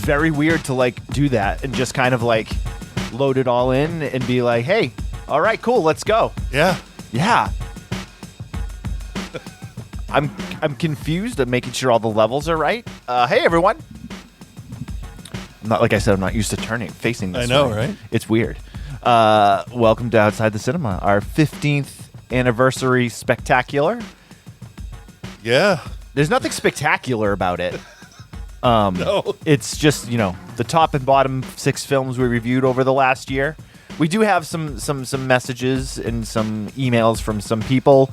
very weird to like do that and just kind of like load it all in and be like, hey, all right, cool, let's go. Yeah. Yeah. I'm confused at making sure all the levels are right. Hey everyone. I'm not, like I said, I'm not used to facing this. I know, way. right? It's weird. Welcome to Outside the Cinema, our 15th anniversary spectacular. Yeah. There's nothing spectacular about it. No. It's just, the top and bottom 6 films we reviewed over the last year. We do have some messages and some emails from some people.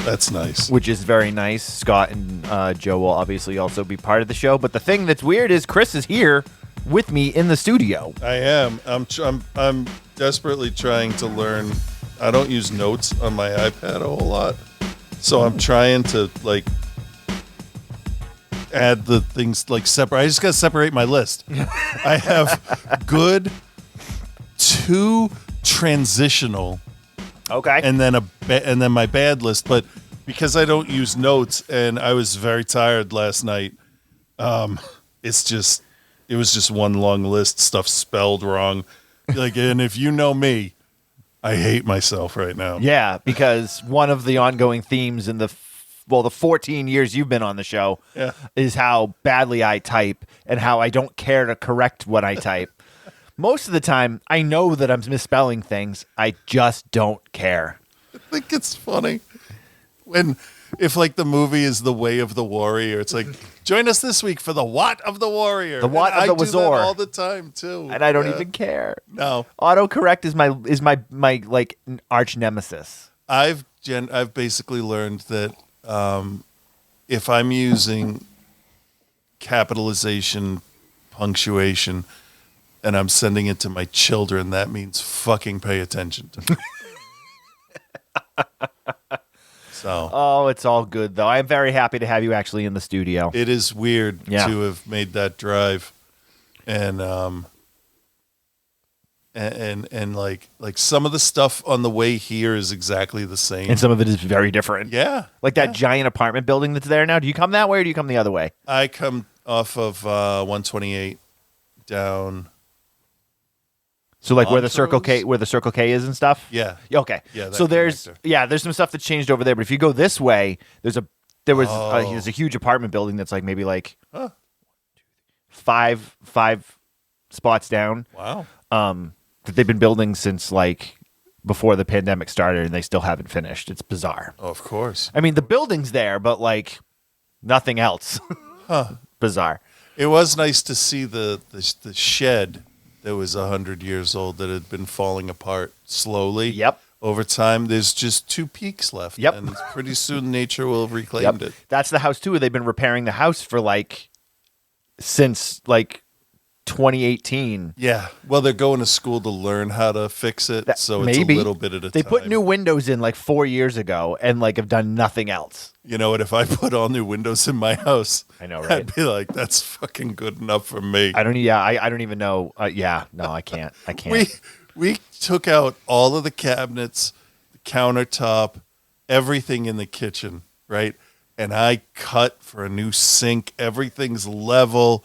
That's nice. Which is very nice. Scott and Joe will obviously also be part of the show. But the thing that's weird is Chris is here with me in the studio. I am. I'm desperately trying to learn. I don't use notes on my iPad a whole lot, so I'm trying to like add the things like separate. I just got to separate my list. I have good, 2 transitional. Okay. And then my bad list, but because I don't use notes and I was very tired last night, it was just one long list, stuff spelled wrong. Like, and if you know me, I hate myself right now. Yeah, because one of the ongoing themes in the 14 years you've been on the show is how badly I type and how I don't care to correct what I type. Most of the time, I know that I'm misspelling things. I just don't care. I think it's funny if like the movie is The Way of the Warrior, it's like, join us this week for the What of the Warrior. The What of the Wazor. I do that all the time too. And I don't even care. No. Autocorrect is my like arch nemesis. I've basically learned that if I'm using capitalization, punctuation, and I'm sending it to my children, that means fucking pay attention to me. So. Oh, it's all good, though. I'm very happy to have you actually in the studio. It is weird to have made that drive. And like some of the stuff on the way here is exactly the same. And some of it is very different. Yeah. Like that giant apartment building that's there now. Do you come that way or do you come the other way? I come off of 128 down. So like where the Circle K is and stuff? Yeah. Okay. Yeah, so there's some stuff that's changed over there, but if you go this way, there's a huge apartment building that's like maybe like five spots down. Wow. That they've been building since like before the pandemic started and they still haven't finished. It's bizarre. Oh, of course. I mean, the building's there, but like nothing else. Bizarre. It was nice to see the shed that was 100 years old that had been falling apart slowly. Yep. Over time, there's just 2 peaks left. Yep. And pretty soon nature will have reclaimed it. That's the house too. They've been repairing the house for like since like 2018. Yeah. Well, they're going to school to learn how to fix it, so it's maybe. a little bit at a They time. put new windows in like 4 years ago and like have done nothing else. You know what? If I put all new windows in my house, I know, right? I'd be like, that's fucking good enough for me. I don't even know. No, I can't. We took out all of the cabinets, the countertop, everything in the kitchen, right? And I cut for a new sink. Everything's level.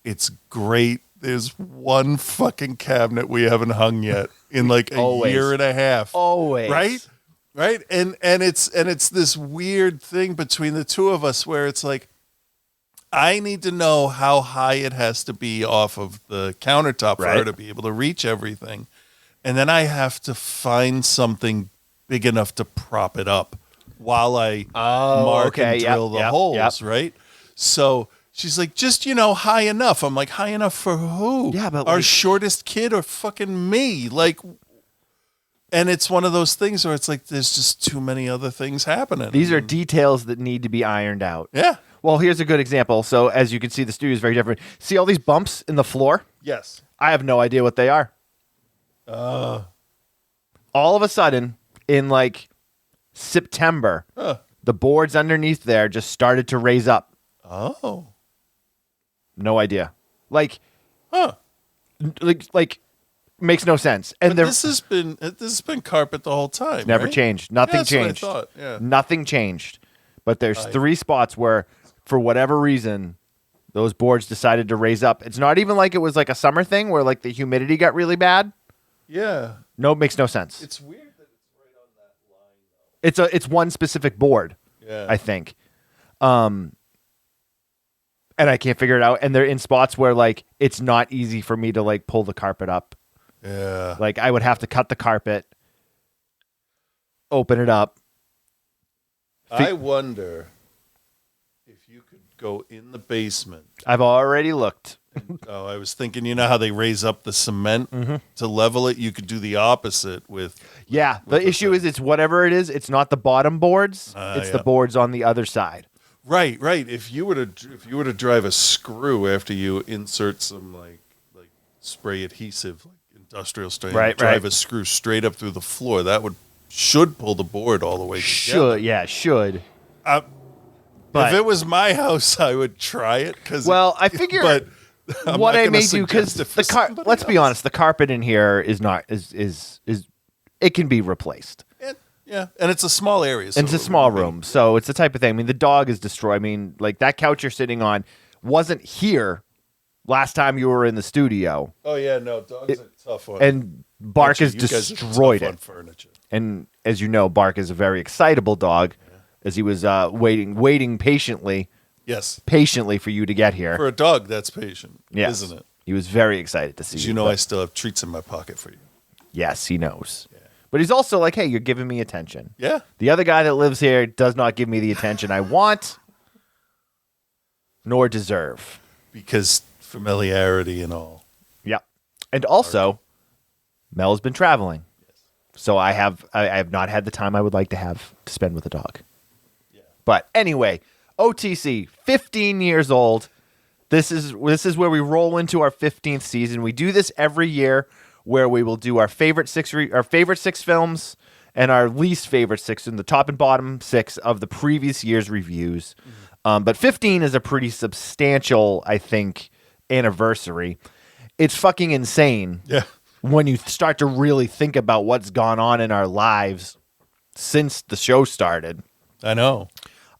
It's great. There's one fucking cabinet we haven't hung yet in like a year and a half. Always. Right? And it's this weird thing between the two of us where it's like, I need to know how high it has to be off of the countertop for her to be able to reach everything. And then I have to find something big enough to prop it up while I mark and drill the holes, right? So she's like, just, high enough. I'm like, high enough for who? Yeah, but our shortest kid or fucking me? Like, and it's one of those things where it's like, there's just too many other things happening. These are details that need to be ironed out. Yeah. Well, here's a good example. So as you can see, the studio is very different. See all these bumps in the floor? Yes. I have no idea what they are. All of a sudden, in like September, the boards underneath there just started to raise up. Oh. No idea. Like makes no sense. And this has been carpet the whole time. Never right? changed. Nothing That's changed. What I thought. Yeah. Nothing changed. But there's 3 spots where, for whatever reason, those boards decided to raise up. It's not even like it was like a summer thing where like the humidity got really bad. Yeah. No, it makes no sense. It's weird that it's right on that line, though. It's one specific board, Yeah. I think. And I can't figure it out. And they're in spots where like it's not easy for me to like pull the carpet up. Yeah. Like I would have to cut the carpet, open it up. I wonder if you could go in the basement. I've already looked. Oh, I was thinking, you know how they raise up the cement Mm-hmm. to level it? You could do the opposite with. Yeah, the issue is it's whatever it is. It's not the bottom boards. It's the Yeah. boards on the other side. Right. If you were to drive a screw after you insert some like spray adhesive, like industrial strength, Right, drive right. a screw straight up through the floor, that should pull the board all the way together. Should. If But it was my house, I would try it because. well, I figure but I'm what not I gonna may do because suggest it for somebody let's be else. honest, the carpet in here is not is it can be replaced. Yeah, and it's a small area. So And it's a it small would be- room, so it's the type of thing. I mean, the dog is destroyed. I mean, like that couch you're sitting on wasn't here last time you were in the studio, Oh yeah, no, dogs are tough on. and Bark Actually, has you guys are destroyed tough on it. furniture. And as you know, Bark is a very excitable dog, as he was waiting patiently for you to get here. For a dog, that's patient, Yes. isn't it? He was very excited to see Because you. you know but- I still have treats in my pocket for you. Yes, he knows. But he's also like, hey, you're giving me attention. Yeah. The other guy that lives here does not give me the attention I want nor deserve. Because familiarity and all. Yeah. And also, Mel's been traveling. So I have not had the time I would like to have to spend with a dog. Yeah. But anyway, OTC, 15 years old. This is where we roll into our 15th season. We do this every year, where we will do our favorite six films and our least favorite six, and the top and bottom six of the previous year's reviews. But 15 is a pretty substantial, I think, anniversary. It's fucking insane. Yeah. When you start to really think about what's gone on in our lives since the show started. I know.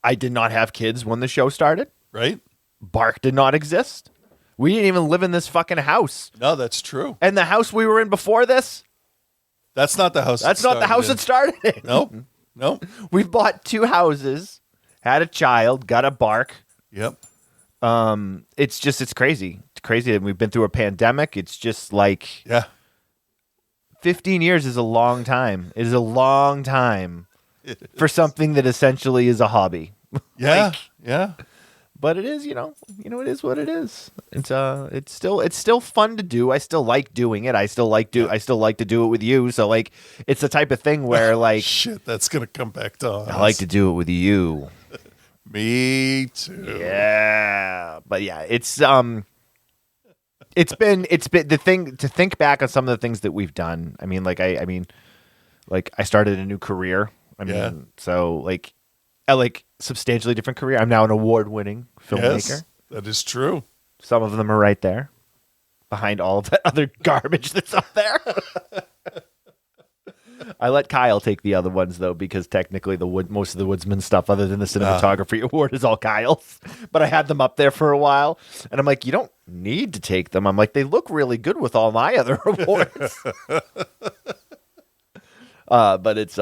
I did not have kids when the show started. Right? Bark did not exist. We didn't even live in this fucking house. No, that's true. And the house we were in before this, That's not the house. that's not the house in. it started in. Nope. Nope. We've bought 2 houses, had a child, got a Bark. Yep. It's crazy. It's crazy. And we've been through a pandemic. It's just like Yeah. 15 years is a long time. It is a long time for something that essentially is a hobby. Yeah. Yeah. But it is, it is what it is. It's still fun to do. I still like doing it. I still like to do it with you. So like, it's the type of thing where like, Shit, that's gonna come back to us. I like to do it with you. Me too. Yeah, but yeah, it's been the thing to think back on some of the things that we've done. I mean, I started a new career. So like, a substantially different career. I'm now an award-winning filmmaker. Yes, that is true. Some of them are right there, behind all of that other garbage that's up there. I let Kyle take the other ones though, because technically most of the Woodsman stuff, other than the cinematography award, is all Kyle's. But I had them up there for a while, and I'm like, you don't need to take them. I'm like, they look really good with all my other awards. But it's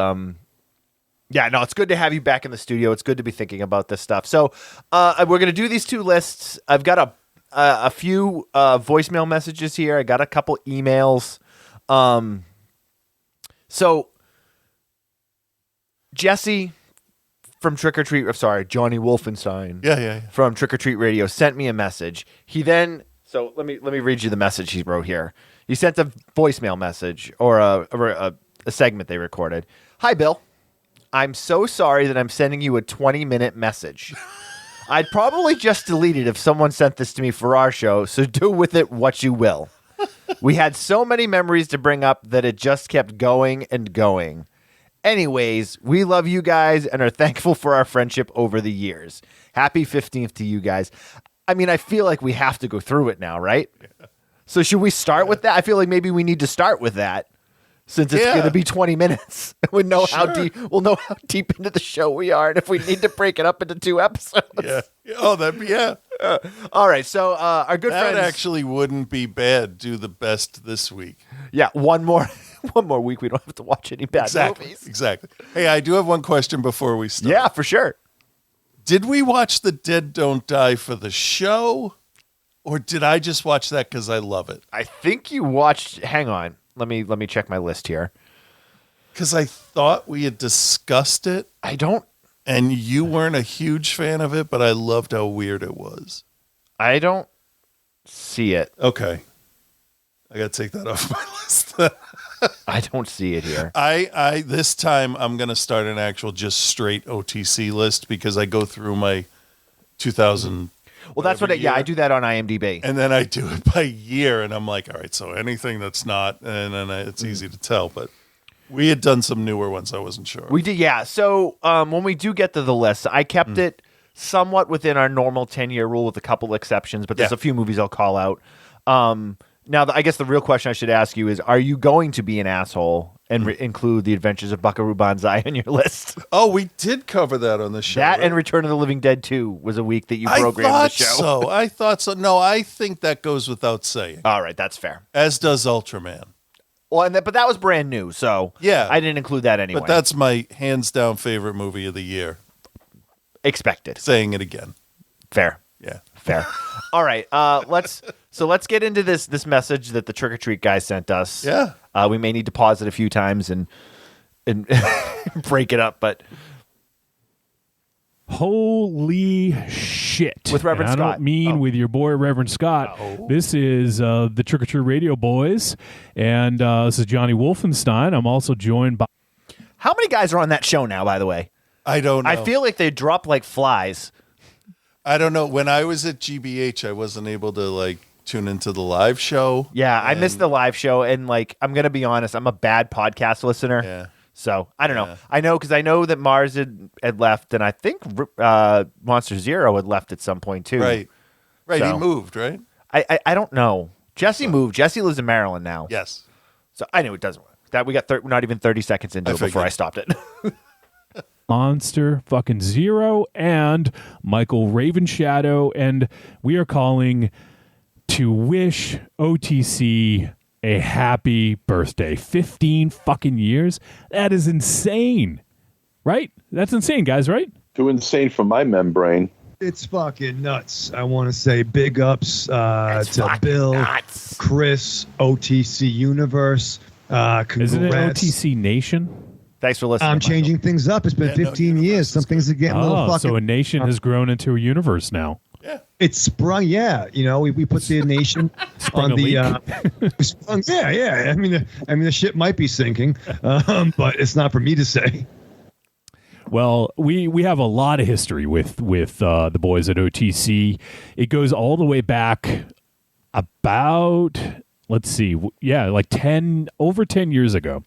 yeah, no, it's good to have you back in the studio. It's good to be thinking about this stuff. So we're going to do these 2 lists. I've got a few voicemail messages here. I got a couple emails. So Jesse from Johnny Wolfenstein. Yeah. From Trick or Treat Radio sent me a message. He then, so let me read you the message he wrote here. He sent a voicemail message or a segment they recorded. Hi, Bill. I'm so sorry that I'm sending you a 20-minute message. I'd probably just delete it if someone sent this to me for our show, so do with it what you will. We had so many memories to bring up that it just kept going and going. Anyways, we love you guys and are thankful for our friendship over the years. Happy 15th to you guys. I mean, I feel like we have to go through it now, right? Yeah. So should we start with that? I feel like maybe we need to start with that. Since it's going to be 20 minutes, we'll know how deep into the show we are, and if we need to break it up into 2 episodes. Yeah. Oh, that'd be All right, so our good That friends actually wouldn't be bad. Do the best this week. Yeah, one more week. We don't have to watch any bad movies. Exactly. Hey, I do have one question before we start. Yeah, for sure. Did we watch The Dead Don't Die for the show, or did I just watch that because I love it? I think you watched. Hang on, let me check my list here. Because I thought we had discussed it, I don't. and you weren't a huge fan of it, but I loved how weird it was. I don't see it. Okay. I got to take that off my list. I don't see it here. I this time I'm going to start an actual just straight OTC list because I go through my 2000. Well, that's what. I do that on IMDb. And then I do it by year, and I'm like, all right, so anything that's not, and then it's easy to tell. But we had done some newer ones. I wasn't sure. We did, yeah. So when we do get to the list, I kept it somewhat within our normal 10-year rule with a couple exceptions, but there's a few movies I'll call out. Now, I guess the real question I should ask you is, are you going to be an asshole and include The Adventures of Buckaroo Banzai on your list? Oh, we did cover that on the show. That and Return of the Living Dead 2 was a week that you programmed the show. I thought so. No, I think that goes without saying. All right, that's fair. As does Ultraman. Well, but that was brand new, so yeah, I didn't include that anyway. But that's my hands down favorite movie of the year. Expected. Saying it again. Fair. Yeah. Fair. All right. Let's get into this message that the Trick or Treat guy sent us. Yeah. We may need to pause it a few times and break it up, but holy shit! With Reverend and I Scott. don't mean with your boy Reverend Scott. Oh. This is the Trick or Treat Radio boys, and this is Johnny Wolfenstein. I'm also joined by. How many guys are on that show now? By the way, I don't know. I feel like they drop like flies. I don't know. When I was at GBH, I wasn't able to tune into the live show. Yeah, I missed the live show, and I'm gonna be honest, I'm a bad podcast listener. Yeah. So I don't know. I know because I know that Mars had left, and I think Monster Zero had left at some point too. Right. So, he moved, right? I don't know. Jesse moved. Jesse lives in Maryland now. Yes. So I know it doesn't work. That we got not even 30 seconds into it before I stopped it. Monster fucking Zero and Michael Ravenshadow, and we are calling to wish OTC a happy birthday. 15 fucking years? That is insane. Right? That's insane, guys, right? Too insane for my membrane. It's fucking nuts. I want to say big ups to Bill, Chris, OTC Universe. Congrats. Isn't it OTC Nation? Thanks for listening. I'm changing things up. It's been 15 years. Some things are getting a little fucking. So a nation has grown into a universe now. Yeah. It's sprung, yeah. We put the nation on the. Sprung, yeah. I mean, the ship might be sinking, but it's not for me to say. Well, we have a lot of history with the boys at OTC. It goes all the way back about, let's see, like over 10 years ago.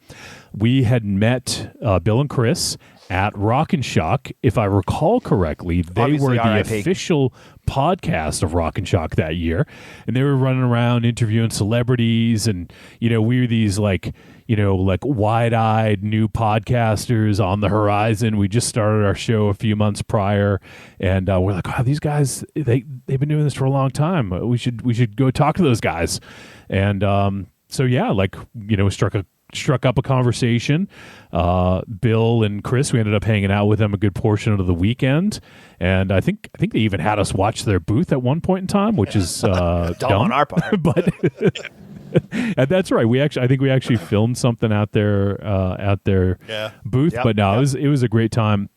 We had met Bill and Chris at Rock and Shock. If I recall correctly, they Obviously, were the RIP. official podcast of Rock and Shock that year. And they were running around interviewing celebrities. And, we were these wide-eyed new podcasters on the horizon. We just started our show a few months prior. And we're like, oh, these guys, they've been doing this for a long time. We should go talk to those guys. And so, yeah, struck up a conversation. Bill and Chris, we ended up hanging out with them a good portion of the weekend, and I think they even had us watch their booth at one point in time, which is dumb on our part. but and that's right. I think we actually filmed something at their booth. Yep, but no, it was a great time,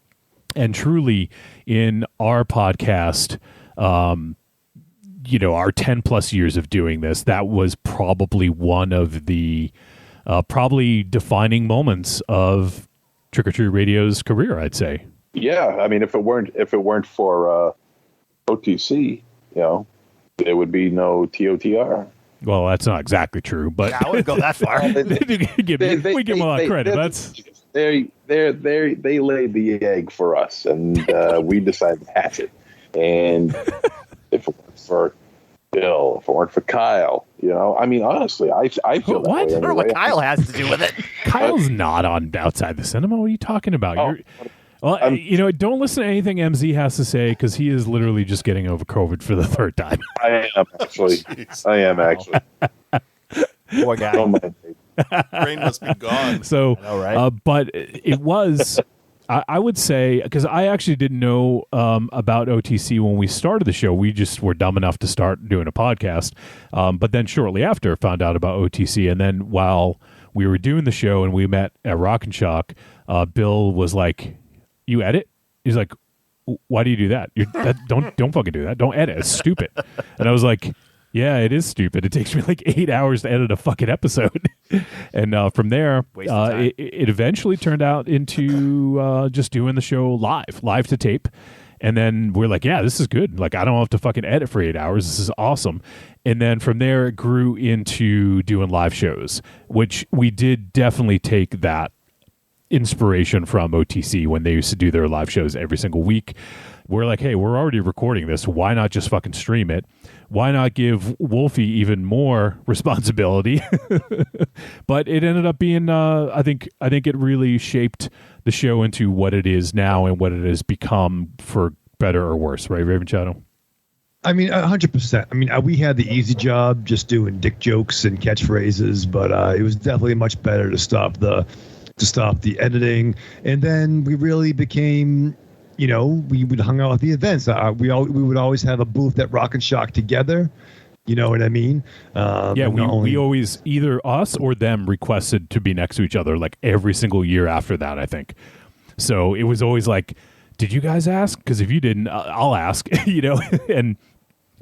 and truly in our podcast. Our 10 plus years of doing this, that was probably one of the probably defining moments of Trick or Treat Radio's career, I'd say. Yeah, I mean, if it weren't for OTC, there would be no TOTR. Well, that's not exactly true, but I wouldn't go that far. we give them a lot of credit. They laid the egg for us, and we decided to hatch it. And if it weren't for Bill, if it weren't for Kyle, I mean, honestly, I feel that way. I don't know what Kyle has to do with it. Kyle's not on Outside the Cinema. What are you talking about? Well, don't listen to anything MZ has to say because he is literally just getting over COVID for the third time. I am actually. Poor guy. Don't mind me. Brain must be gone. So, know, right? But it was, I would say, because I actually didn't know about OTC when we started the show. We just were dumb enough to start doing a podcast. But then shortly after, found out about OTC. And then while we were doing the show and we met at Rock and Shock, Bill was like, "You edit?" He's like, "Why do you do that? Don't fucking do that. Don't edit. It's stupid." And I was like, "Yeah, it is stupid. It takes me like 8 hours to edit a fucking episode." And from there, it eventually turned out into just doing the show live to tape. And then we're like, yeah, this is good. Like, I don't have to fucking edit for 8 hours. This is awesome. And then from there, it grew into doing live shows, which we did definitely take that inspiration from OTC when they used to do their live shows every single week. We're like, hey, we're already recording this. Why not just fucking stream it? Why not give Wolfie even more responsibility? But it ended up being, I think it really shaped the show into what it is now and what it has become, for better or worse, right, Raven Shadow? I mean, 100%. I mean, we had the easy job just doing dick jokes and catchphrases, but it was definitely much better to stop the editing. And then we really became, we would hang out at the events. We would always have a booth at Rock and Shock together. You know what I mean? We always, either us or them, requested to be next to each other like every single year after that, I think. So it was always like, did you guys ask? Because if you didn't, I'll ask, and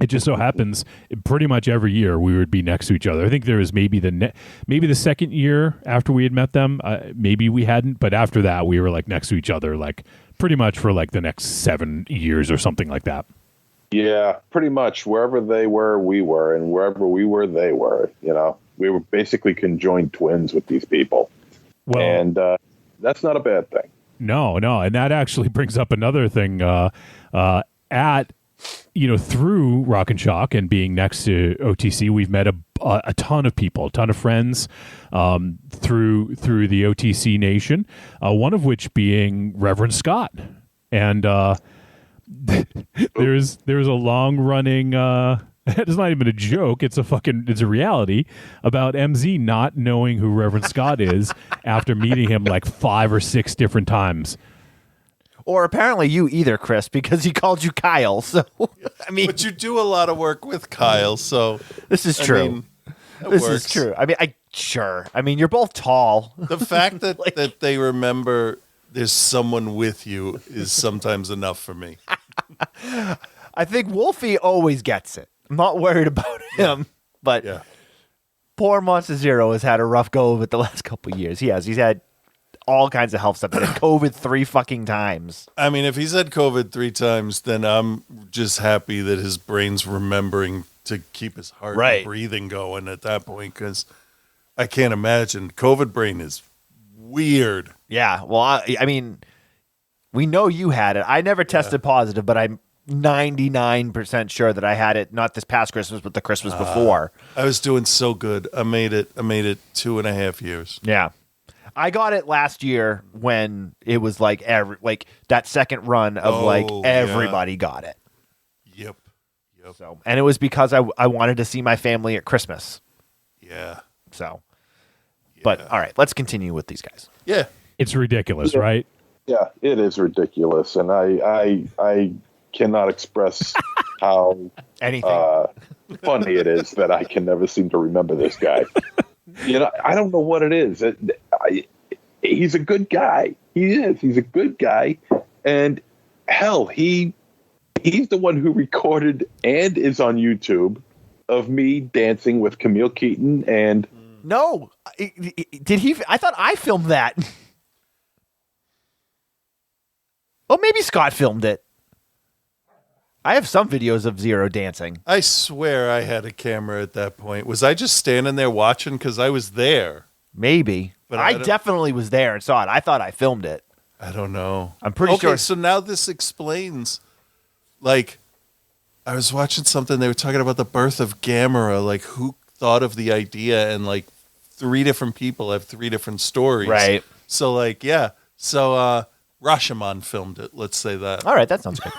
it just so happens pretty much every year we would be next to each other. I think there was maybe the second year after we had met them, maybe we hadn't, but after that we were like next to each other like pretty much for like the next 7 years or something like that. Yeah, pretty much. Wherever they were, we were, and wherever we were, they were. We were basically conjoined twins with these people. Well, and that's not a bad thing. No, and that actually brings up another thing. Through Rock and Shock and being next to OTC, we've met a ton of people, a ton of friends through the OTC Nation. One of which being Reverend Scott, and there's a long running. It's not even a joke. It's a reality about MZ not knowing who Reverend Scott is after meeting him like 5 or 6 different times. Or apparently you either, Chris, because he called you Kyle. So I mean, but you do a lot of work with Kyle, so this is true. This is true. I mean, sure. I mean, you're both tall. The fact that that they remember there's someone with you is sometimes enough for me. I think Wolfie always gets it. I'm not worried about him, but poor Monster Zero has had a rough go of it the last couple of years. He's had all kinds of health stuff. He had COVID 3 fucking times. I mean, if he's had COVID 3 times, then I'm just happy that his brain's remembering to keep his heart and breathing going at that point, because I can't imagine. COVID brain is weird. Yeah, well, I mean, we know you had it. I never tested positive, but I'm 99% sure that I had it, not this past Christmas, but the Christmas before. I was doing so good. I made it 2.5 years. Yeah. I got it last year when it was like that second run of everybody got it. Yep. So, and it was because I wanted to see my family at Christmas. Yeah. So, but all right, let's continue with these guys. Yeah. It's ridiculous, right? Yeah, it is ridiculous. And I cannot express how funny it is that I can never seem to remember this guy. I don't know what it is. He's a good guy. He is. He's a good guy. And hell, he's the one who recorded and is on YouTube of me dancing with Camille Keaton. And no, did he? I thought I filmed that. Oh, maybe Scott filmed it. I have some videos of Zero dancing. I swear I had a camera at that point. Was I just standing there watching because I was there? Maybe. But I definitely was there and saw it. I thought I filmed it. I don't know. I'm pretty sure. Okay, so now this explains, like, I was watching something. They were talking about the birth of Gamera, like who thought of the idea, and like 3 different people have 3 different stories. Right. So like, yeah. So Rashomon filmed it. Let's say that. All right, that sounds good.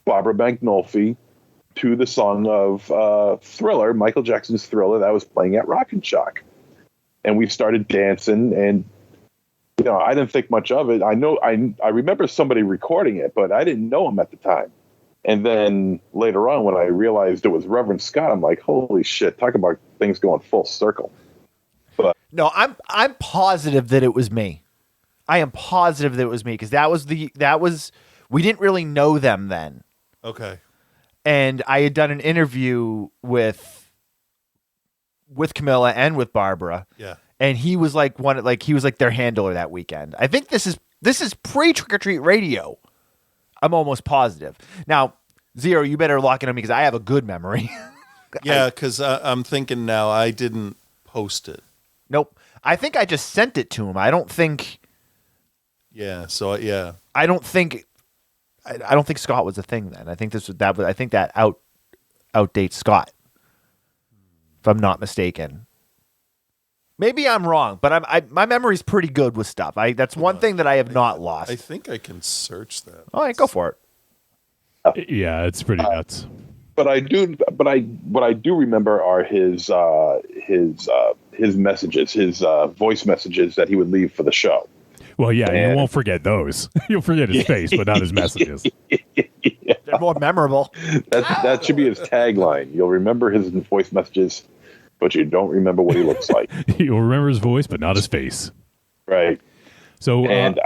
Barbara Banknolfi to the song of Thriller, Michael Jackson's Thriller, that was playing at Rock and Shock. And we started dancing, and I didn't think much of it. I remember somebody recording it, but I didn't know him at the time. And then later on, when I realized it was Reverend Scott, I'm like, holy shit, talk about things going full circle. But no, I'm positive that it was me. I am positive that it was me because we didn't really know them then. Okay. And I had done an interview with Camilla and with Barbara. Yeah. And he was like he was like their handler that weekend. I think this is pre Trick or Treat Radio. I'm almost positive. Now, Zero, you better lock it on me because I have a good memory. Yeah, because I'm thinking now I didn't post it. Nope. I think I just sent it to him. I don't think. Yeah. So yeah. I don't think Scott was a thing then. I think I think that outdates Scott. If I'm not mistaken. Maybe I'm wrong, but my memory's pretty good with stuff. That's one thing that I have not lost. I think I can search that. All right, go for it. Yeah, it's pretty nuts. what I do remember are his messages, his voice messages that he would leave for the show. Well, yeah, you won't forget those. You'll forget his face, but not his messages. They're more memorable. That should be his tagline. You'll remember his voice messages, but you don't remember what he looks like. You'll remember his voice, but not his face. Right. So, and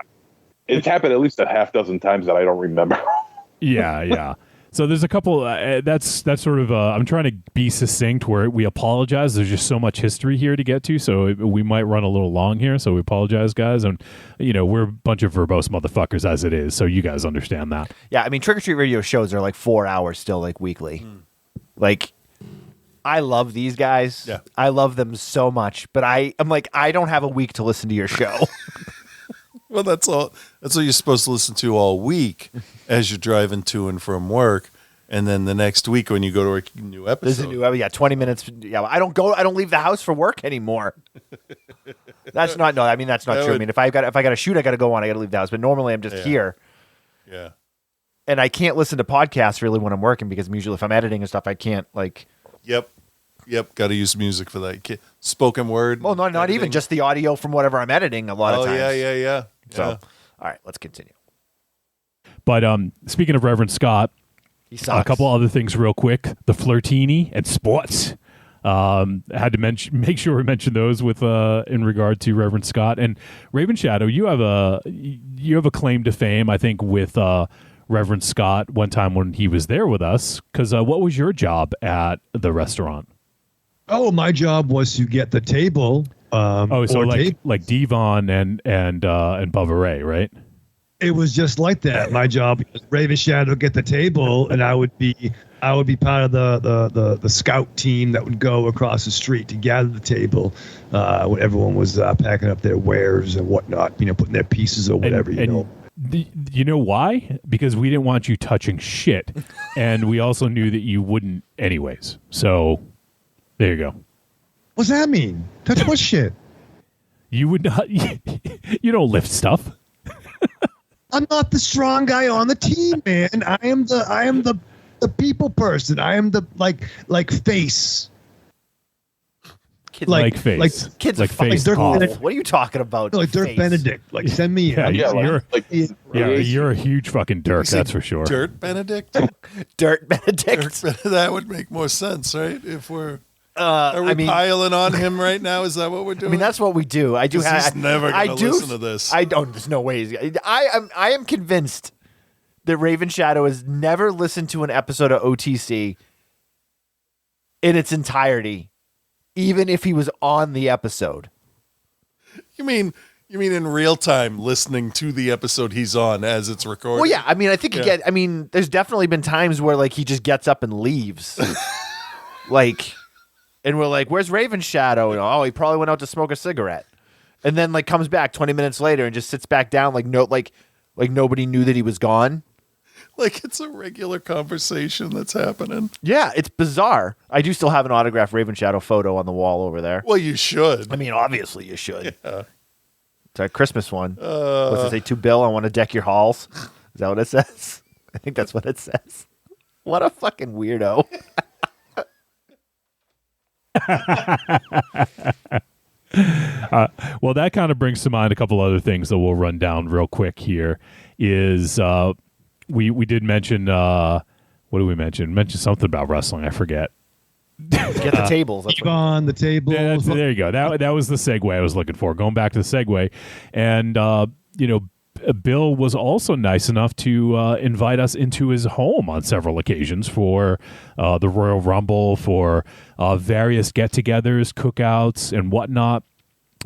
it's happened at least a half dozen times that I don't remember. Yeah. So there's a couple. That's sort of. I'm trying to be succinct where we apologize. There's just so much history here to get to, so we might run a little long here. So we apologize, guys. And we're a bunch of verbose motherfuckers as it is, so you guys understand that. Yeah, I mean, Trick or Treat Radio shows are like 4 hours still, like weekly. Like, I love these guys. Yeah. I love them so much, but I'm like, I don't have a week to listen to your show. Well, that's all. That's what you're supposed to listen to all week as you're driving to and from work, and then the next week when you go to a new episode. There's a new 20 minutes. Yeah, I don't leave the house for work anymore. That's not true. I mean, if I got to shoot, I got to go on. I got to leave the house. But normally I'm just here. Yeah. And I can't listen to podcasts really when I'm working because usually if I'm editing and stuff, I can't like. Yep. Got to use music for that. Spoken word. Well, not even just the audio from whatever I'm editing. A lot of times. Yeah. So, all right, let's continue. But speaking of Reverend Scott, he sucks. a couple other things real quick: the Flirtini and sports. Had to make sure we mention those with in regard to Reverend Scott and Raven Shadow. You have a claim to fame, I think, with Reverend Scott one time when he was there with us. Because what was your job at the restaurant? Oh, my job was to get the table. Like Devon and Bubba Ray, right? It was just like that. My job was Raven Shadow get the table, and I would be part of the scout team that would go across the street to gather the table when everyone was packing up their wares and whatnot, putting their pieces or whatever. You know why? Because we didn't want you touching shit, and we also knew that you wouldn't anyways. So there you go. What's that mean? Touch what shit? You would not. You don't lift stuff. I'm not the strong guy on the team, man. I am the people person. I am the like face. Kids like face. Kids like face. Dirk What are you talking about? Like Dirk face? Benedict. Like send me. You're a huge fucking Dirk. That's for sure. Dirt Benedict. Dirt Benedict. That would make more sense, right? If we're. Are we piling on him right now? Is that what we're doing? I mean, that's what we do. I do. He's never going to listen to this. I don't. There's no way. I am convinced that Raven Shadow has never listened to an episode of OTC in its entirety, even if he was on the episode. You mean in real time listening to the episode he's on as it's recorded? Well, yeah. I mean, I think there's definitely been times where like he just gets up and leaves, like. And we're like, where's Raven Shadow? Oh, he probably went out to smoke a cigarette. And then like comes back 20 minutes later and just sits back down like nobody knew that he was gone. Like it's a regular conversation that's happening. Yeah, it's bizarre. I do still have an autographed Raven Shadow photo on the wall over there. Well, you should. I mean, obviously you should. Yeah. It's our Christmas one. What's it say? To Bill, I want to deck your halls. Is that what it says? I think that's what it says. What a fucking weirdo. Well, that kind of brings to mind a couple other things that we'll run down real quick here. Is we did mention what did we mention? Mention something about wrestling. I forget. Get the tables. That's Keep on the table. Yeah, there you go. That was the segue I was looking for. Going back to the segue, and Bill was also nice enough to invite us into his home on several occasions for the Royal Rumble, for various get-togethers, cookouts, and whatnot.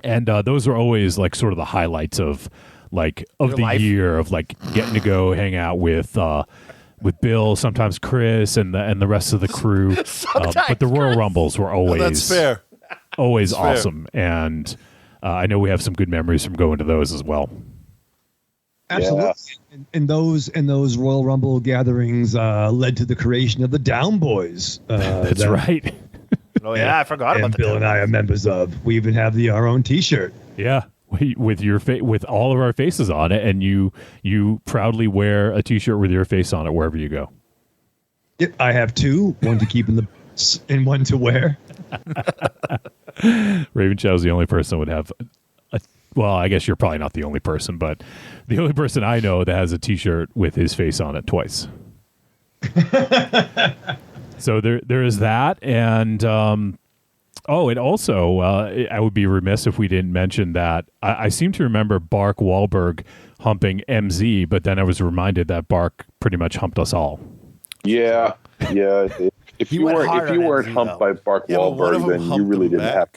And those are always like sort of the highlights of the life. year, of like getting to go hang out with Bill, sometimes Chris, and the rest of the crew. But the Royal Rumbles were always That's fair. always That's fair. awesome, and I know we have some good memories from going to those as well. Absolutely. And those Royal Rumble gatherings led to the creation of the Down Boys. That's that- right. Oh yeah, I forgot about And the Bill and I are members of. We even have our own T-shirt. Yeah, with your with all of our faces on it, and you proudly wear a T-shirt with your face on it wherever you go. Yep, I have two, one to keep in the and one to wear. Raven Show's the only person that would have well, I guess you're probably not the only person, but the only person I know that has a T-shirt with his face on it twice. So there is that, and and also I would be remiss if we didn't mention that I seem to remember Bark Wahlberg humping MZ, but then I was reminded that Bark pretty much humped us all. Yeah. If He you went weren't hard if you on weren't MZ humped though. by Bark Yeah, but one of Wahlberg, them then you humped really him didn't have.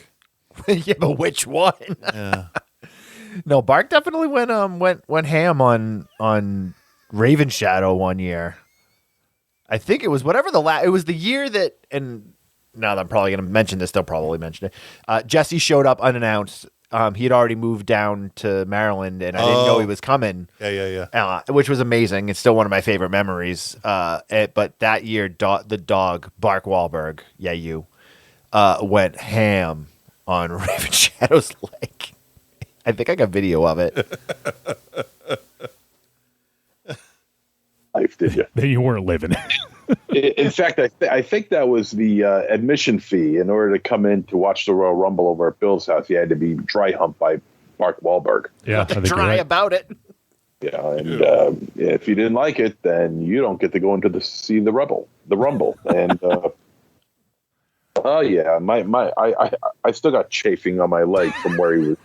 back. yeah, but which one? Yeah. No, Bark definitely went ham on Raven Shadow one year. I think it was whatever it was the year that, and now that I'm probably going to mention this, they'll probably mention it. Jesse showed up unannounced. He had already moved down to Maryland, and I didn't know he was coming. Yeah. Which was amazing. It's still one of my favorite memories. But that year, the dog, Bark Wahlberg, went ham on Raven Shadow's leg. I think I got video of it. Life, did you? Then you weren't living. In fact, I think that was the admission fee. In order to come in to watch the Royal Rumble over at Bill's house, you had to be dry humped by Mark Wahlberg. Yeah, I think you're Dry right. about it. Yeah, and if you didn't like it, then you don't get to go into see the Rumble. And oh yeah, I still got chafing on my leg from where he was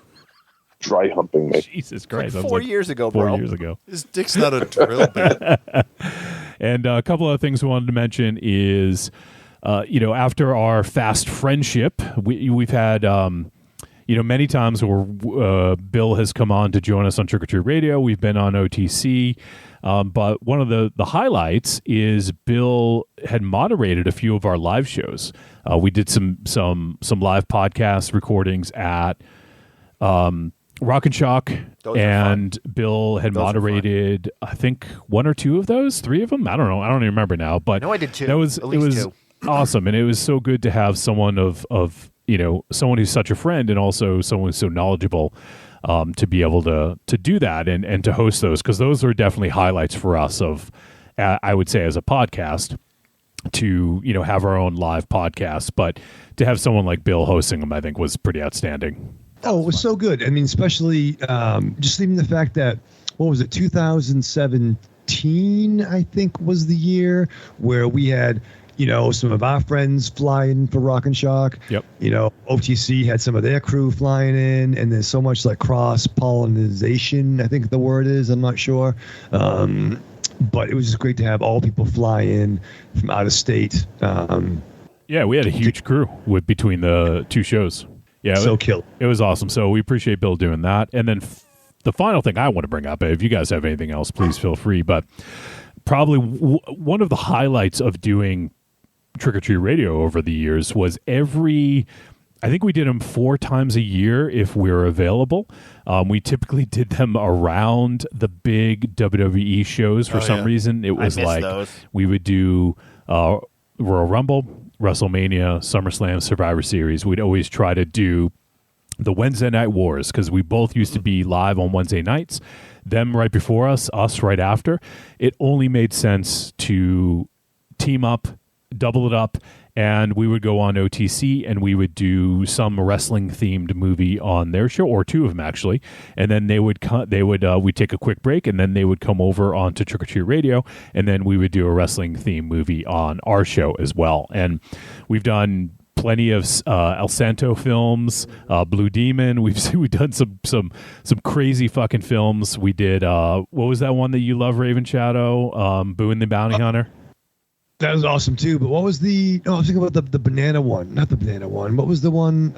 dry humping me. Jesus Christ, Like that was 4 like years ago, 4 bro. years ago. His dick's not a drill bit. And a couple of things we wanted to mention is, after our fast friendship, we've had, many times where Bill has come on to join us on Trick or Treat Radio. We've been on OTC. But one of the highlights is Bill had moderated a few of our live shows. We did some live podcast recordings at Rock and Shock, Those are and Bill had Those are moderated, I think, one or two of those, three of them. I don't know. I don't even remember now. But No, I did two. That was At least it was two. awesome, and it was so good to have someone of someone who's such a friend, and also someone who's so knowledgeable, to be able to do that and to host those, because those are definitely highlights for us of, I would say, as a podcast, to have our own live podcast, but to have someone like Bill hosting them, I think, was pretty outstanding. Oh, it was so good. I mean, especially just even the fact that, what was it, 2017, I think, was the year where we had, some of our friends flying for Rock and Shock. Yep. OTC had some of their crew flying in, and there's so much like cross-pollination, I think the word is. I'm not sure. But it was just great to have all people fly in from out of state. Yeah, we had a huge crew between the two shows. Yeah, So killer. It was awesome. So we appreciate Bill doing that. And then the final thing I want to bring up, if you guys have anything else, please feel free. But probably one of the highlights of doing Trick or Treat Radio over the years was I think we did them 4 times a year if we were available. We typically did them around the big WWE shows for some reason. It was missed like those. we would do Royal Rumble, WrestleMania, SummerSlam, Survivor Series. We'd always try to do the Wednesday Night Wars, because we both used to be live on Wednesday nights, them right before us right after. It only made sense to team up, double it up, and we would go on OTC and we would do some wrestling themed movie on their show, or two of them actually, and then we'd take a quick break, and then they would come over onto Trick or Treat Radio, and then we would do a wrestling themed movie on our show as well. And we've done plenty of El Santo films, Blue Demon. We've done some crazy fucking films. We did what was that one that you love, Raven Shadow? Boo and the Bounty Hunter. That was awesome too. But what was the? Oh, I was thinking about the banana one, not the banana one. What was the one?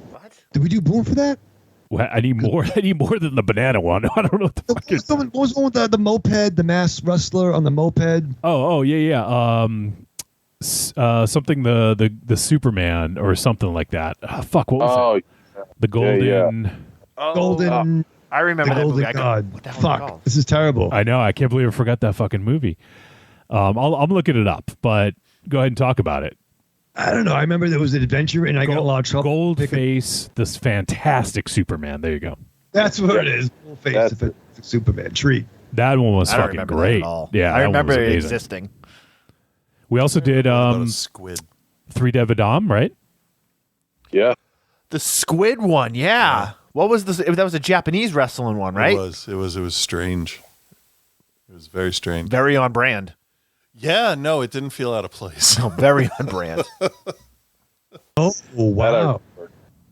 What? Did we do Boom for that? Well, I need more. I need more than the banana one. I don't know what the fuck is. What was the one with the moped, the masked wrestler on the moped? Oh yeah. Something the Superman or something like that. Fuck, what was it? The Golden. Golden. I remember the that Golden movie. God. What the hell is it Fuck, called? this is terrible. I know. I can't believe I forgot that fucking movie. I'm looking it up, but go ahead and talk about it. I don't know. I remember there was an adventure, and I got a lot of trouble. Goldface, this fantastic Superman. There you go. That's what it is. Goldface, the Superman treat. That one was I don't fucking remember great. that at all. Yeah, I that one remember was it amazing. existing. We also did Squid. Three Devidam, right? Yeah. The Squid one, yeah. What was this? That was a Japanese wrestling one, right? It was strange. It was very strange. Very on brand. Yeah, no, it didn't feel out of place. No, very on brand. Oh, wow.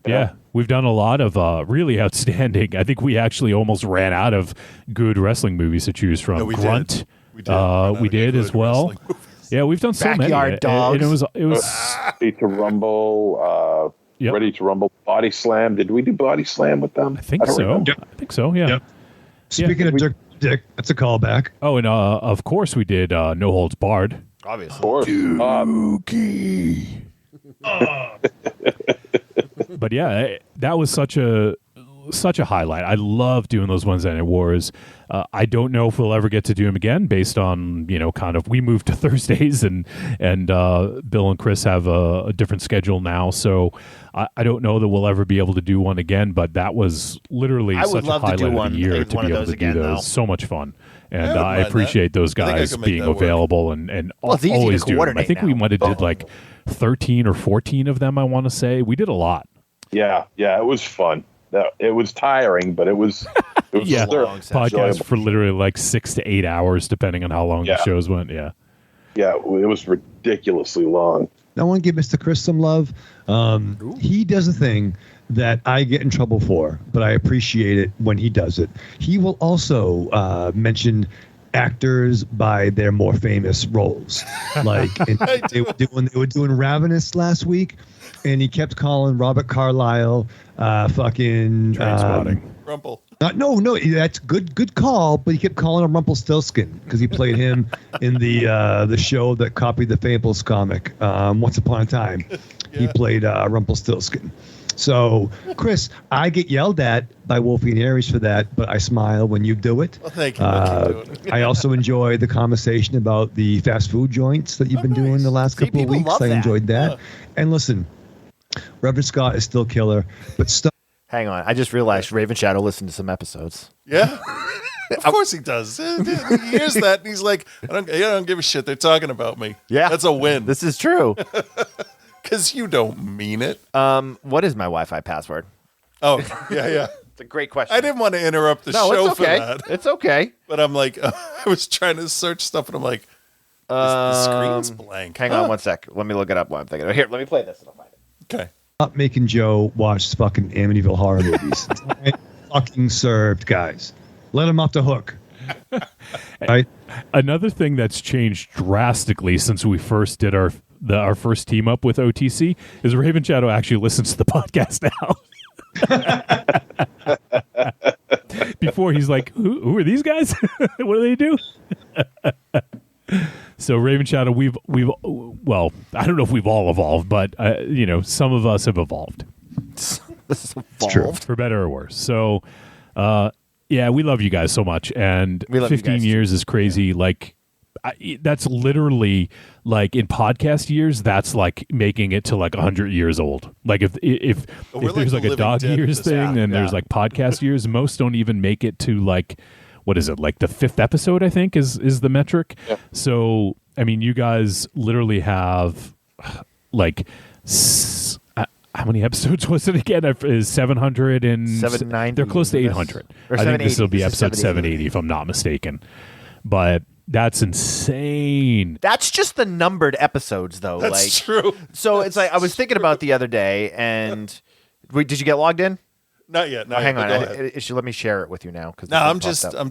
Yeah, we've done a lot of really outstanding. I think we actually almost ran out of good wrestling movies to choose from. Yeah, we Grunt, did. We did as good well. wrestling movies. Yeah, we've done so many. Backyard Dogs. And it was Ready to Rumble. Yep. Ready to Rumble. Body Slam. Did we do Body Slam with them? I think don't so. remember. I think so. Yeah. Yep. Speaking of Dick, that's a callback. Oh, and of course we did No Holds Barred. Obviously. Of course. But yeah, that was such a highlight. I love doing those Wednesday Night Wars. I don't know if we'll ever get to do them again, based on kind of we moved to Thursdays, and Bill and Chris have a different schedule now, so I don't know that we'll ever be able to do one again. But that was literally such a highlight of the year to be able to do those. So much fun. And I appreciate those guys being available and it's easy always to doing them. I coordinate think we now. might have did like 13 or 14 of them, I want to say. We did a lot. Yeah, it was fun. It was tiring, but it was Yeah, long podcast enjoyable. for literally like 6 to 8 hours, depending on how long the shows went. Yeah. Yeah, it was ridiculously long. I want to give Mr. Chris some love. He does a thing that I get in trouble for, but I appreciate it when he does it. He will also mention actors by their more famous roles. Like they were doing Ravenous last week, and he kept calling Robert Carlyle fucking Trainspotting. Rumble. No, that's good call. But he kept calling him Rumpelstiltskin because he played him in the show that copied the Fables comic, Once Upon a Time. He played Rumpelstiltskin. So, Chris, I get yelled at by Wolfie and Aries for that, but I smile when you do it. Well, thank you. We'll keep doing it. I also enjoy the conversation about the fast food joints that you've been doing the last couple of people weeks. love I that. enjoyed that. And listen, Reverend Scott is still killer, but stuff. Hang on. I just realized Raven Shadow listened to some episodes. Yeah. Of course he does. He hears that and he's like, I don't give a shit. They're talking about me. Yeah. That's a win. This is true. Because you don't mean it. What is my Wi-Fi password? Oh, yeah. It's a great question. I didn't want to interrupt the No, show it's okay. for that. It's okay. But I'm like, I was trying to search stuff and I'm like, the screen's blank. Hang on one sec. Let me look it up while I'm thinking. Here, let me play this and I'll find it. Okay. Stop making Joe watch fucking Amityville horror movies. It's not fucking served, guys. Let him off the hook. Right? Another thing that's changed drastically since we first did our first team up with OTC is Raven Shadow actually listens to the podcast now. Before he's like, who are these guys? What do they do? So Raven Shadow, we've well, I don't know if we've all evolved, but some of us have evolved. This is true. evolved. For better or worse. So, yeah, we love you guys so much, and We love you 15 guys, years is crazy. Like, that's literally like in podcast years, that's like making it to like 100 years old. Like if there's like a dog years thing, and there's like podcast years, most don't even make it to like, what is it, like the 5th episode, I think is the metric. Yeah. So I mean, you guys literally have like how many episodes was it again? Is 700 and 790? They're close to 800. I think this will be episode 780 if I'm not mistaken. But that's insane. That's just the numbered episodes, though. That's true. So it's like I was thinking about the other day, and wait, did you get logged in? Not yet. Not Hang yet, on, but go ahead. let me share it with you now. No, I'm just all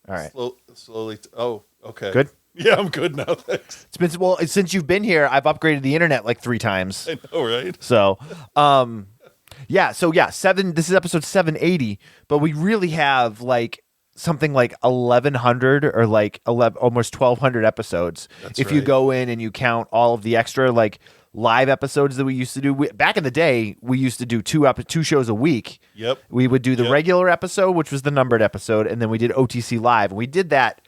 right. slowly. Oh, okay. Good. Yeah, I'm good now. Thanks. It's been since you've been here. I've upgraded the internet like 3 times. I know, right? So, yeah. So yeah, This is episode 780, but we really have like something like 1,100 or like 11, almost 1,200 episodes. That's if you right. go in and you count all of the extra like live episodes that we used to do. Back in the day, we used to do 2 shows a week. Yep. We would do the Yep. regular episode, which was the numbered episode, and then we did OTC Live. And we did that,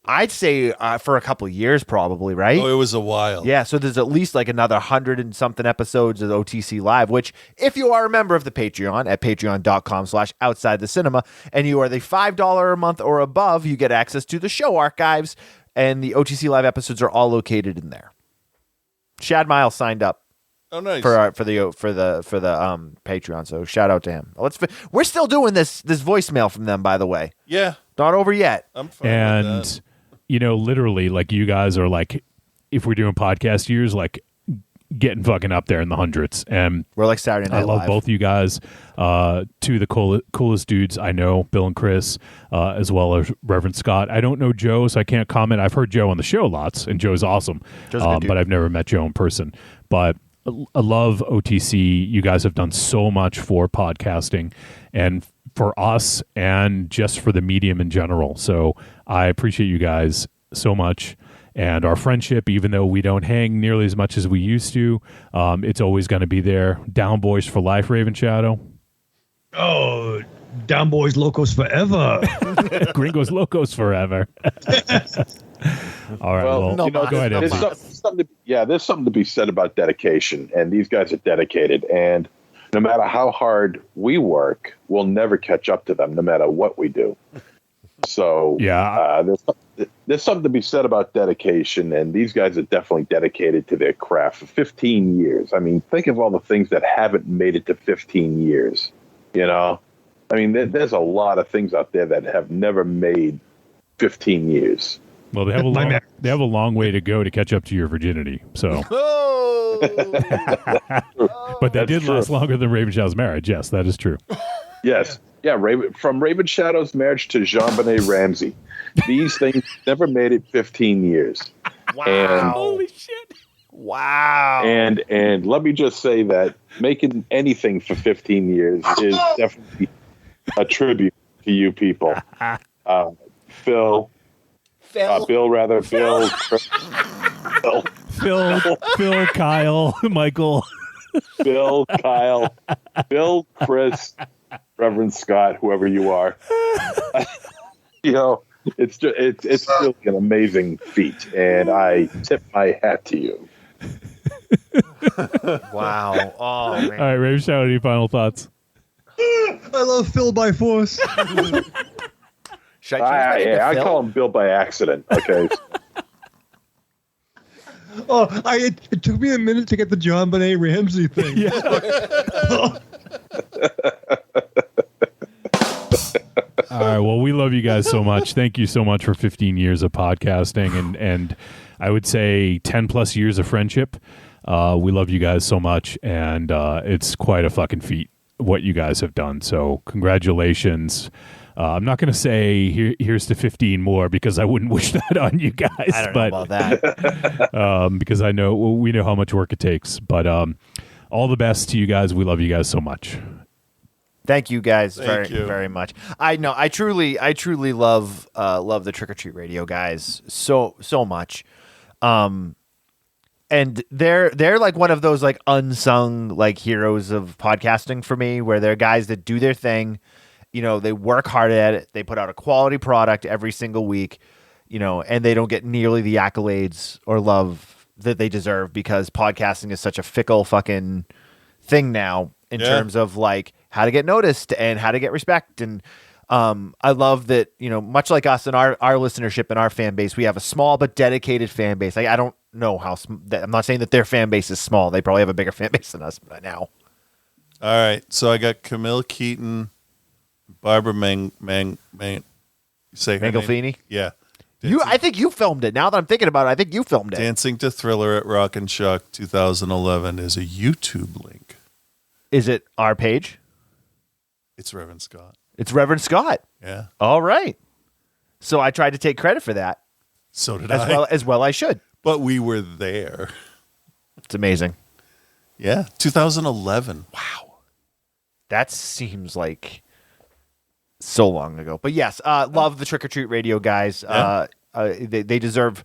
I'd say, for a couple of years probably, right? Oh, it was a while. Yeah, so there's at least like another 100 and something episodes of OTC Live, which if you are a member of the Patreon at patreon.com/outside the cinema, and you are the $5 a month or above, you get access to the show archives, and the OTC Live episodes are all located in there. Shad Miles signed up Oh, nice. for the Patreon, so shout out to him. We're still doing this voicemail from them, by the way. Yeah, Not over yet. I'm fine with And that. you know, literally, like you guys are like, if we're doing podcast years, like getting fucking up there in the hundreds. And We're like Saturday Night I love Live. both you guys. Two of the coolest dudes I know, Bill and Chris, as well as Reverend Scott. I don't know Joe, so I can't comment. I've heard Joe on the show lots, and Joe's awesome. Joe's a good dude. But I've never met Joe in person. But I love OTC. You guys have done so much for podcasting and for us and just for the medium in general. So I appreciate you guys so much. And our friendship, even though we don't hang nearly as much as we used to, it's always going to be there. Down Boys for life, Raven Shadow. Oh, Down Boys Locos forever. Gringos Locos forever. All right, well, no, go ahead. There's Evan. there's something to be said about dedication, and these guys are dedicated. And no matter how hard we work, we'll never catch up to them, no matter what we do. So Yeah. there's something to be said about dedication, and these guys are definitely dedicated to their craft for 15 years. I mean, think of all the things that haven't made it to 15 years. You know, I mean, there's a lot of things out there that have never made 15 years. Well, they have a long way to go to catch up to your virginity. So, Oh! but they That's did true. last longer than Raven Shadow's marriage. Yes, that is true. Yes. Yeah, from Raven Shadow's marriage to Jean-Benet Ramsey. These things never made it 15 years. Wow. Holy shit! Wow. And let me just say that making anything for 15 years is definitely a tribute to you people. Bill, Phil, Kyle, Michael. Bill, Kyle, Bill, Chris, Reverend Scott, whoever you are. You know, it's really an amazing feat, and I tip my hat to you. Wow. Oh, man. All right, Raven Shadow, any final thoughts? I love Phil by force. Should I change my name to I Phil? call him Bill by accident. Okay. It took me a minute to get the John Benet Ramsey thing. All right. Well, we love you guys so much. Thank you so much for 15 years of podcasting and I would say 10 plus years of friendship. We love you guys so much, and it's quite a fucking feat what you guys have done. So congratulations. I'm not going to say here's to 15 more because I wouldn't wish that on you guys. I don't know about that. Because we know how much work it takes. But all the best to you guys. We love you guys so much. Thank you guys Thank you. very much. I know I truly love the Trick or Treat Radio guys so much. And they're like one of those like unsung like heroes of podcasting for me, where they're guys that do their thing. You know, they work hard at it. They put out a quality product every single week. and they don't get nearly the accolades or love that they deserve because podcasting is such a fickle fucking thing now in terms of like how to get noticed and how to get respect. And I love that, much like us and our listenership and our fan base, we have a small but dedicated fan base. I don't know how, I'm not saying that their fan base is small. They probably have a bigger fan base than us now. All right. So I got Camille Keaton, Barbara Say her name? Mangolfini? Yeah. I think you filmed it. Now that I'm thinking about it, I think you filmed it. Dancing to Thriller at Rock and Shock 2011 is a YouTube link. Is it our page? It's Reverend Scott. It's Reverend Scott. Yeah. All right. So I tried to take credit for that. So did I. As well I should. But we were there. It's amazing. Yeah. 2011. Wow. That seems like so long ago. But yes, love the Trick or Treat Radio guys. Yeah. They deserve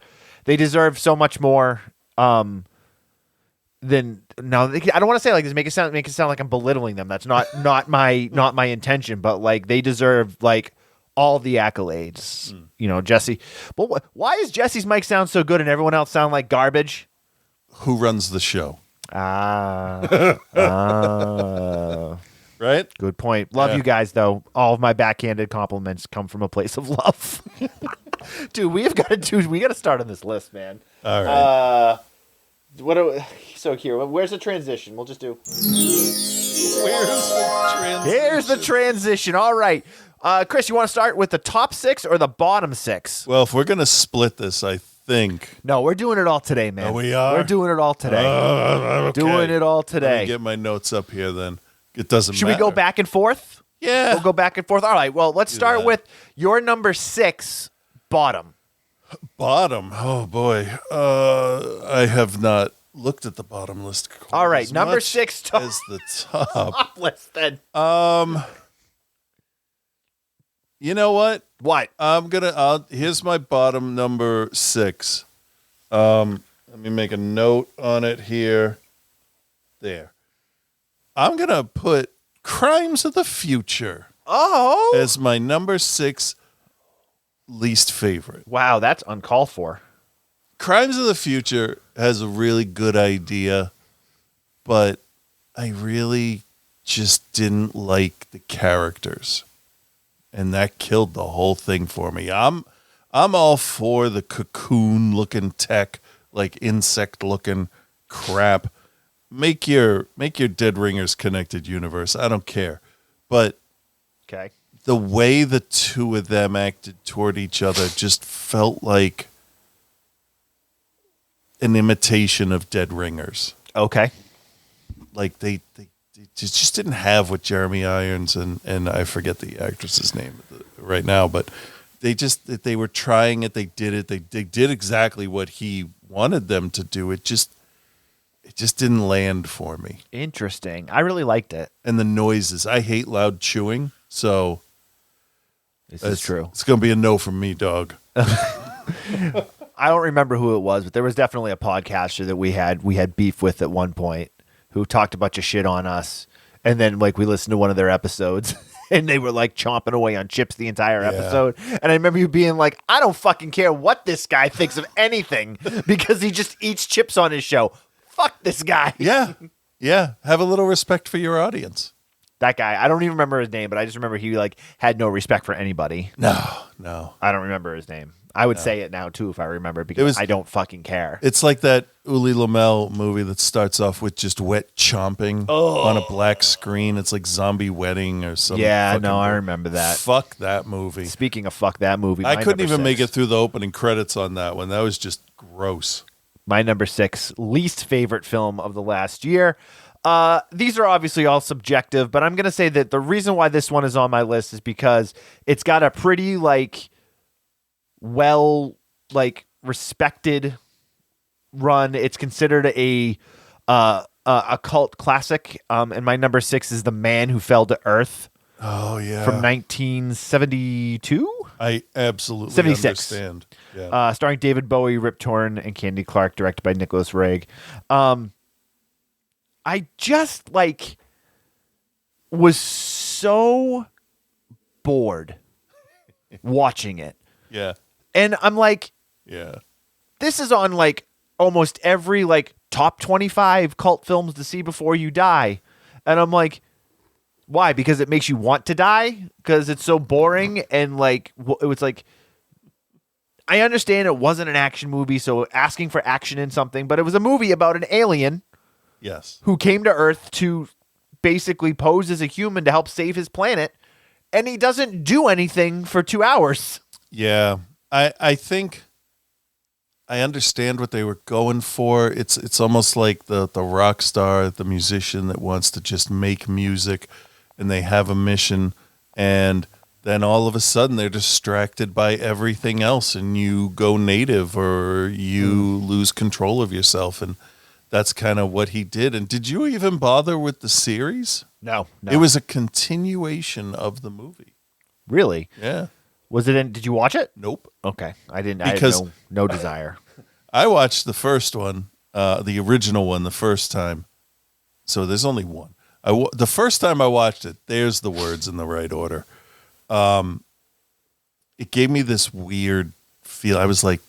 so much more than now. I don't want to say like this, make it sound like I'm belittling them. That's not my intention, but like they deserve like all the accolades. Jesse. But why is Jesse's mic sound so good and everyone else sound like garbage? Who runs the show? Right? Good point. Love you guys, though. All of my backhanded compliments come from a place of love. Dude, we got to start on this list, man. All right. Where's the transition? We'll just do. Here's the transition. All right. Chris, you want to start with the top 6 or the bottom 6? Well, if we're going to split this, I think. No, we're doing it all today, man. Oh, we are? We're doing it all today. Okay. Doing it all Let today. me get my notes up here then. It doesn't Should matter. we go back and forth? Yeah. We'll go back and forth. All right. Well, let's start with your number 6, bottom. Bottom. Oh, boy. I have not looked at the bottom list. All right. Number 6 top. As the top. Top list then. You know what? What? Here's my bottom number 6. Let me make a note on it here. There. I'm going to put Crimes of the Future as my number 6 least favorite. Wow, that's uncalled for. Crimes of the Future has a really good idea, but I really just didn't like the characters. And that killed the whole thing for me. I'm all for the cocoon looking tech, like insect looking crap. Make your Dead Ringers connected universe. I don't care. But Okay. the way the two of them acted toward each other just felt like an imitation of Dead Ringers. Okay. Like they just didn't have what Jeremy Irons and I forget the actress's name right now, but they were trying it. They did it. They did exactly what he wanted them to do. It just didn't land for me. Interesting. I really liked it. And the noises. I hate loud chewing, so This is true. It's going to be a no from me, dog. I don't remember who it was, but there was definitely a podcaster that we had beef with at one point who talked a bunch of shit on us. And then like we listened to one of their episodes and they were like chomping away on chips the entire episode. And I remember you being like, I don't fucking care what this guy thinks of anything because he just eats chips on his show. Fuck this guy. Yeah. Yeah. Have a little respect for your audience. That guy, I don't even remember his name, but I just remember he like had no respect for anybody. No. I don't remember his name. I would say it now too if I remember because I don't fucking care. It's like that Uli Lamel movie that starts off with just wet chomping on a black screen. It's like Zombie Wedding or something. Yeah, no, I remember that. Fuck that movie. Speaking of fuck that movie, I couldn't even make it through the opening credits on that one. That was just gross. My number 6 least favorite film of the last year. These are obviously all subjective, but I'm going to say that the reason why this one is on my list is because it's got a pretty respected run. It's considered a cult classic. And my number 6 is The Man Who Fell to Earth. Oh yeah. From 1972? I absolutely 76. understand. Yeah. Starring David Bowie, Rip Torn, and Candy Clark, directed by Nicholas Roeg. I just was so bored watching it. Yeah. And I'm like, Yeah. this is on like almost every like top 25 cult films to see before you die. And I'm like, why? Because it makes you want to die? Because it's so boring and like it was like, I understand it wasn't an action movie, so asking for action in something, but it was a movie about an alien Yes. who came to Earth to basically pose as a human to help save his planet, and he doesn't do anything for 2 hours. Yeah. I think I understand what they were going for. It's almost like the rock star, the musician that wants to just make music, and they have a mission, and then all of a sudden they're distracted by everything else, and you go native or you lose control of yourself. And that's kind of what he did. And did you even bother with the series? No. It was a continuation of the movie. Really? Yeah. Was it in? Did you watch it? Nope. Okay, I didn't. Because- I had no desire. I watched the first one, the original one, the first time. So there's only one. The first time I watched it, there's the words in the right order. It gave me this weird feel. I was like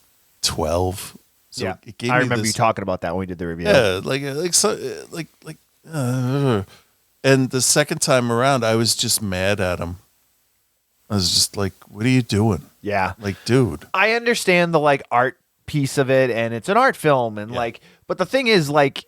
12. So yeah, it gave I me remember this, you talking about that when we did the review. and the second time around, I was just mad at him. I was just like, what are you doing? Yeah, Like, dude. I understand the like art piece of it, and it's an art film, and like, but the thing is, like,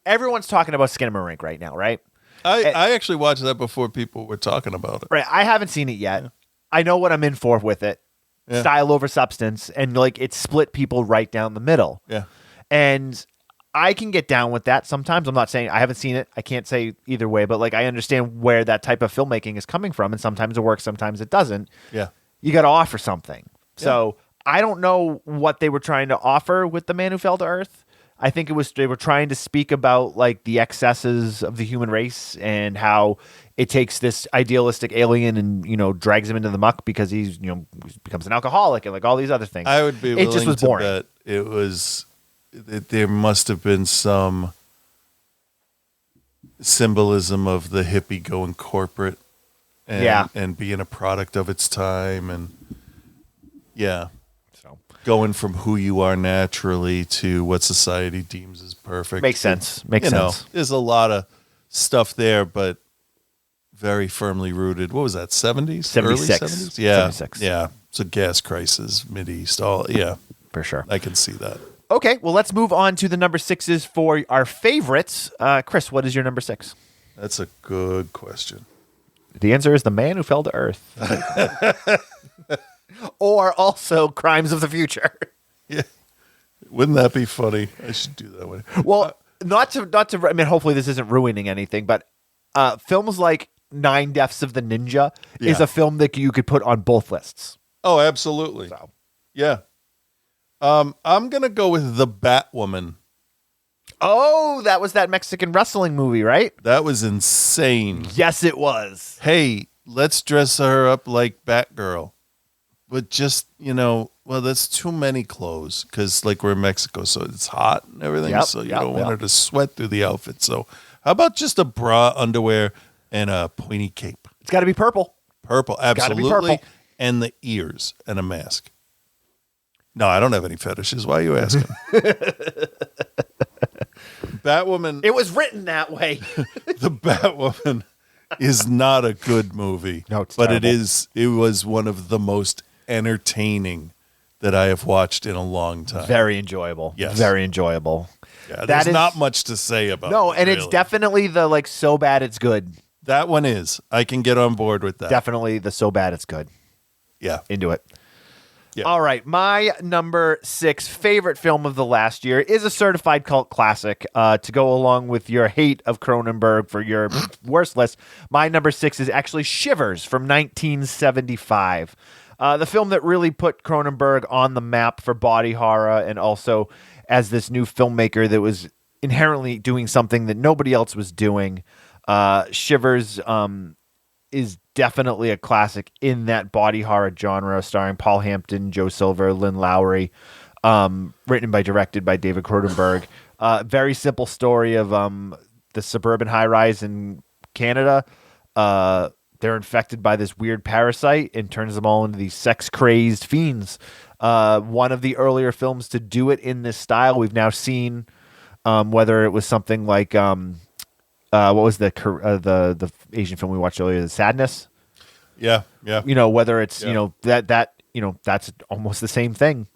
everyone's talking about Skinamarink right now, right? I actually watched that before people were talking about it. Right. I haven't seen it yet. I know what I'm in for with it. Yeah. Style over substance, and like it split people right down the middle. Yeah. And I can get down with that sometimes. I'm not saying I haven't seen it. I can't say either way, but like I understand where that type of filmmaking is coming from, and sometimes it works, sometimes it doesn't. Yeah. You got to offer something. So I don't know what they were trying to offer with The Man Who Fell to Earth. I think they were trying to speak about like the excesses of the human race and how it takes this idealistic alien and, you know, drags him into the muck because he's, you know, becomes an alcoholic and like all these other things. I would be willing it just was to boring. bet it was there must have been some symbolism of the hippie going corporate and being a product of its time, and So going from who you are naturally to what society deems as perfect. makes sense. Makes You know, sense. there's a lot of stuff there, but very firmly rooted. What was that, 70s? 76. Early 70s? Yeah. 76. Yeah. So gas crisis, Mideast, all, yeah. For sure. I can see that. Okay, well, let's move on to the number sixes for our favorites. Chris, what is your number 6? That's a good question. The answer is The Man Who Fell to Earth. Or also Crimes of the Future. Yeah. Wouldn't that be funny? I should do that one. Well, not to. I mean, hopefully this isn't ruining anything, but films like Nine Deaths of the Ninja is Yeah. a film that you could put on both lists. Oh, absolutely. So. Yeah. I'm going to go with The Batwoman. Oh, that was that Mexican wrestling movie, right? That was insane. Yes, it was. Hey, let's dress her up like Batgirl. But just, you know, well, that's too many clothes because, like, we're in Mexico, so it's hot and everything. Yep, so you yep, don't want yep. her to sweat through the outfit. So how about just a bra, underwear, and a pointy cape? It's got to be purple. Purple, gotta be absolutely. purple. And the ears and a mask. No, I don't have any fetishes. Why are you asking? Batwoman. It was written that way. The Batwoman is not a good movie. No, it's but terrible. it was one of the most entertaining that I have watched in a long time. Very enjoyable. Yes. Very enjoyable. Yeah, That there's is- not much to say about No, it. and it's really. definitely the like so bad it's good. That one is. I can get on board with that. Definitely the so bad it's good. Yeah. Into it. Yeah. All right, my number 6 favorite film of the last year is a certified cult classic. To go along with your hate of Cronenberg for your worst list, my number 6 is actually Shivers from 1975. The film that really put Cronenberg on the map for body horror and also as this new filmmaker that was inherently doing something that nobody else was doing. Shivers is definitely a classic in that body horror genre, starring Paul Hampton, Joe Silver, Lynn Lowry, written by, directed by David Cronenberg. Very simple story of the suburban high-rise in Canada that they're infected by this weird parasite and turns them all into these sex-crazed fiends. One of the earlier films to do it in this style. We've now seen whether it was something like what was the Asian film we watched earlier, The Sadness? Yeah. Whether it's that's almost the same thing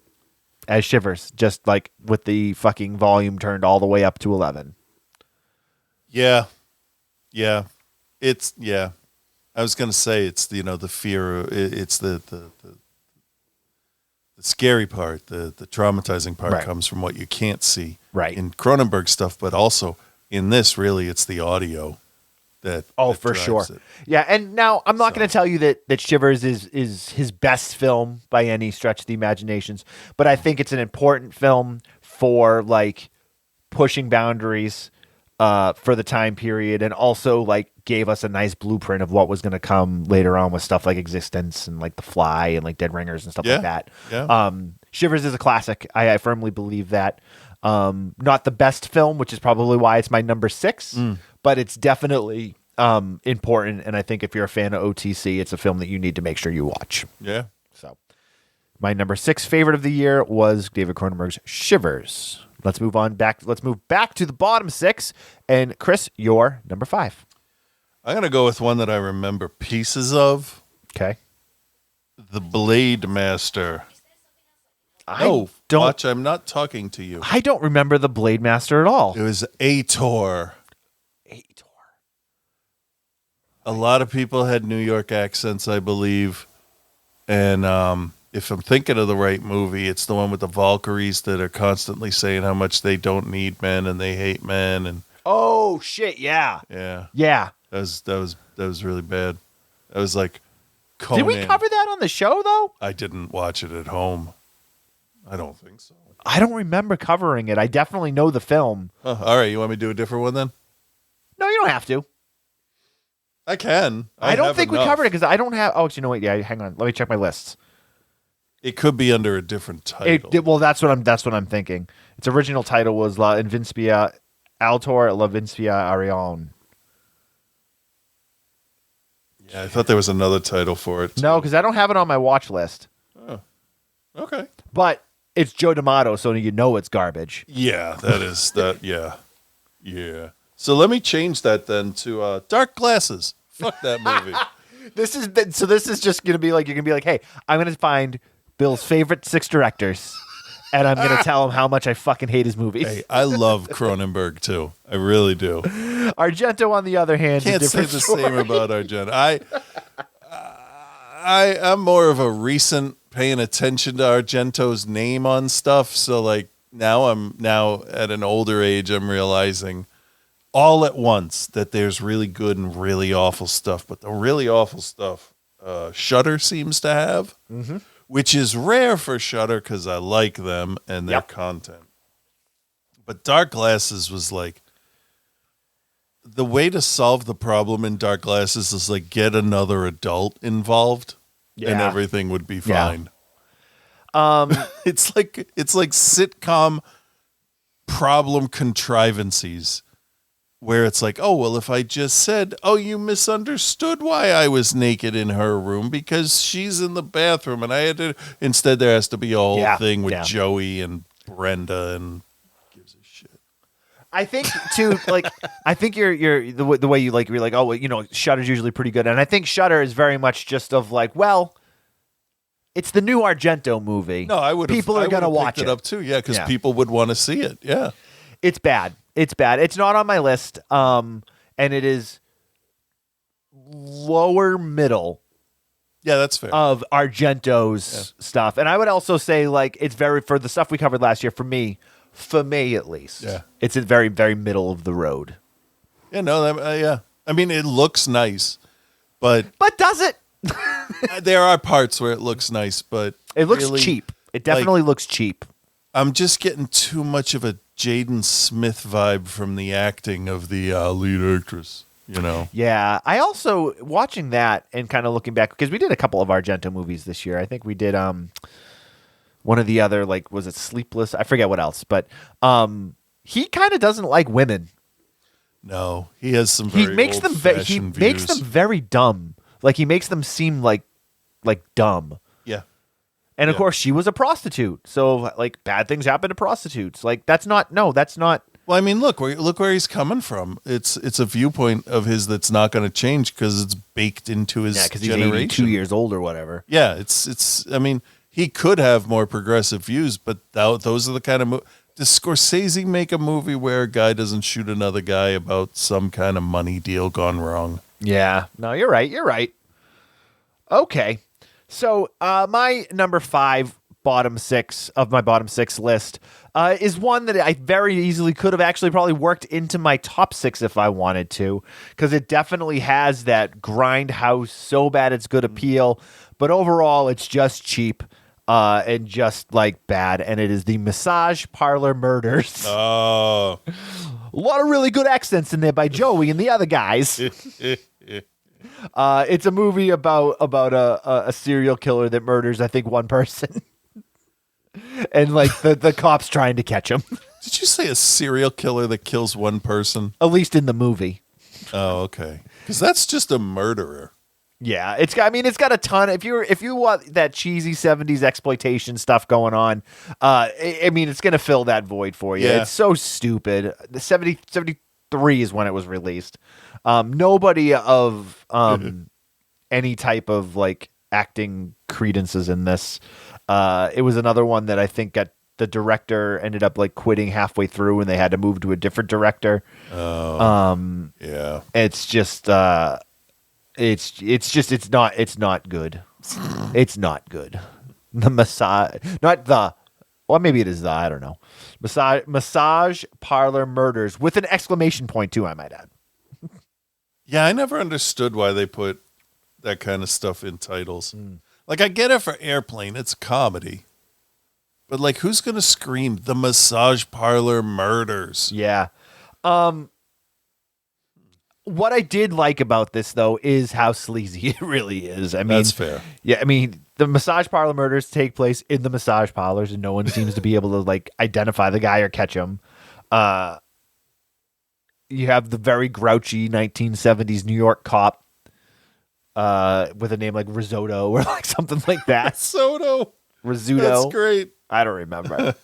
as Shivers, just like with the fucking volume turned all the way up to 11. Yeah. It's I was gonna say it's the fear. It's the scary part, the traumatizing part comes from what you can't see in Cronenberg stuff, but also in this, really, it's the audio that for sure. Yeah, and now I'm not going to tell you that Shivers is his best film by any stretch of the imaginations, but I think it's an important film for like pushing boundaries for the time period, and also like gave us a nice blueprint of what was going to come later on with stuff like Existence and like The Fly and like Dead Ringers and stuff like that. Yeah. Shivers is a classic. I firmly believe that. Not the best film, which is probably why it's my number 6, but it's definitely important. And I think if you're a fan of OTC, it's a film that you need to make sure you watch. Yeah. So my number 6 favorite of the year was David Cronenberg's Shivers. Let's move back to the bottom 6. And Chris, your number 5. I'm going to go with one that I remember pieces of. Okay. The Blade Master. Watch, I'm not talking to you. I don't remember the Blade Master at all. It was Ator. A lot of people had New York accents, I believe. And if I'm thinking of the right movie, it's the one with the Valkyries that are constantly saying how much they don't need men and they hate men. And oh shit, yeah. That was really bad. That was like Conan. Did we cover that on the show though? I didn't watch it at home. I don't think so. I don't remember covering it. I definitely know the film. All right, you want me to do a different one then? No, you don't have to. I can. I don't think we covered it because I don't have. Oh, you know what? Yeah, hang on. Let me check my lists. It could be under a different title. Well, that's what I'm thinking. Its original title was La Invincible Altor La Vincia Arion. Yeah, I thought there was another title for it. No, because I don't have it on my watch list. Oh, okay. But it's Joe D'Amato, so you know it's garbage. Yeah, that is that. Yeah. So let me change that then to Dark Glasses. Fuck that movie. This is just gonna be like you're gonna be like, hey, I'm gonna find Bill's favorite 6 directors, and I'm gonna tell him how much I fucking hate his movies. Hey, I love Cronenberg too. I really do. Argento, on the other hand, can't say the same about Argento. I'm more of a recent paying attention to Argento's name on stuff. So like now at an older age, I'm realizing all at once that there's really good and really awful stuff. But the really awful stuff, Shudder seems to have, which is rare for Shudder because I like them and their content. But Dark Glasses was like, the way to solve the problem in Dark Glasses is like get another adult involved and everything would be fine. It's like sitcom problem contrivances where it's like, oh, well, if I just said, oh, you misunderstood why I was naked in her room because she's in the bathroom and I had to, instead there has to be a whole thing with Joey and Brenda and gives a shit. I think too, like, I think you're the way you like, you're like, oh, well, you know, Shudder's usually pretty good. And I think Shudder is very much just of like, well, it's the new Argento movie. No, I would. People are going to watch it up too. Yeah, because people would want to see it. Yeah, it's bad. It's bad. It's not on my list. And it is lower middle. Yeah, that's fair. Of Argento's stuff, and I would also say like it's very for the stuff we covered last year. For me at least. Yeah, it's a very very middle of the road. Yeah, no, yeah. I mean, it looks nice, but does it? There are parts where it looks nice, but it looks really cheap. It definitely looks cheap. I'm just getting too much of a Jaden Smith vibe from the acting of the lead actress, you know? Yeah. I also, watching that and kind of looking back, because we did a couple of Argento movies this year. I think we did one of the other, like, was it Sleepless? I forget what else. But he kind of doesn't like women. No. He has some very makes them very dumb. Like he makes them seem like dumb. Yeah. And of course, she was a prostitute, so like bad things happen to prostitutes. Like that's not. Well, I mean, look where he's coming from. It's a viewpoint of his that's not going to change because it's baked into his because he's generation. 82 years old or whatever. Yeah, it's. I mean, he could have more progressive views, but those are the kind of. Does Scorsese make a movie where a guy doesn't shoot another guy about some kind of money deal gone wrong? Yeah. No, you're right. Okay. So my number 5 bottom 6 of my bottom 6 list is one that I very easily could have actually probably worked into my top 6 if I wanted to, because it definitely has that grindhouse so bad it's good appeal, but overall it's just cheap and just like bad, and it is the Massage Parlor Murders. Oh. A lot of really good accents in there by Joey and the other guys. It's a movie about a serial killer that murders, I think, one person. And like the cops trying to catch him. Did you say a serial killer that kills one person? At least in the movie. Oh, okay. Because that's just a murderer. Yeah, it's got a ton. If you want that cheesy 70s exploitation stuff going on, I mean, it's gonna fill that void for you. Yeah. It's so stupid. The 73 is when it was released. Nobody of any type of like acting credences in this. It was another one that I think the director ended up like quitting halfway through, and they had to move to a different director. Oh, yeah. It's just it's not good. It's not good. The maybe it is I don't know. Massage Parlor Murders with an exclamation point too, I might add. Yeah, I never understood why they put that kind of stuff in titles. Like, I get it for Airplane. It's a comedy. But, like, who's going to scream The Massage Parlor Murders? Yeah. What I did like about this, though, is how sleazy it really is. I mean, That's fair. Yeah, I mean, the Massage Parlor Murders take place in the massage parlors, and no one seems to be able to, like, identify the guy or catch him. You have the very grouchy 1970s New York cop with a name like Risotto or like something like that. Soto. Rizzuto. That's great. I don't remember.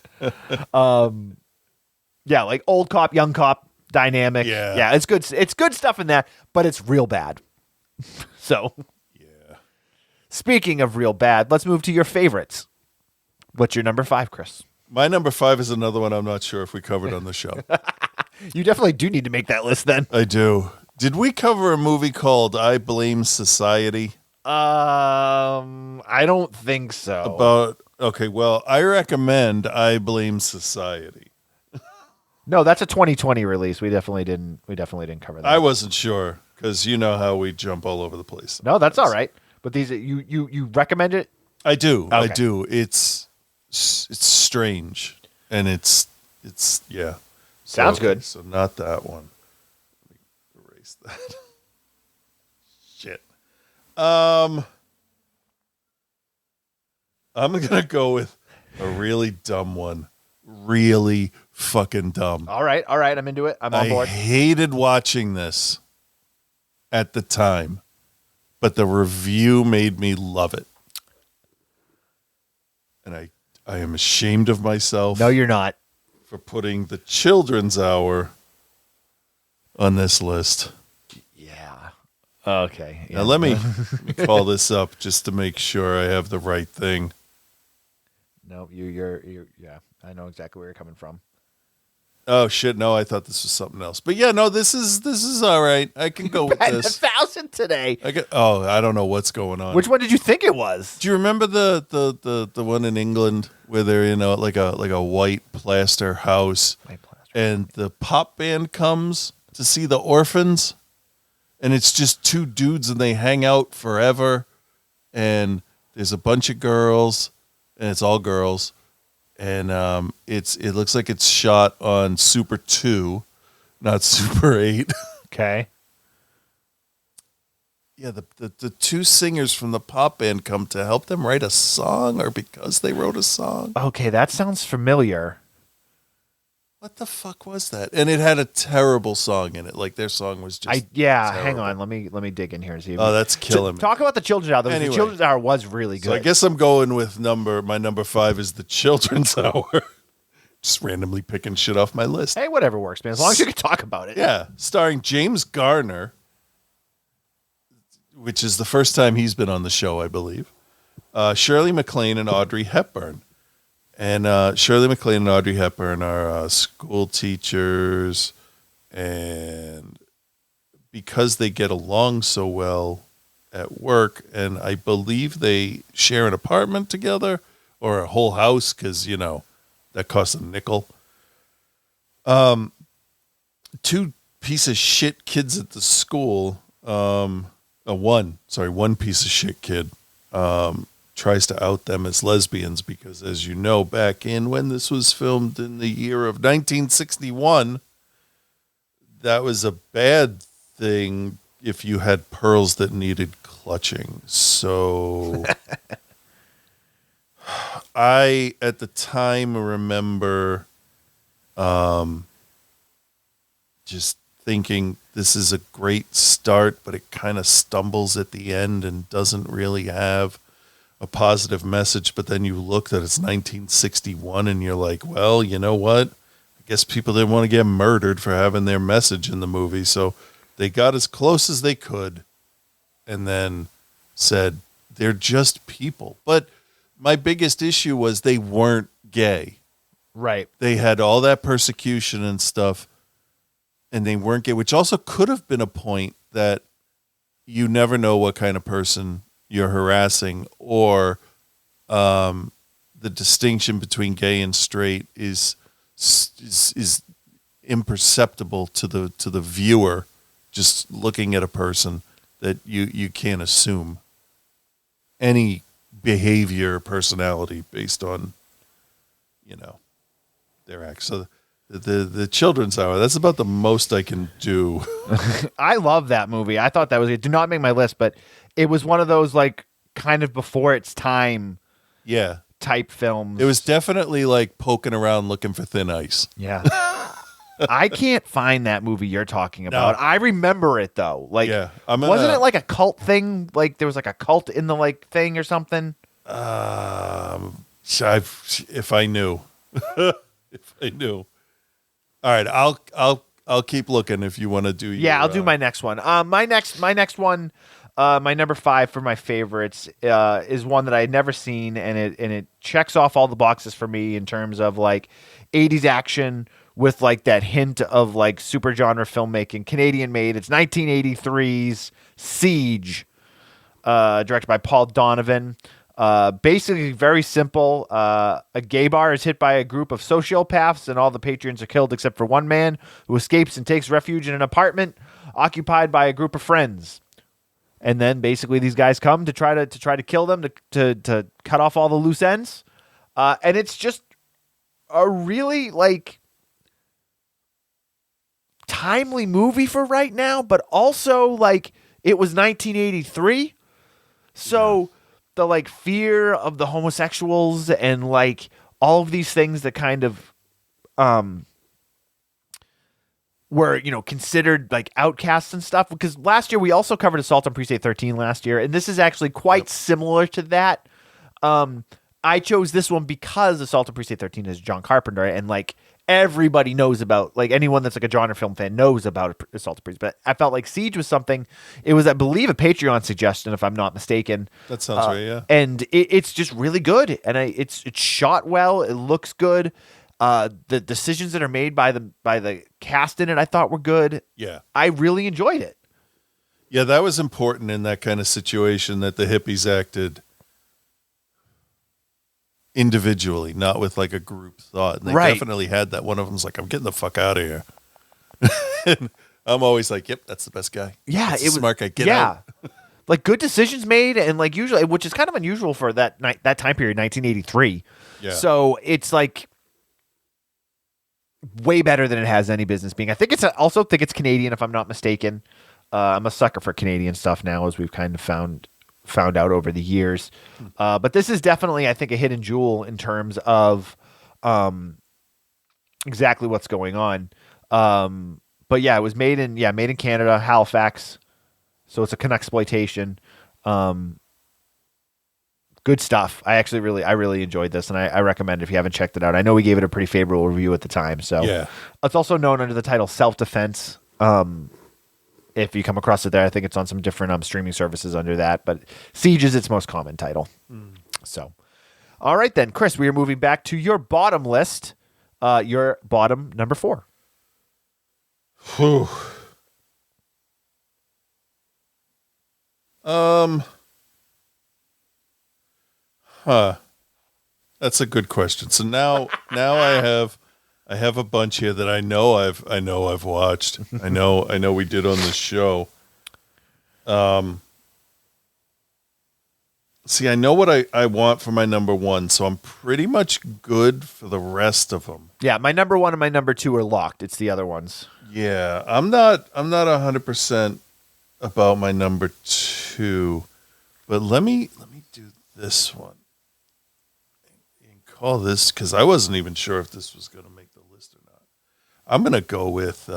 Yeah, like old cop, young cop dynamic. Yeah. It's good. It's good stuff in that, but it's real bad. So, Yeah. speaking of real bad, let's move to your favorites. What's your number 5, Chris? My number 5 is another one I'm not sure if we covered on the show. You definitely do need to make that list then. I do. Did we cover a movie called I Blame Society? I don't think so. Okay, well, I recommend I Blame Society. No, that's a 2020 release. We definitely didn't cover that. I wasn't sure because you know how we jump all over the place. No, that's all right. But these you recommend it? I do. Okay. I do. It's strange and it's yeah. Sounds Okay, good. So not that one. Let me erase that. Shit. I'm gonna go with a really dumb one. Really fucking dumb. All right. I'm into it. I'm on I board. hated watching this at the time, but the review made me love it. And I am ashamed of myself No, you're not. for putting the Children's Hour on this list. Yeah. Okay. Now let me call this up just to make sure I have the right thing. No, you're yeah. I know exactly where you're coming from. Oh shit! No, I thought this was something else. But yeah, no, this is all right. I can go with At this. 1,000 today. I don't know what's going on. Which one did you think it was? Do you remember the one in England where they're in like a white plaster house, and the pop band comes to see the orphans, and it's just two dudes and they hang out forever, and there's a bunch of girls, and it's all girls, and it looks like it's shot on Super 2, not Super 8. Okay. Yeah, the two singers from the pop band come to help them write a song, or because they wrote a song. Okay, that sounds familiar. what the fuck was that? And it had a terrible song in it. Like their song was just hang on. Let me dig in here and see. Oh, that's killing me. Talk about the Children's Hour. Anyway, the Children's Hour was really good. So I guess I'm going with my number 5 is the Children's Hour. Just randomly picking shit off my list. Hey, whatever works, man. As long as you can talk about it. Yeah, starring James Garner, which is the first time he's been on the show, I believe. Shirley MacLaine and Audrey Hepburn. And Shirley MacLaine and Audrey Hepburn are school teachers, and because they get along so well at work, and I believe they share an apartment together or a whole house because, that costs a nickel. Two piece of shit kids at the school, one piece of shit kid, tries to out them as lesbians because, as you know, back in when this was filmed in the year of 1961, that was a bad thing if you had pearls that needed clutching. So I, at the time, remember just thinking this is a great start, but it kind of stumbles at the end and doesn't really have a positive message. But then you look that it's 1961 and you're like, well, you know what? I guess people didn't want to get murdered for having their message in the movie. So they got as close as they could and then said, they're just people. But my biggest issue was they weren't gay. Right. They had all that persecution and stuff, and they weren't gay, which also could have been a point that you never know what kind of person you're harassing, or the distinction between gay and straight is imperceptible to the viewer just looking at a person, that you can't assume any behavior or personality based on their acts. So the Children's Hour, that's about the most I can do. I love that movie. I thought that was it. Did not make my list, but it was one of those like kind of before its time type films. It was definitely like poking around looking for thin ice. Yeah. I can't find that movie you're talking about. No. I remember it though. Like, wasn't it like a cult thing? Like there was like a cult in the like thing or something. If I knew, if I knew. All right, I'll keep looking if you want to do. I'll do my next one. My next one, my number 5 for my favorites is one that I had never seen, and it checks off all the boxes for me in terms of like 80s action with like that hint of like super genre filmmaking, Canadian made. It's 1983's Siege, directed by Paul Donovan. Basically very simple. A gay bar is hit by a group of sociopaths and all the patrons are killed except for one man who escapes and takes refuge in an apartment occupied by a group of friends. And then basically these guys come to try to kill them, to cut off all the loose ends. And it's just a really like timely movie for right now, but also like it was 1983. So the like fear of the homosexuals and like all of these things that kind of were, considered like outcasts and stuff. Because last year we also covered Assault on Precinct 13 last year, and this is actually quite similar to that. I chose this one because Assault on Precinct 13 is John Carpenter, and like everybody knows about, like anyone that's like a genre film fan knows about Assault on Precinct. But I felt like Siege was something. It was, I believe, a Patreon suggestion, if I'm not mistaken. That sounds right, yeah. And it's just really good, and it's shot well. It looks good. The decisions that are made by the cast in it, I thought were good. Yeah, I really enjoyed it. Yeah, that was important in that kind of situation, that the hippies acted individually, not with like a group thought. And they definitely had that. One of them's like, I'm getting the fuck out of here. And I'm always like, yep, that's the best guy. Yeah, that's it was smart guy. Get out. Like good decisions made, and like usually, which is kind of unusual for that time period, 1983. Yeah. So it's like way better than it has any business being. I also think it's Canadian, if I'm not mistaken. I'm a sucker for Canadian stuff now, as we've kind of found out over the years. But this is definitely, I think, a hidden jewel in terms of exactly what's going on. But yeah, it was made in Canada, Halifax. So it's a Canucksploitation. Good stuff. I really enjoyed this, and I recommend it if you haven't checked it out. I know we gave it a pretty favorable review at the time. So Yeah. It's also known under the title Self-Defense. If you come across it there, I think it's on some different streaming services under that. But Siege is its most common title. So, all right then, Chris, we are moving back to your bottom list. Your bottom number 4. Whew. That's a good question. So now I have a bunch here that I know I've watched. I know we did on this show. See, I know what I want for my number 1, so I'm pretty much good for the rest of them. Yeah, my number 1 and my number 2 are locked. It's the other ones. Yeah, I'm not 100% about my number 2, but let me do this one. And call this, because I wasn't even sure if this was going to make the list or not. I'm going to go with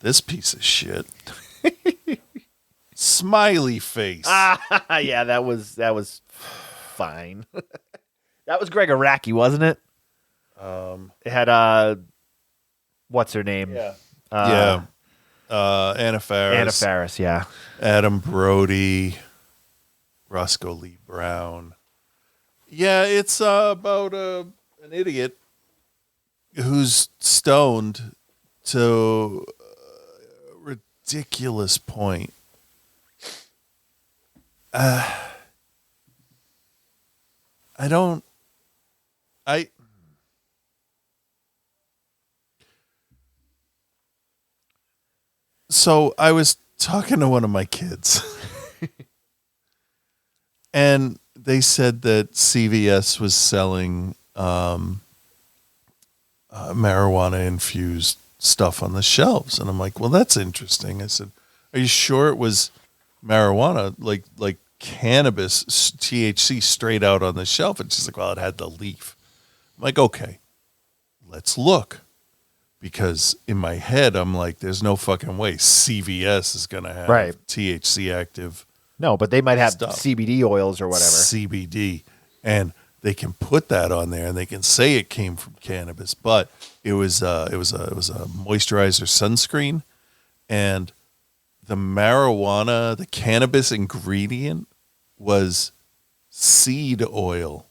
this piece of shit. Smiley Face. Yeah, that was fine. That was Greg Araki, wasn't it? It had what's her name? Yeah. Anna Faris. Anna Faris, yeah. Adam Brody. Roscoe Lee Brown. Yeah, it's about an idiot who's stoned to a ridiculous point. So I was talking to one of my kids and they said that CVS was selling marijuana infused stuff on the shelves. And I'm like, well, that's interesting. I said, are you sure it was marijuana, like cannabis, THC straight out on the shelf? And she's like, well, it had the leaf. I'm like, okay, let's look. Because in my head, I'm like, there's no fucking way CVS is going to have THC active. No, but they might have stuff. CBD oils or whatever. CBD. And they can put that on there and they can say it came from cannabis, but it was a moisturizer sunscreen, and the marijuana, the cannabis ingredient was seed oil.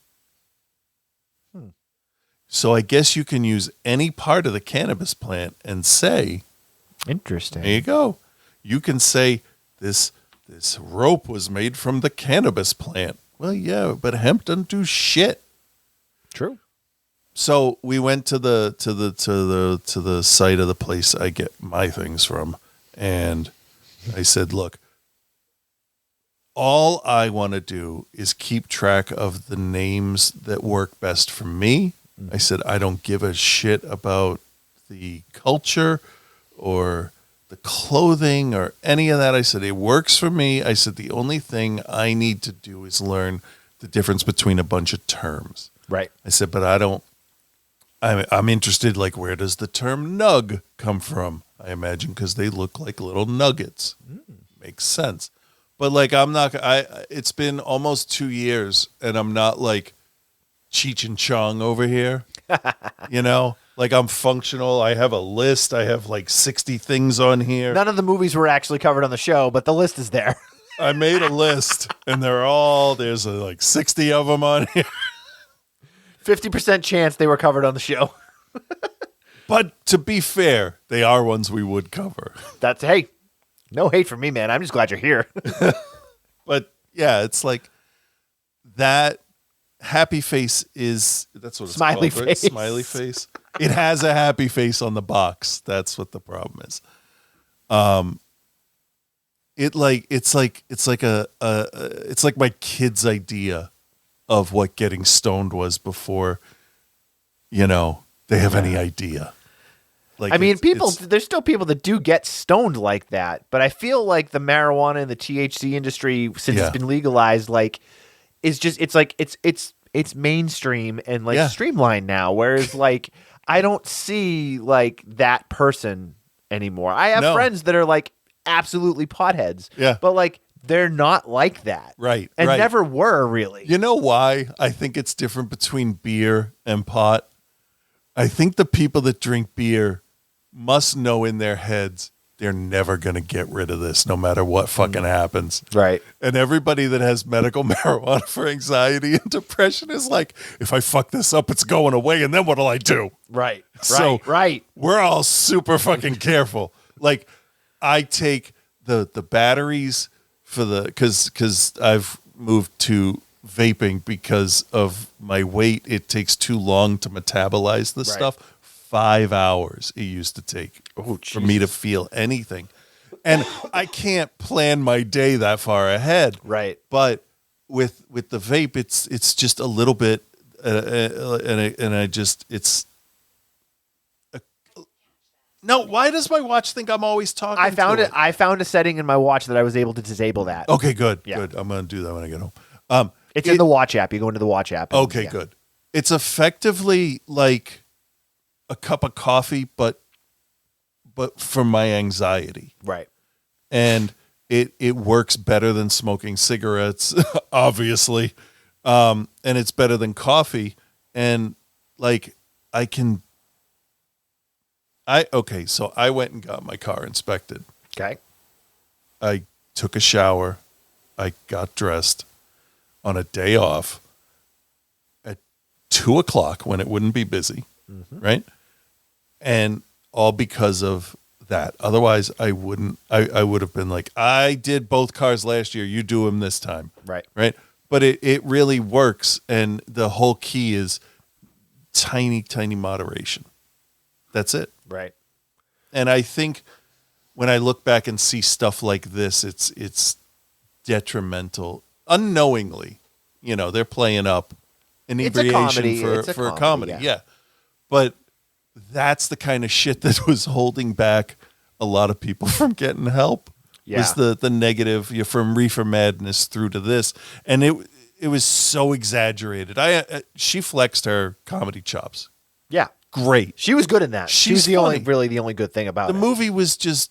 So I guess you can use any part of the cannabis plant and say, interesting. There you go. You can say this rope was made from the cannabis plant. Well, yeah, but hemp doesn't do shit. True. So we went to the site of the place I get my things from, and I said, look, all I want to do is keep track of the names that work best for me. I said, I don't give a shit about the culture or the clothing or any of that. I said, it works for me. I said, the only thing I need to do is learn the difference between a bunch of terms. Right. I said, but I'm interested, like, where does the term nug come from? I imagine because they look like little nuggets. Makes sense. But like, it's been almost 2 years and I'm not like Cheech and Chong over here, you know, like I'm functional. I have a list. I have like 60 things on here. None of the movies were actually covered on the show, but the list is there. I made a list and there's like 60 of them on here. 50% chance they were covered on the show. But to be fair, they are ones we would cover. That's, hey, no hate for me, man. I'm just glad you're here. But yeah, it's like that. Happy face that's what it's Smiley called, right? face. Smiley face. It has a happy face on the box. That's what the problem is. It's like my kid's idea of what getting stoned was before, you know, they have any idea. Like, I mean, there's still people that do get stoned like that, but I feel like the marijuana and the THC industry, since it's been legalized, like, it's mainstream and like streamlined now. Whereas like, I don't see like that person anymore. I have No. friends that are like absolutely potheads. Yeah. But like they're not like that. Right. And right. never were really. You know why I think it's different between beer and pot? I think the people that drink beer must know in their heads they're never going to get rid of this no matter what fucking happens. Right. And everybody that has medical marijuana for anxiety and depression is like, if I fuck this up, it's going away. And then what'll I do? Right. So right. we're all super fucking careful. Like I take the batteries for because I've moved to vaping because of my weight. It takes too long to metabolize this stuff. 5 hours it used to take for me to feel anything. And I can't plan my day that far ahead. Right. But with the vape, it's just a little bit, and I just no. Why does my watch think I'm always talking? I found to it. I found a setting in my watch that I was able to disable that. Okay, good, Yeah. good. I'm gonna do that when I get home. It's in the watch app. You go into the watch app. and- Okay, yeah. good. It's effectively like a cup of coffee, but for my anxiety. Right. And it works better than smoking cigarettes, obviously. And it's better than coffee. And like so I went and got my car inspected. Okay. I took a shower. I got dressed on a day off at 2:00 when it wouldn't be busy. Right. And all because of that. Otherwise I wouldn't, I would have been like, I did both cars last year. You do them this time. Right. Right. But it really works. And the whole key is tiny moderation. That's it. Right. And I think when I look back and see stuff like this, it's detrimental unknowingly. You know, they're playing up inebriation comedy. for It's a a comedy. yeah. Yeah. But that's the kind of shit that was holding back a lot of people from getting help. Yeah. Was the negative, from reefer madness through to this. And it was so exaggerated. She flexed her comedy chops. Yeah. Great. She was good in that. She was She's funny. the only good thing about The it. movie was just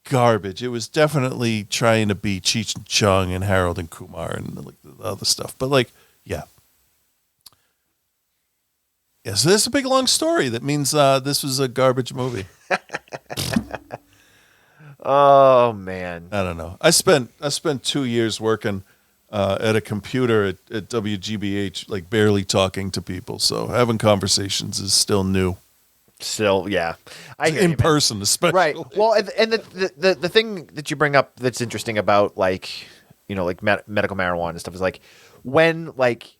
garbage. It was definitely trying to be Cheech and Chong and Harold and Kumar and like the other stuff. But like, yeah. Yeah, so this is a big long story. That means this was a garbage movie. Oh man. I don't know. I spent 2 years working at a computer at WGBH, like barely talking to people. So having conversations is still new. Still, yeah. I hear you, In man. person, especially. Right. Well, and the thing that you bring up that's interesting about like, you know, like medical marijuana and stuff is like when like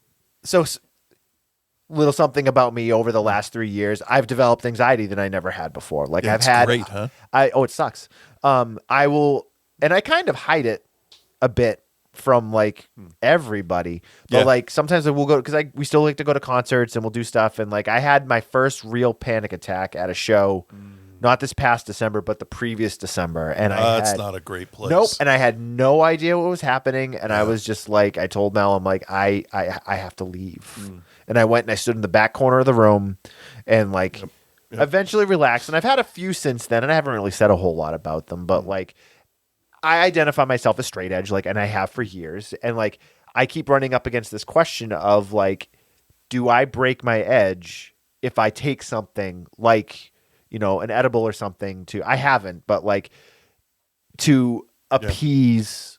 little something about me over the last 3 years, I've developed anxiety that I never had before. Like Yeah, I've it's had great, huh? it sucks. I will, and I kind of hide it a bit from like everybody, but Yeah. like sometimes I will go because we still like to go to concerts and we'll do stuff. And like I had my first real panic attack at a show, not this past December, but the previous December, and That's not a great place. nope, and I had no idea what was happening, and I was just like, I told Mel, I'm like, I have to leave, and I went and I stood in the back corner of the room, and like, eventually relaxed, and I've had a few since then, and I haven't really said a whole lot about them, but like, I identify myself as straight edge, like, and I have for years, and like, I keep running up against this question of like, do I break my edge if I take something like, you know, an edible or something I haven't, but like to appease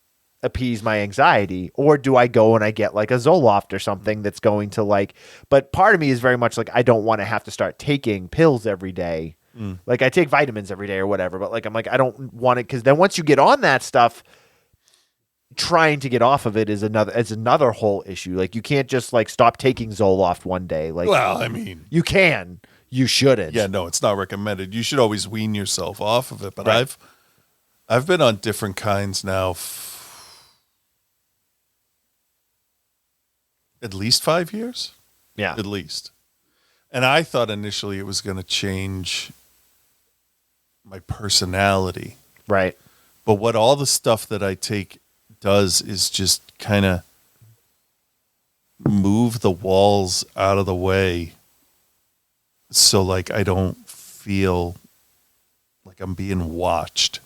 my anxiety, or do I go and I get like a Zoloft or something that's going to like, but part of me is very much like, I don't want to have to start taking pills every day. Like I take vitamins every day or whatever, but like, I'm like, I don't want it. Cause then once you get on that stuff, trying to get off of it is another whole issue. Like you can't just like stop taking Zoloft one day. Like, Well, I mean, you can, you shouldn't. yeah, no, it's not recommended. You should always wean yourself off of it. But Right. I've been on different kinds now, at least 5 years, Yeah. at least. And I thought initially it was going to change my personality. Right. But what all the stuff that I take does is just kind of move the walls out of the way So like I don't feel like I'm being watched,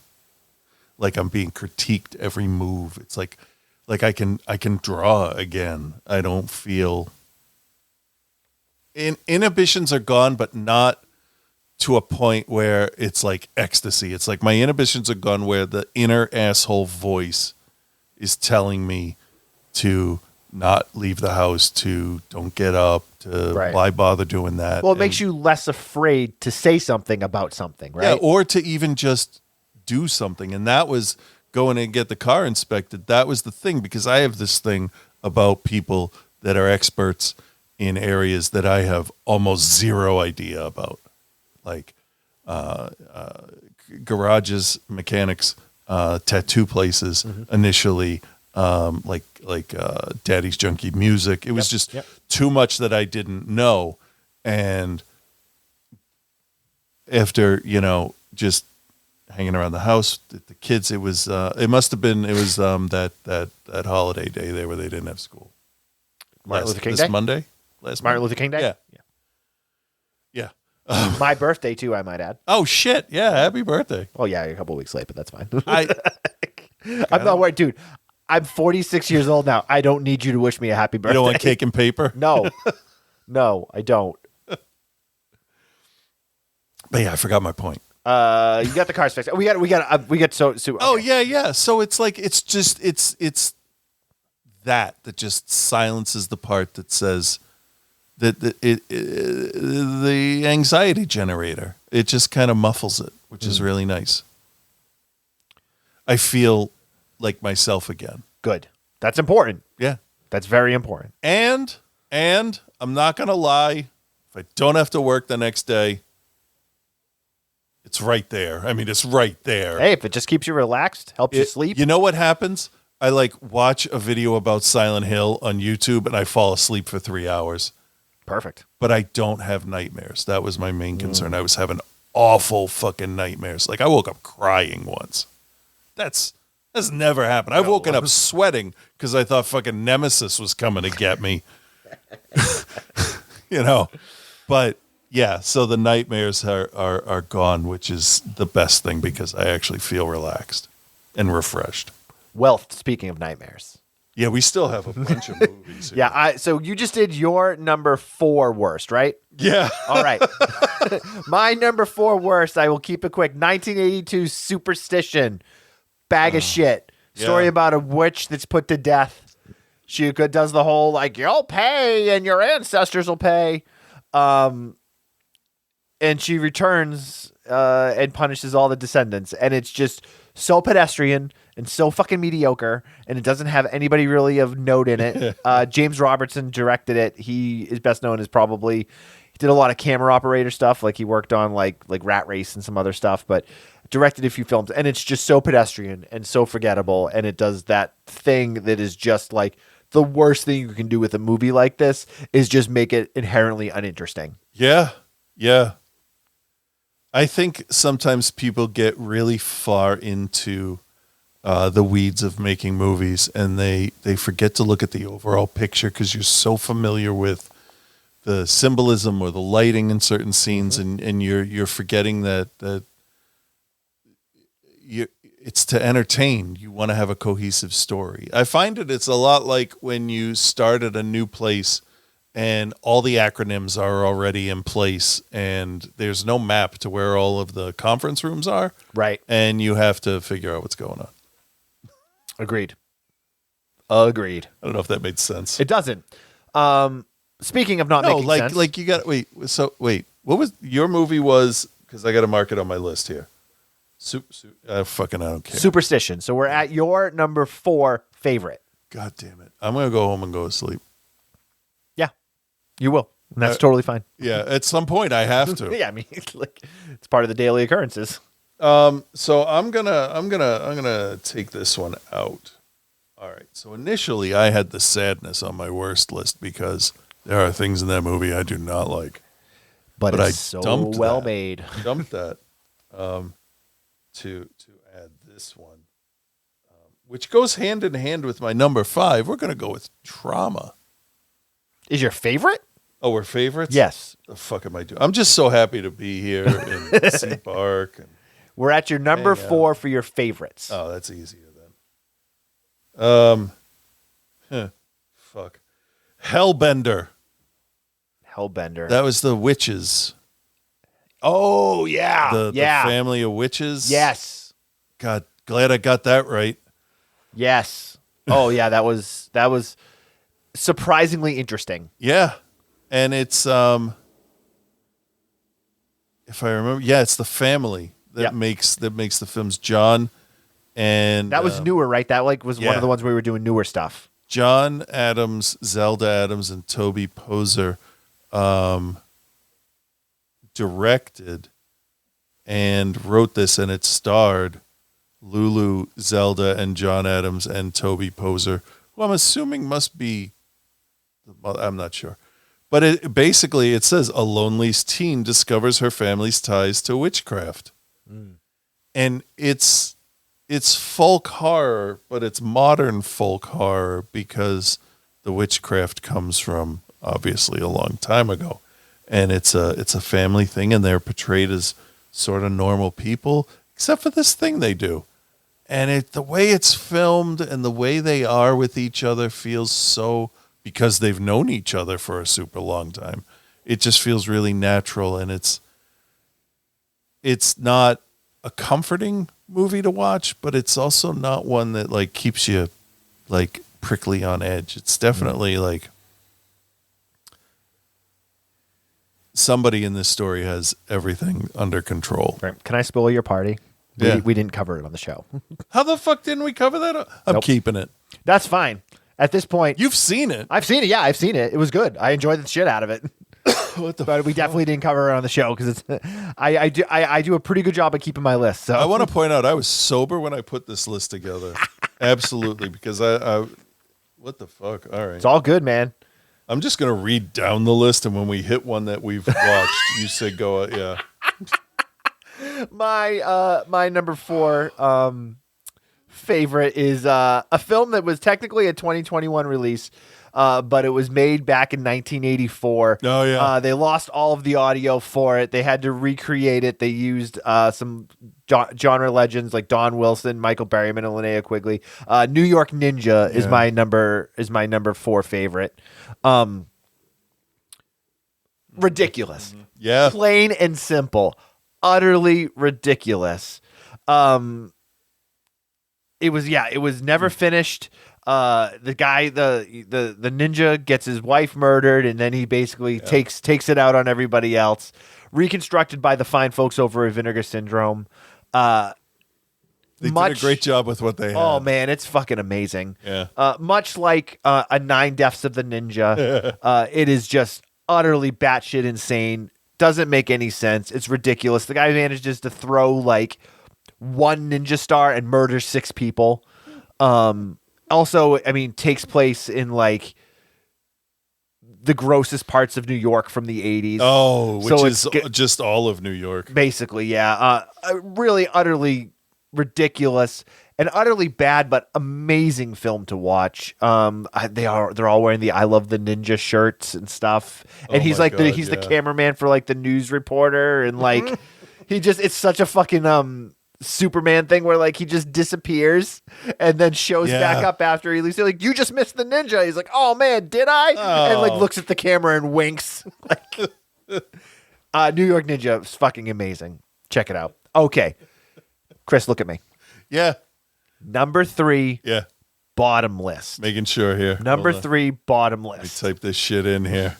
like I'm being critiqued every move. It's like I can draw again. I don't feel inhibitions are gone, but not to a point where it's like ecstasy. It's like my inhibitions are gone where the inner asshole voice is telling me to not leave the house, to don't get up, to why bother doing that. Well, it makes you less afraid to say something about something, right? Yeah, or to even just do something. And that was going and get the car inspected. That was the thing, because I have this thing about people that are experts in areas that I have almost zero idea about. Like garages, mechanics, tattoo places initially, like Daddy's Junkie Music. It was just too much that I didn't know. And after, just hanging around the house, the kids, it was that holiday day there where they didn't have school. Martin Luther King Day? Monday? Martin Luther King Day? Yeah. My birthday, too, I might add. Oh, shit. Yeah, happy birthday. Oh, yeah, a couple weeks late, but that's fine. I'm not worried, dude. I'm 46 years old now. I don't need you to wish me a happy birthday. You don't want cake and paper? No. No, I don't. But yeah, I forgot my point. You got the cars fixed. We got so okay. Oh, yeah. So it's like, it's that just silences the part that says that the anxiety generator. It just kind of muffles it, which is really nice. I feel like myself again. Good. That's important. Yeah. That's very important. And I'm not going to lie, if I don't have to work the next day, it's right there. I mean, it's right there. Hey, if it just keeps you relaxed, helps you sleep. You know what happens? I watch a video about Silent Hill on YouTube and I fall asleep for 3 hours. Perfect. But I don't have nightmares. That was my main concern. I was having awful fucking nightmares. Like I woke up crying once. That's never happened. I've woken up sweating because I thought fucking Nemesis was coming to get me. But yeah, so the nightmares are gone, which is the best thing because I actually feel relaxed and refreshed. Well, speaking of nightmares. Yeah, we still have a bunch of movies here. Yeah, so you just did your number 4 worst, right? Yeah. All right. My number 4 worst, I will keep it quick. 1982 Superstition. Bag of shit. Story about a witch that's put to death. She does the whole, you'll pay and your ancestors will pay. And she returns and punishes all the descendants. And it's just so pedestrian and so fucking mediocre. And it doesn't have anybody really of note in it. James Robertson directed it. He is best known as he did a lot of camera operator stuff. Like he worked on like Rat Race and some other stuff, but directed a few films. And it's just so pedestrian and so forgettable. And it does that thing that is just like the worst thing you can do with a movie like this is just make it inherently uninteresting. Yeah. Yeah. I think sometimes people get really far into the weeds of making movies and they forget to look at the overall picture because you're so familiar with the symbolism or the lighting in certain scenes and you're forgetting that it's to entertain. You want to have a cohesive story. I find it's a lot like when you start at a new place and all the acronyms are already in place and there's no map to where all of the conference rooms are. Right. And you have to figure out what's going on. Agreed. I don't know if that made sense. It doesn't. Speaking of not making sense. Like you got wait. What was your movie was? Because I got to mark it on my list here. I don't care. Superstition. So we're at your number 4 favorite. God damn it! I'm gonna go home and go to sleep. Yeah, you will. And that's totally fine. Yeah, at some point I have to. Yeah, I mean, it's part of the daily occurrences. So I'm gonna take this one out. All right. So initially I had the sadness on my worst list because there are things in that movie I do not like. But it's so well made. Dumped that to add this one, which goes hand in hand with my number 5. We're gonna go with Trauma. Is your favorite? Oh, we're favorites? Yes. The fuck am I doing? I'm just so happy to be here in Sea Park. And, We're at your number 4 for your favorites. oh, that's easier then. Fuck. Hellbender. Hellbender. That was the witches. Oh, yeah. The family of witches. Yes. God, glad I got that right. Yes. Oh, yeah, that was surprisingly interesting. Yeah. And it's if I remember, it's the family that makes the films. John and That was newer, right? That was one of the ones where we were doing newer stuff. John Adams, Zelda Adams, and Toby Poser directed and wrote this, and it starred Lulu, Zelda, and John Adams and Toby Poser, who I'm assuming must be, I'm not sure. But it says a lonely teen discovers her family's ties to witchcraft. And it's folk horror, but it's modern folk horror because the witchcraft comes from obviously a long time ago. And it's a family thing, and they're portrayed as sort of normal people, except for this thing they do. And the way it's filmed and the way they are with each other feels so, because they've known each other for a super long time, it just feels really natural. And it's not a comforting movie to watch, but it's also not one that like keeps you like prickly on edge. It's definitely like somebody in this story has everything under control. Right. Can I spoil your party? Yeah. We didn't cover it on the show. How the fuck didn't we cover that? I'm Nope. keeping it. That's fine. At this point, You've seen it. I've seen it. Yeah, I've seen it. It was good. I enjoyed the shit out of it. But we definitely didn't cover it on the show because it's. I do a pretty good job of keeping my list. So I want to point out I was sober when I put this list together. Absolutely, because I what the fuck? All right. it's all good, man. I'm just going to read down the list, and when we hit one that we've watched, you say go, yeah. My number 4 favorite is a film that was technically a 2021 release, but it was made back in 1984. Oh, yeah. They lost all of the audio for it. They had to recreate it. They used some genre legends like Don Wilson, Michael Berryman, and Linnea Quigley. New York Ninja is my number 4 favorite. Ridiculous. Yeah. Plain and simple. Utterly ridiculous. It was never finished. The guy, the ninja gets his wife murdered, and then he basically takes it out on everybody else. Reconstructed by the fine folks over at Vinegar Syndrome. They did a great job with what they had. Oh man, it's fucking amazing. Yeah. Much like a 9 Deaths of the Ninja, it is just utterly batshit insane. Doesn't make any sense. It's ridiculous. The guy manages to throw like 1 ninja star and murder 6 people. Also, I mean, takes place in like the grossest parts of New York from the 80s. Oh, which So is just all of New York. Basically, yeah. Really utterly ridiculous and utterly bad, but amazing film to watch. They're all wearing the I Love the Ninja shirts and stuff. And he's like he's the cameraman for like the news reporter, and like it's such a fucking Superman thing where like he just disappears and then shows back up after he leaves. They're like, you just missed the ninja. He's like, oh man, did I? And like looks at the camera and winks. Like New York Ninja is fucking amazing. Check it out. Okay. Chris, look at me. Yeah. Number 3, Yeah. bottom list. Making sure here. Number Hold on. 3, bottom Let me list. type this shit in here.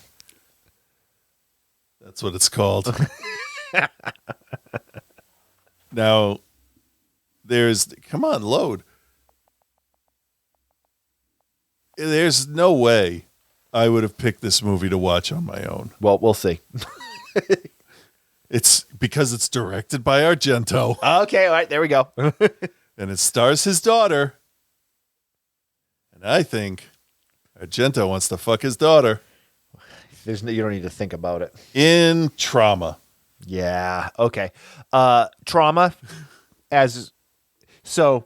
That's what it's called. Now, come on, load. There's no way I would have picked this movie to watch on my own. Well, we'll see. It's because it's directed by Argento Okay, all right, there we go. and it stars his daughter. And I think Argento wants to fuck his daughter You don't need to think about it. in Trauma. Yeah. Okay. Trauma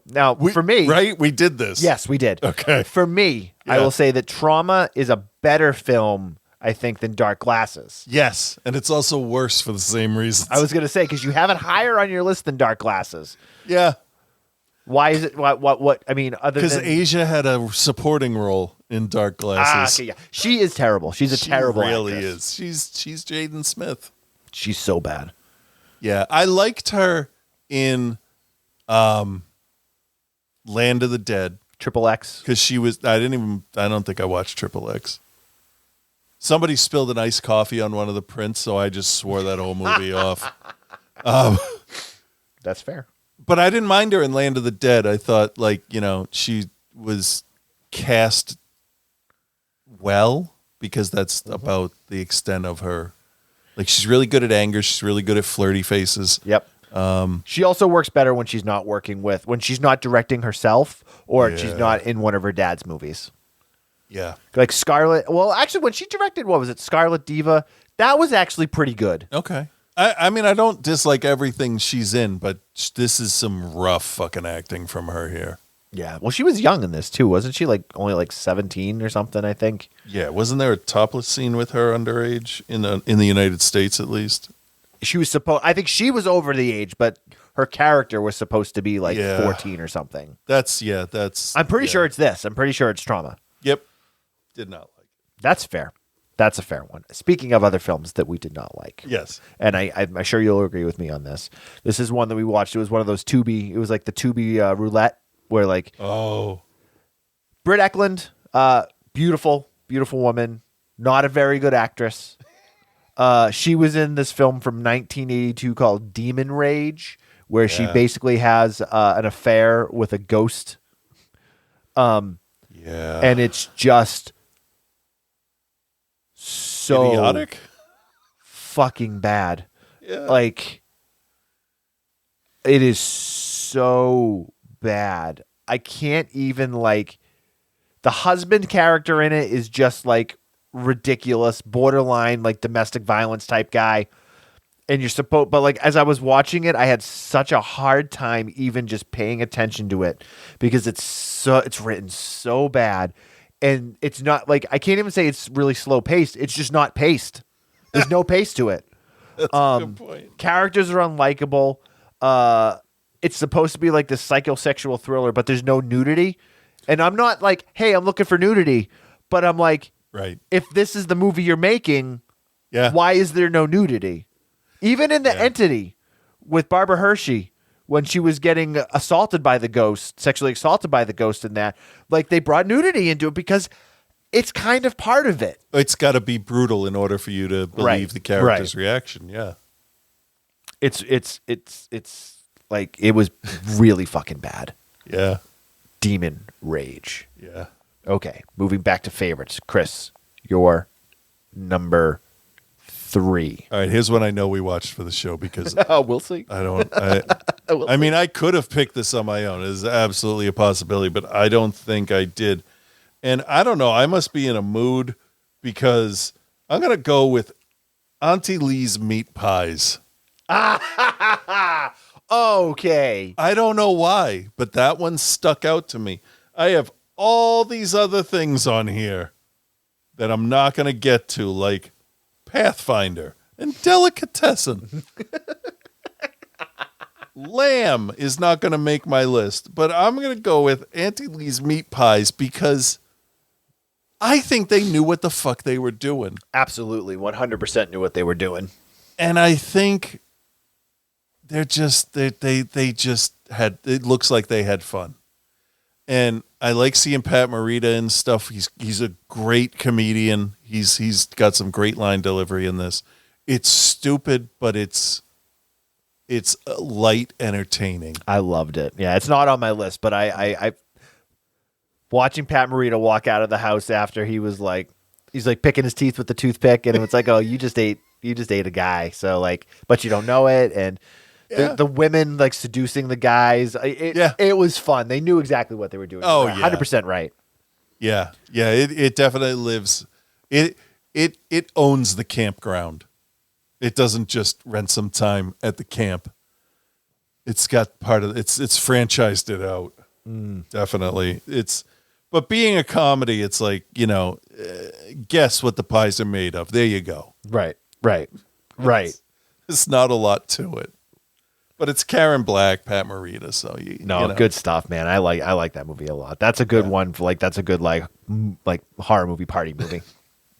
now for me, Right? We did this. yes, we did. Okay. For me, I Yeah. will say that Trauma is a better film I think, than Dark Glasses. Yes, and it's also worse for the same reasons. I was going to say, because you have it higher on your list than Dark Glasses. Yeah. Why is it? What? I mean, other Because than Asia had a supporting role in Dark Glasses. okay, yeah, she is terrible. She's a terrible. Really actress. is. She's Jaden Smith. She's so bad. Yeah, I liked her in Land of the Dead Triple X. because she was. I don't think I watched Triple X. Somebody spilled an iced coffee on one of the prints, so I just swore that whole movie off. That's fair. But I didn't mind her in Land of the Dead. I thought, she was cast well because that's about the extent of her. Like, she's really good at anger. She's really good at flirty faces. Yep. She also works better when she's not when she's not directing herself or she's not in one of her dad's movies. Yeah. Like Scarlet. Well, actually, when she directed, what was it? Scarlet Diva. That was actually pretty good. Okay. I mean, I don't dislike everything she's in, but this is some rough fucking acting from her here. Yeah. Well, she was young in this too, wasn't she? Like only like 17 or something, I think. Yeah. Wasn't there a topless scene with her underage in the United States, at least? She was I think she was over the age, but her character was supposed to be like Yeah. 14 or something. That's. I'm pretty sure it's this. I'm pretty sure it's Trauma. Yep. Did not like it. That's fair. That's a fair one. Speaking of other films that we did not like. Yes. And I'm sure you'll agree with me on this. This is one that we watched. It was one of those Tubi. It was like the Tubi roulette where like Oh. Britt Eklund, beautiful, beautiful woman, not a very good actress. She was in this film from 1982 called Demon Rage, where she basically has an affair with a ghost. Yeah. And it's just so idiotic. fucking bad. Yeah. Like, it is so bad. I can't even, like, the husband character in it is just like ridiculous, borderline like domestic violence type guy. And you're supposed, but like as I was watching it, I had such a hard time even just paying attention to it because it's written so bad. And it's not like, I can't even say it's really slow paced. It's just not paced. There's no pace to it. That's a good point. Characters are unlikable. It's supposed to be like this psychosexual thriller, but there's no nudity. And I'm not like, hey, I'm looking for nudity. But I'm like, Right. if this is the movie you're making, Yeah. why is there no nudity? Even in The Entity with Barbara Hershey, when she was getting assaulted by the ghost, sexually assaulted by the ghost in that, like they brought nudity into it because it's kind of part of it. It's got to be brutal in order for you to believe the character's reaction. Yeah. It's like, it was really fucking bad. Yeah. Demon Rage. Yeah. Okay, moving back to favorites. Chris, your number 3. All right. Here's one I know we watched for the show because Oh, we'll see. I mean, I could have picked this on my own. It is absolutely a possibility, but I don't think I did. And I don't know. I must be in a mood because I'm going to go with Auntie Lee's meat pies. Okay. I don't know why, but that one stuck out to me. I have all these other things on here that I'm not going to get to, like Pathfinder and Delicatessen. Lamb is not going to make my list, but I'm going to go with Auntie Lee's meat pies because I think they knew what the fuck they were doing. Absolutely. 100% knew what they were doing. And I think they're just they just had, it looks like they had fun. And I like seeing Pat Morita and stuff. He's a great comedian. He's got some great line delivery in this. It's stupid, but it's light entertaining. I loved it. Yeah, it's not on my list, but I watching Pat Morita walk out of the house after he's like picking his teeth with the toothpick, and it's like, oh, you just ate a guy. So like, but you don't know it, and the women like seducing the guys. It was fun. They knew exactly what they were doing. Oh, 100% right. Yeah. It definitely lives. It owns the campground. It doesn't just rent some time at the camp. It's got part of it's franchised it out. Definitely. But being a comedy, it's like, guess what the pies are made of. There you go. Right. It's not a lot to it. But it's Karen Black, Pat Morita, so you know. Good stuff, man. I like that movie a lot. That's a good one for that's a good like horror movie party movie.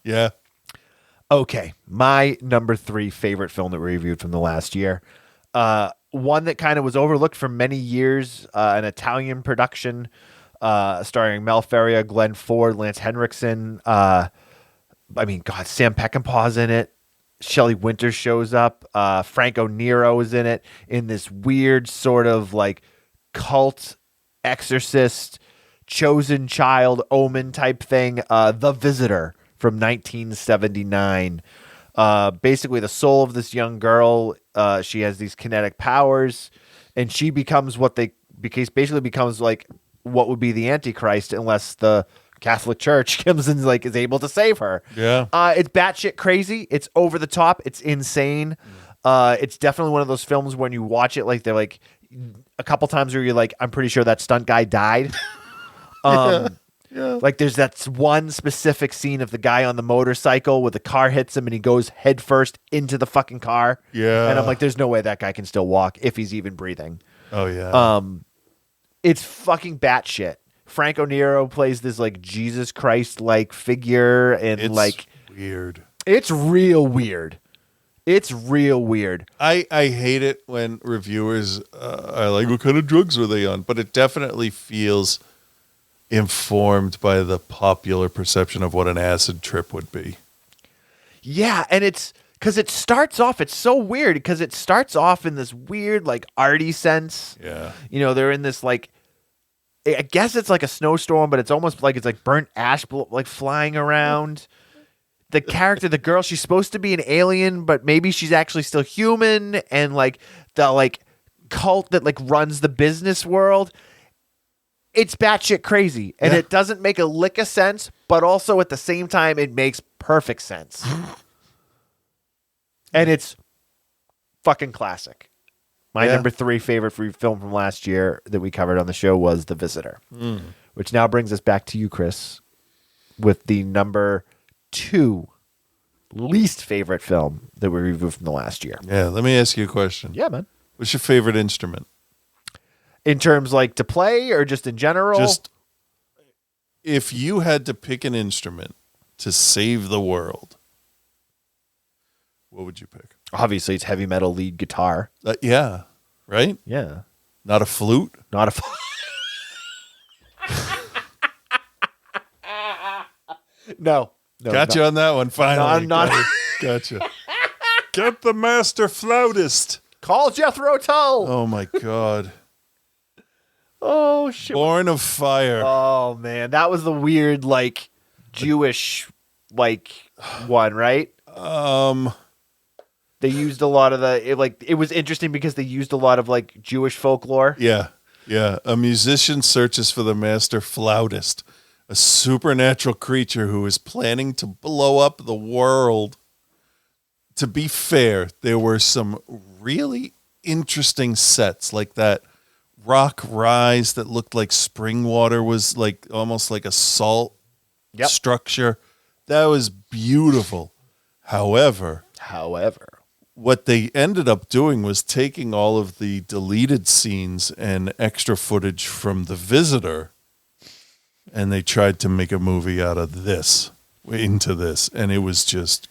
Yeah. Okay, my number 3 favorite film that we reviewed from the last year. One that kind of was overlooked for many years, an Italian production starring Mel Ferrer, Glenn Ford, Lance Henriksen. Sam Peckinpah's in it. Shelley Winters shows up. Franco Nero is in it in this weird sort of like cult exorcist, chosen child omen type thing. The Visitor from 1979. Basically, the soul of this young girl. She has these kinetic powers, and she becomes basically becomes like what would be the Antichrist, unless the Catholic Church comes and is able to save her. Yeah. It's batshit crazy. It's over the top. It's insane. It's definitely one of those films when you watch it, like they're like a couple times where you're like, I'm pretty sure that stunt guy died. Yeah. Like there's that one specific scene of the guy on the motorcycle where the car hits him and he goes head first into the fucking car. Yeah. And I'm like, there's no way that guy can still walk if he's even breathing. Oh yeah. It's fucking batshit. Franco Nero plays this like Jesus Christ like figure, and it's like weird. It's real weird. It's real weird. I hate it when reviewers are like, what kind of drugs were they on? But it definitely feels informed by the popular perception of what an acid trip would be. Yeah, and it's because it starts off, it's so weird because it starts off in this weird like arty sense. Yeah. They're in this like, I guess it's like a snowstorm, but it's almost like it's like burnt ash like flying around. The character, the girl, she's supposed to be an alien, but maybe she's actually still human. And like the like cult that like runs the business world, it's batshit crazy, and it doesn't make a lick of sense. But also at the same time, it makes perfect sense, and it's fucking classic. My number 3 favorite film from last year that we covered on the show was The Visitor, which now brings us back to you, Chris, with the number 2 least favorite film that we reviewed from the last year. Yeah, let me ask you a question. Yeah, man. What's your favorite instrument? In terms like to play or just in general? Just if you had to pick an instrument to save the world, what would you pick? Obviously, it's heavy metal lead guitar. Yeah, right? Yeah. Not a flute? Not a No. Gotcha on that one, finally. No, I'm not. Gotcha. Get the master flautist. Call Jethro Tull. Oh, my God. Oh, shit. Born of Fire. Oh, man. That was the weird, like, Jewish, like, one, right? They used a lot of it was interesting because they used a lot of, like, Jewish folklore. Yeah. A musician searches for the master flautist, a supernatural creature who is planning to blow up the world. To be fair, there were some really interesting sets, like that rock rise that looked like spring water was like almost like a salt structure. That was beautiful. However, what they ended up doing was taking all of the deleted scenes and extra footage from The Visitor, and they tried to make a movie out of this, into this, and it was just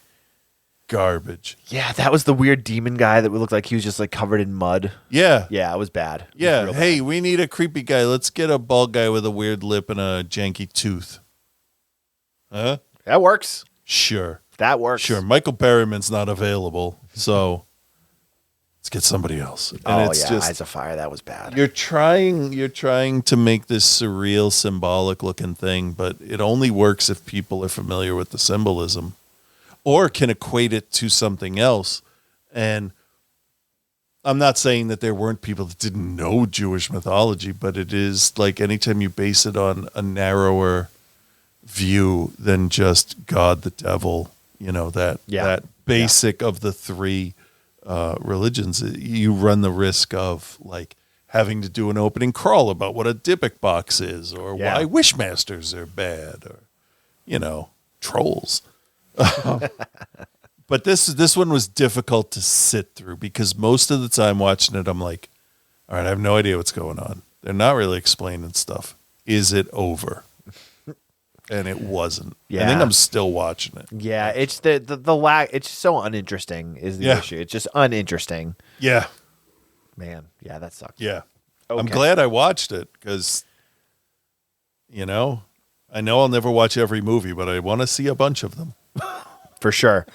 garbage. Yeah, that was the weird demon guy that looked like he was just like covered in mud. Yeah. Yeah, it was bad. Yeah, hey, we need a creepy guy. Let's get a bald guy with a weird lip and a janky tooth. Huh? That works. Sure. That works. Sure. Michael Berryman's not available, so let's get somebody else. And it's just Eyes of Fire. That was bad. You're trying to make this surreal, symbolic looking thing, but it only works if people are familiar with the symbolism or can equate it to something else. And I'm not saying that there weren't people that didn't know Jewish mythology, but it is like anytime you base it on a narrower view than just God, the devil, that basic of the three religions, you run the risk of like having to do an opening crawl about what a Dybbuk box is or why Wishmasters are bad or, trolls. But this one was difficult to sit through because most of the time watching it, I'm like, all right, I have no idea what's going on. They're not really explaining stuff. Is it over? And it wasn't. Yeah. I think I'm still watching it. Yeah, it's the lack. It's so uninteresting is the issue. It's just uninteresting. Yeah. Man, yeah, that sucks. Yeah. Okay. I'm glad I watched it because, I know I'll never watch every movie, but I want to see a bunch of them. For sure.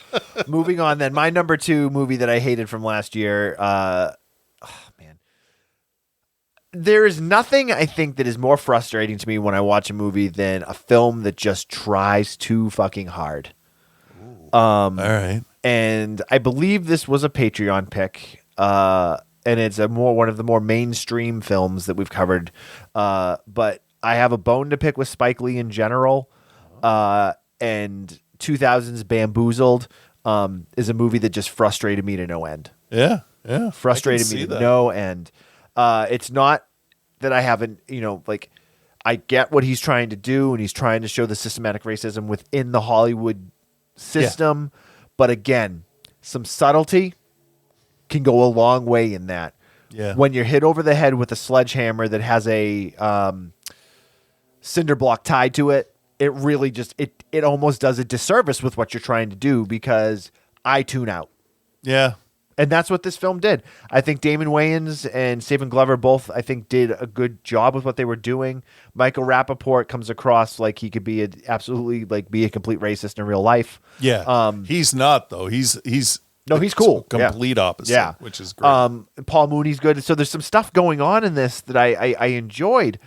Moving on then. My number 2 movie that I hated from last year, man. There is nothing I think that is more frustrating to me when I watch a movie than a film that just tries too fucking hard. All right. And I believe this was a Patreon pick. And it's one of the more mainstream films that we've covered. But I have a bone to pick with Spike Lee in general. And 2000's Bamboozled is a movie that just frustrated me to no end. Yeah. Frustrated me to no end. It's not that I haven't, I get what he's trying to do, and he's trying to show the systematic racism within the Hollywood system. Yeah. But again, some subtlety can go a long way in that. Yeah. When you're hit over the head with a sledgehammer that has a cinder block tied to it, it really just it almost does a disservice with what you're trying to do because I tune out. Yeah. And that's what this film did. I think Damon Wayans and Stephen Glover both, I think, did a good job with what they were doing. Michael Rappaport comes across like he could be be a complete racist in real life. Yeah. He's not though. He's cool. Complete opposite. Yeah. Which is great. Paul Mooney's good. So there's some stuff going on in this that I enjoyed,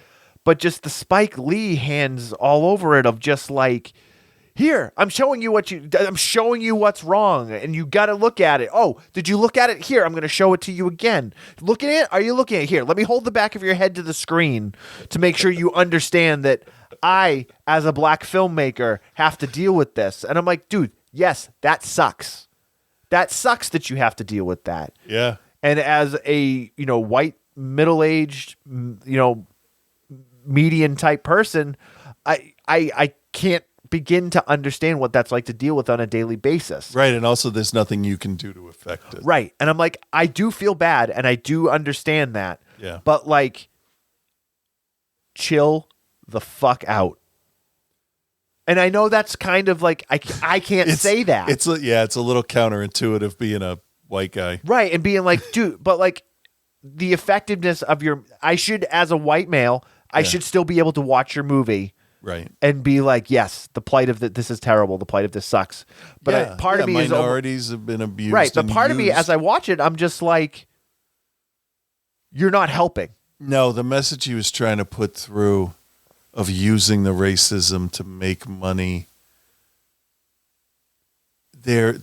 but just the Spike Lee hands all over it of just like, here, I'm showing you what's wrong, and you got to look at it. Oh, did you look at it? Here, I'm going to show it to you again. Look at it. Are you looking at it? Here, let me hold the back of your head to the screen to make sure you understand that I, as a black filmmaker, have to deal with this. And I'm like, dude, yes, that sucks. That sucks that you have to deal with that. Yeah. And as a, white, middle-aged, median type person, I can't begin to understand what that's like to deal with on a daily basis. Right. And also there's nothing you can do to affect it. Right. And I'm like, I do feel bad and I do understand that. Yeah. But like, chill the fuck out. And I know that's kind of like, I can't say that. It's a little counterintuitive being a white guy. Right. And being like, dude, but like the effectiveness of I should, as a white male, I should still be able to watch your movie. Right. And be like, yes, the plight of this is terrible. The plight of this sucks. But part of me minorities have been abused. Right. But part of me, as I watch it, I'm just like, you're not helping. No, the message he was trying to put through of using the racism to make money. He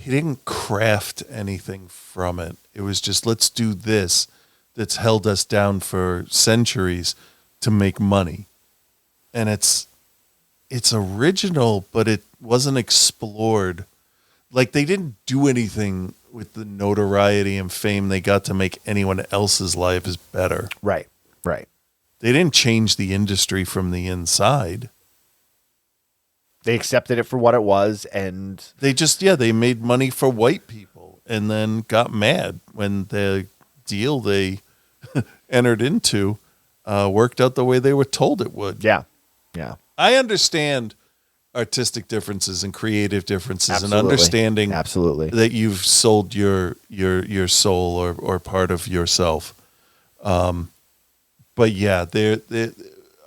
didn't craft anything from it. It was just, let's do this. That's held us down for centuries to make money. And it's original, but it wasn't explored. Like they didn't do anything with the notoriety and fame they got to make anyone else's lives better. Right. Right. They didn't change the industry from the inside. They accepted it for what it was, and they just they made money for white people and then got mad when the deal they entered into worked out the way they were told it would. Yeah. Yeah. I understand artistic differences and creative differences. Absolutely. And understanding absolutely that you've sold your soul or part of yourself. But yeah,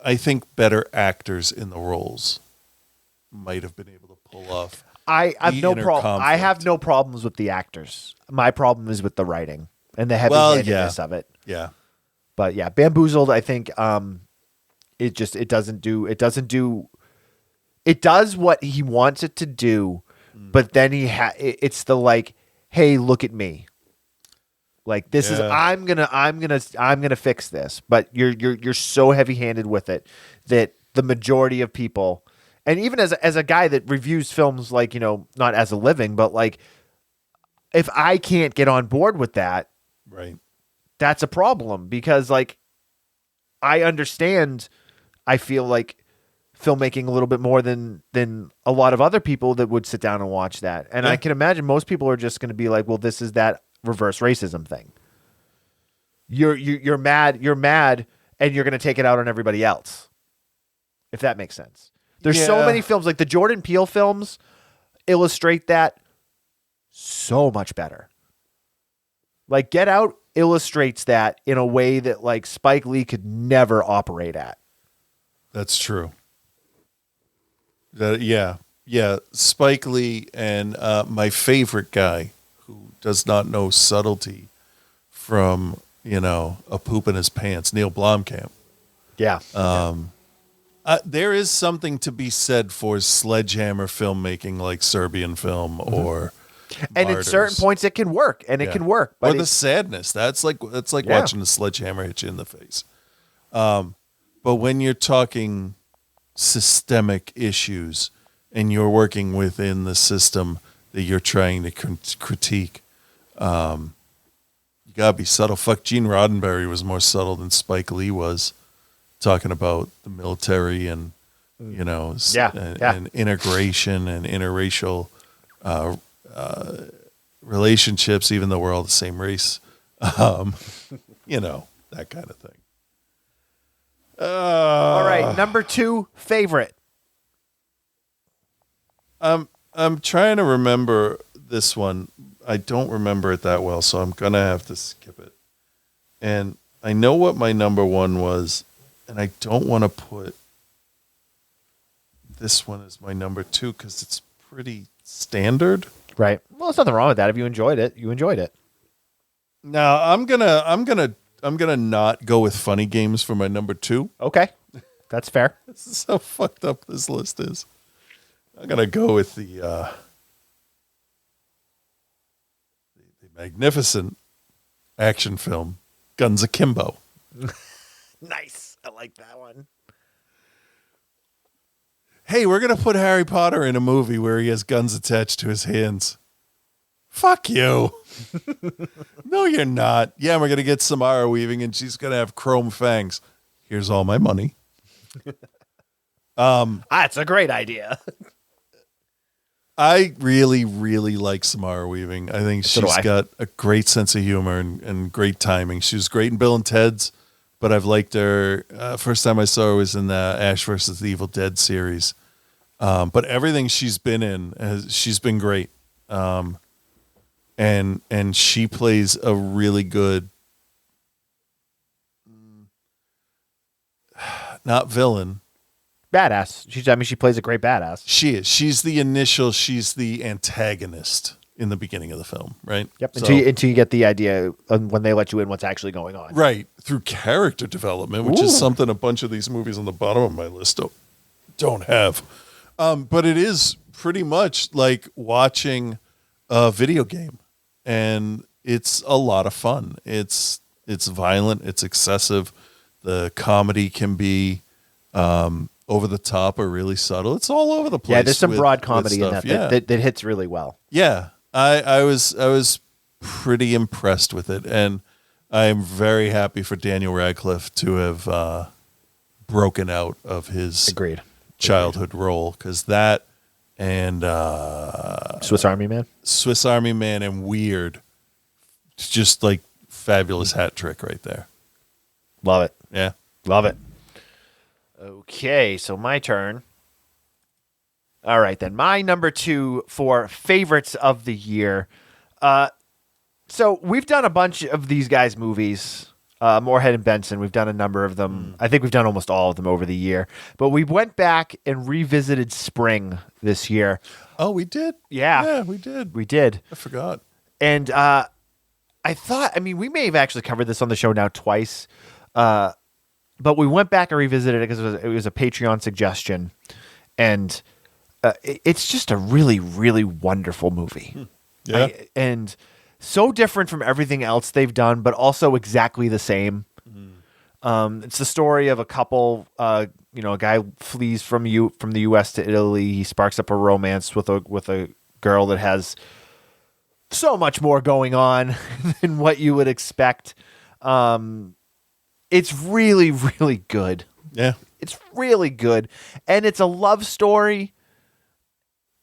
I think better actors in the roles might have been able to pull off. I have no problem. I have no problems with the actors. My problem is with the writing and the heavy-handedness of it. Yeah. But yeah, Bamboozled, I think it does what he wants it to do, but then it's the like, hey, look at me. Like this is I'm gonna fix this. But you're so heavy-handed with it that the majority of people, and even as a guy that reviews films like, not as a living, but like if I can't get on board with that, right. That's a problem because like I understand, I feel like filmmaking a little bit more than a lot of other people that would sit down and watch that. And I can imagine most people are just going to be like, well, this is that reverse racism thing. You're mad, and you're going to take it out on everybody else. If that makes sense. There's so many films, like the Jordan Peele films illustrate that so much better. Like Get Out illustrates that in a way that like Spike Lee could never operate at. That's true. Yeah. Spike Lee and my favorite guy who does not know subtlety from, a poop in his pants, Neil Blomkamp. Yeah. There is something to be said for sledgehammer filmmaking like Serbian film or and Martyrs. at certain points it can work, and it can work. But or the sadness. That's like watching the sledgehammer hit you in the face. But when you're talking systemic issues and you're working within the system that you're trying to critique, you gotta be subtle. Fuck, Gene Roddenberry was more subtle than Spike Lee was, talking about the military and and integration and interracial relationships, even though we're all the same race, that kind of thing. All right, number 2 favorite. I'm trying to remember this one. I don't remember it that well, so I'm gonna have to skip it. And I know what my number 1 was, and I don't want to put this one as my number 2 because it's pretty standard. Right. Well, there's nothing wrong with that. If you enjoyed it, you enjoyed it. Now I'm gonna not go with Funny Games for my number 2. Okay, that's fair. This is how fucked up this list is. I'm gonna go with the magnificent action film Guns Akimbo. Nice. I like that one. Hey, we're gonna put Harry Potter in a movie where he has guns attached to his hands. Fuck you. No, you're not. Yeah, we're gonna get Samara Weaving, and she's gonna have chrome fangs. Here's all my money. That's a great idea. I really, really like Samara Weaving. I think So do she's I. got a great sense of humor and great timing. She was great in Bill and Ted's, but I've liked her. First time I saw her was in the Ash vs. the Evil Dead series. But everything she's been in, she's been great. And she plays a really good, not villain. Badass. She plays a great badass. She is. She's the antagonist in the beginning of the film, right? Yep. So- Until you get the idea when they let you in what's actually going on. Right. Through character development, which is something a bunch of these movies on the bottom of my list don't have. But it is pretty much like watching a video game, and it's a lot of fun. It's violent. It's excessive. The comedy can be over the top or really subtle. It's all over the place. Yeah, there's some with- broad with comedy in stuff. that that hits really well. Yeah, I was pretty impressed with it, and I'm very happy for Daniel Radcliffe to have broken out of his Agreed. childhood role, because that and Swiss Army Man. Swiss Army Man and Weird, it's just like fabulous hat trick right there. Love it. Yeah. Love it. Okay, so my turn. All right, then. My number 2 for favorites of the year. So we've done a bunch of these guys' movies. Moorhead and Benson, we've done a number of them. I think we've done almost all of them over the year. But we went back and revisited Spring this year. Oh, we did? Yeah. Yeah, we did. We did. I forgot. And I mean, we may have actually covered this on the show now twice. But we went back and revisited it because it was a Patreon suggestion. And it's just a really, really wonderful movie. Yeah. And so different from everything else they've done, but also exactly the same. It's the story of a couple. A guy flees from the U.S. to Italy. He sparks up a romance with a girl that has so much more going on than what you would expect. It's really, really good. Yeah. It's really good. And it's a love story.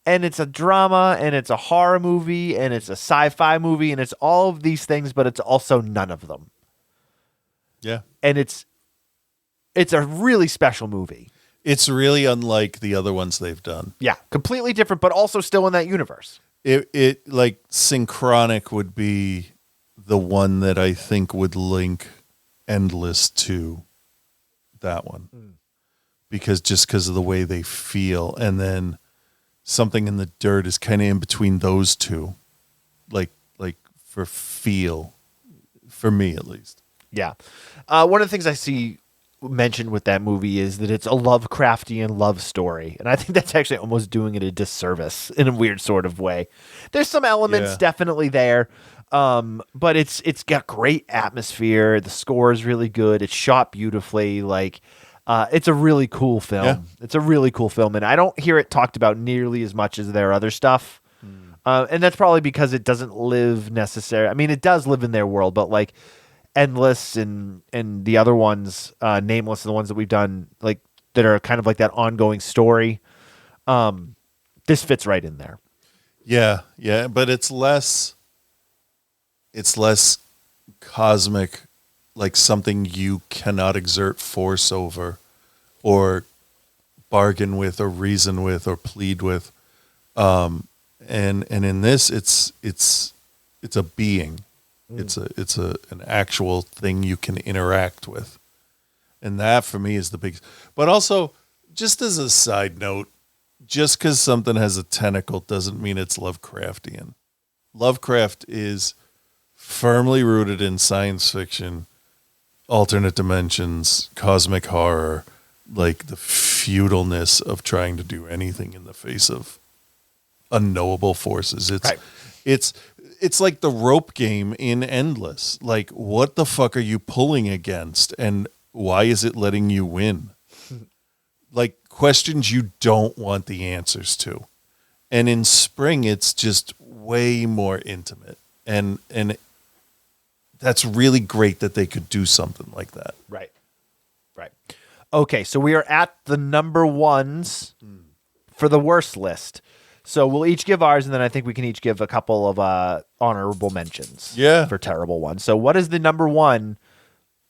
And it's a drama. And it's a horror movie. And it's a sci-fi movie. And it's all of these things, but it's also none of them. Yeah. And it's a really special movie. It's really unlike the other ones they've done. Yeah. Completely different, but also still in that universe. It like Synchronic would be the one that I think would link Endless to that one. Because of the way they feel. And then Something in the Dirt is kind of in between those two. Like for feel, for me at least. Yeah. One of the things I see mentioned with that movie is that it's a Lovecraftian love story. And I think that's actually almost doing it a disservice in a weird sort of way. There's some elements definitely there. But it's got great atmosphere. The score is really good. It's shot beautifully. It's a really cool film. Yeah. It's a really cool film. And I don't hear it talked about nearly as much as their other stuff. And that's probably because it doesn't live necessarily. I mean, it does live in their world, but like Endless and the other ones, Nameless, and the ones that we've done, like that are kind of like that ongoing story. This fits right in there. Yeah, but it's less cosmic, like something you cannot exert force over or bargain with or reason with or plead with. And in this it's a being. It's an actual thing you can interact with. And that for me is the biggest. But also, just as a side note, just because something has a tentacle doesn't mean it's Lovecraftian. Lovecraft is firmly rooted in science fiction, alternate dimensions, cosmic horror, like the futileness of trying to do anything in the face of unknowable forces. It's like the rope game in Endless. Like, what the fuck are you pulling against, and why is it letting you win? Like, questions you don't want the answers to. And in Spring, it's just way more intimate. And that's really great that they could do something like that. Right. Okay, so we are at the number ones for the worst list. So we'll each give ours, and then I think we can each give a couple of honorable mentions for terrible ones. So what is the number one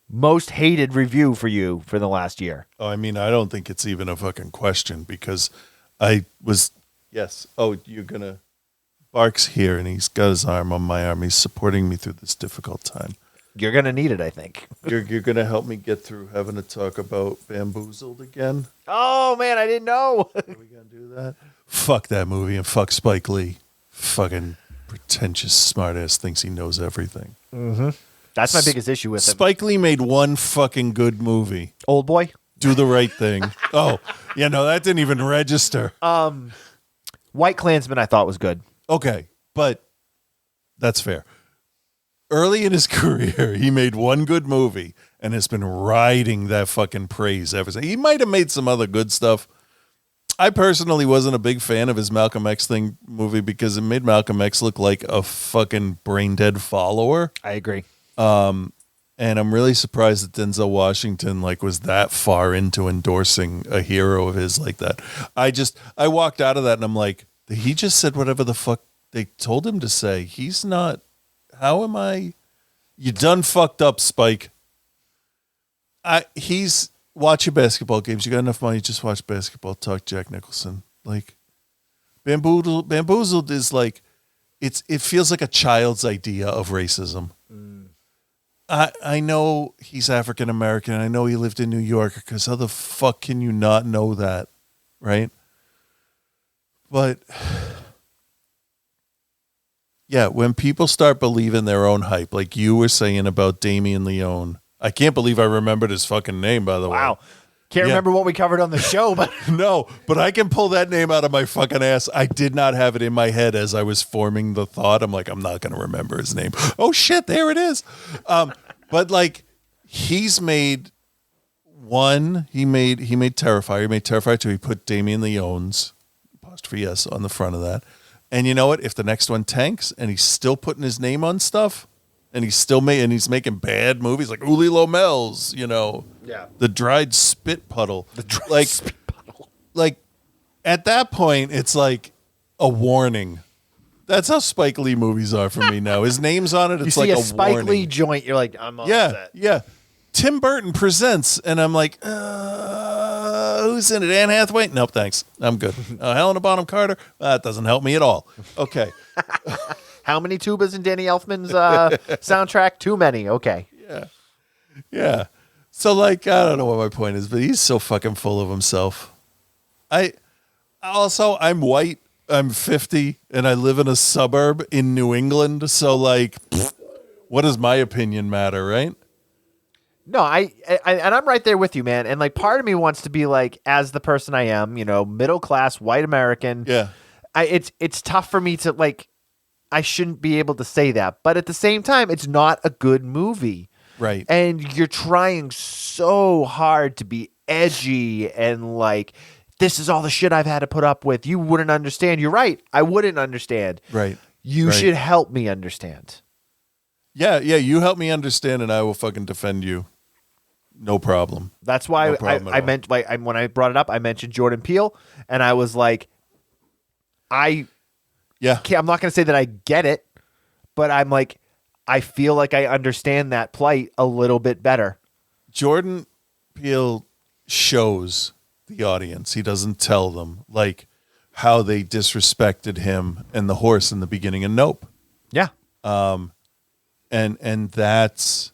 most hated review for you for the last year? Oh, I mean, I don't think it's even a fucking question because I was, yes. Oh, you're going to, Bark's here and he's got his arm on my arm. He's supporting me through this difficult time. You're going to need it, I think. You're going to help me get through having to talk about Bamboozled again? Oh, man, I didn't know. Are we going to do that? Fuck that movie and fuck Spike Lee. Fucking pretentious smartass thinks he knows everything. Mm-hmm. That's my biggest issue with him. Spike Lee made one fucking good movie. Old Boy? Do the Right Thing. Oh, yeah, no, that didn't even register. White Klansman I thought was good. Okay, but that's fair. Early in his career, he made one good movie and has been riding that fucking praise ever since. He might have made some other good stuff. I personally wasn't a big fan of his Malcolm X movie because it made Malcolm X look like a fucking brain-dead follower. I agree. And I'm really surprised that Denzel Washington was that far into endorsing a hero of his like that. I walked out of that and I'm like, he just said whatever the fuck they told him to say. He's not. How am I? You done fucked up, Spike. He's watch your basketball games. You got enough money, just watch basketball. Talk Jack Nicholson. Bamboozled is it feels like a child's idea of racism. I know he's African American. I know he lived in New York because how the fuck can you not know that, right? But yeah, when people start believing their own hype, like you were saying about Damien Leone, I can't believe I remembered his fucking name, by the way. Wow. Can't remember what we covered on the show, but no, but I can pull that name out of my fucking ass. I did not have it in my head as I was forming the thought. I'm like, I'm not going to remember his name. Oh shit, there it is. But he's made one. He made Terrifier. He made Terrifier 2. He put Damien Leone's apostrophe S on the front of that. And you know what? If the next one tanks and he's still putting his name on stuff, and he's making bad movies like Uli Lomel's, The Dried Spit Puddle. Spit Puddle. Like at that point, it's like a warning. That's how Spike Lee movies are for me now. His name's on it. It's You see like a a Spike warning. Lee joint, you're like, I'm all set. Yeah. Tim Burton presents, and I'm like, who's in it? Anne Hathaway? Nope, thanks. I'm good. Helena Bonham Carter? That doesn't help me at all. Okay. How many tubas in Danny Elfman's soundtrack? Too many. Okay. Yeah. So, like, I don't know what my point is, but he's so fucking full of himself. I'm white. I'm 50, and I live in a suburb in New England. So, like, what does my opinion matter, right? No, I and I'm right there with you, man. And like, part of me wants to be like, as the person I am, middle class, white American. Yeah. It's tough for me to like. I shouldn't be able to say that, but at the same time, it's not a good movie, Right. and you're trying so hard to be edgy and like, this is all the shit I've had to put up with. You wouldn't understand. You're right. I wouldn't understand. Right. You Right. should help me understand. Yeah. You help me understand, and I will fucking defend you. No problem. That's why No problem at I all. meant like when I brought it up, I mentioned Jordan Peele, and I was like, Yeah. I'm not going to say that I get it, but I'm like, I feel like I understand that plight a little bit better. Jordan Peele shows the audience. He doesn't tell them, like how they disrespected him and the horse in the beginning of Nope. Yeah. And that's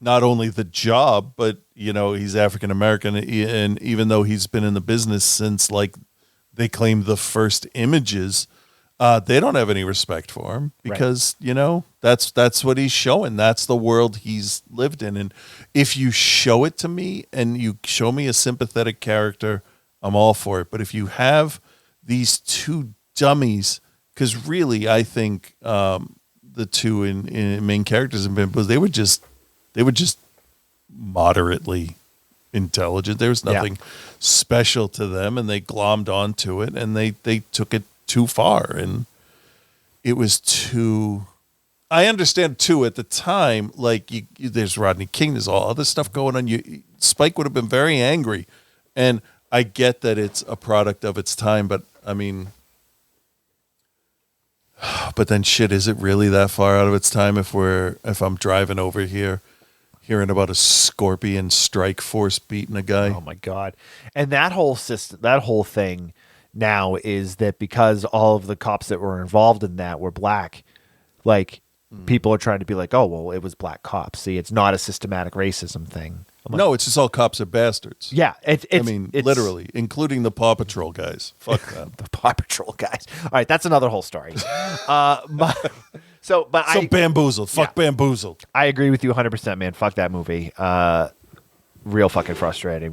not only the job, but he's African American, and even though he's been in the business since like they claim the first images, they don't have any respect for him because that's what he's showing. That's the world he's lived in. And if you show it to me and you show me a sympathetic character, I'm all for it. But if you have these two dummies, because really I think the two in main characters in Bimbos, they were just moderately intelligent. There was nothing special to them, and they glommed onto it, and they took it too far, and it was too. I understand too at the time, like there's Rodney King, there's all other stuff going on. Spike would have been very angry, and I get that it's a product of its time, but I mean. But then shit, is it really that far out of its time if I'm driving over here hearing about a Scorpion strike force beating a guy? Oh my God. And that whole system, that whole thing now is that because all of the cops that were involved in that were black, like people are trying to be like, oh, well, it was black cops. See, it's not a systematic racism thing. No, it's just all cops are bastards. Yeah. It's literally, including the Paw Patrol guys. Fuck them. The Paw Patrol guys. All right, that's another whole story. So Bamboozled. Fuck Bamboozled. I agree with you 100%, man. Fuck that movie. Real fucking frustrating.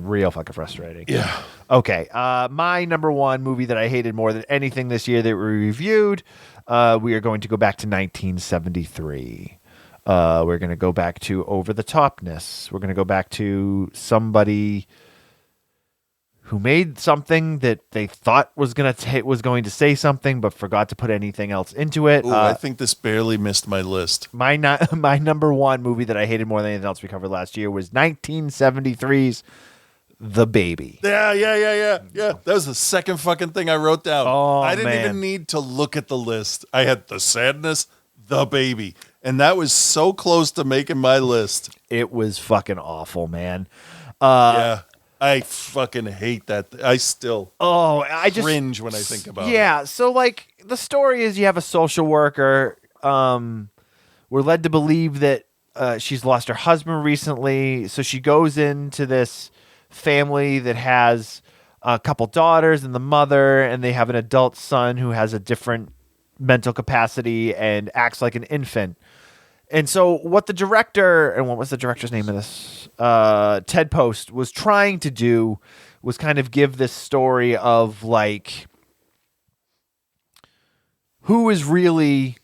Yeah. Okay. My number one movie that I hated more than anything this year that we reviewed, we are going to go back to 1973. We're going to go back to Over the Topness. We're going to go back to somebody who made something that they thought was going to say something, but forgot to put anything else into it. Ooh, I think this barely missed my list. My number one movie that I hated more than anything else we covered last year was 1973's The Baby. Yeah. That was the second fucking thing I wrote down. Oh, I didn't man. even need to look at the list. I had The Sadness, The Baby. And that was so close to making my list. It was fucking awful, man. Yeah. I fucking hate that. I still I just cringe when I think about it. Yeah, so like the story is you have a social worker. We're led to believe that she's lost her husband recently, so she goes into this family that has a couple daughters and the mother, and they have an adult son who has a different mental capacity and acts like an infant. And so what the director, and what was the director's name of this? Ted Post was trying to do was kind of give this story of like who is really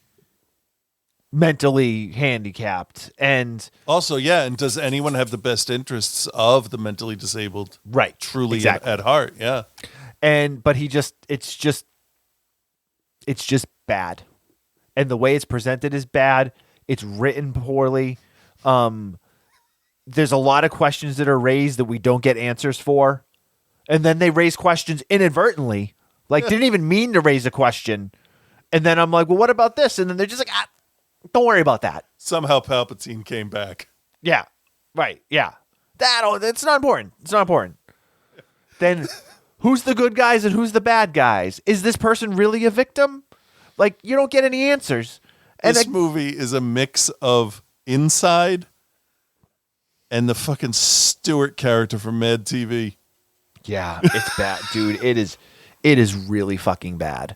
mentally handicapped, and Also, yeah, and does anyone have the best interests of the mentally disabled right, truly exactly. at heart? Yeah. But it's just bad. And the way it's presented is bad. It's written poorly. There's a lot of questions that are raised that we don't get answers for. And then they raise questions inadvertently. Like, didn't even mean to raise a question. And then I'm like, well, what about this? And then they're just like, don't worry about that. Somehow Palpatine came back. Yeah. Right. Yeah. It's not important. It's not important. Then who's the good guys and who's the bad guys? Is this person really a victim? Like, you don't get any answers. And This movie is a mix of Inside and the fucking Stewart character from Mad TV. yeah, it's bad, dude. It is really fucking bad.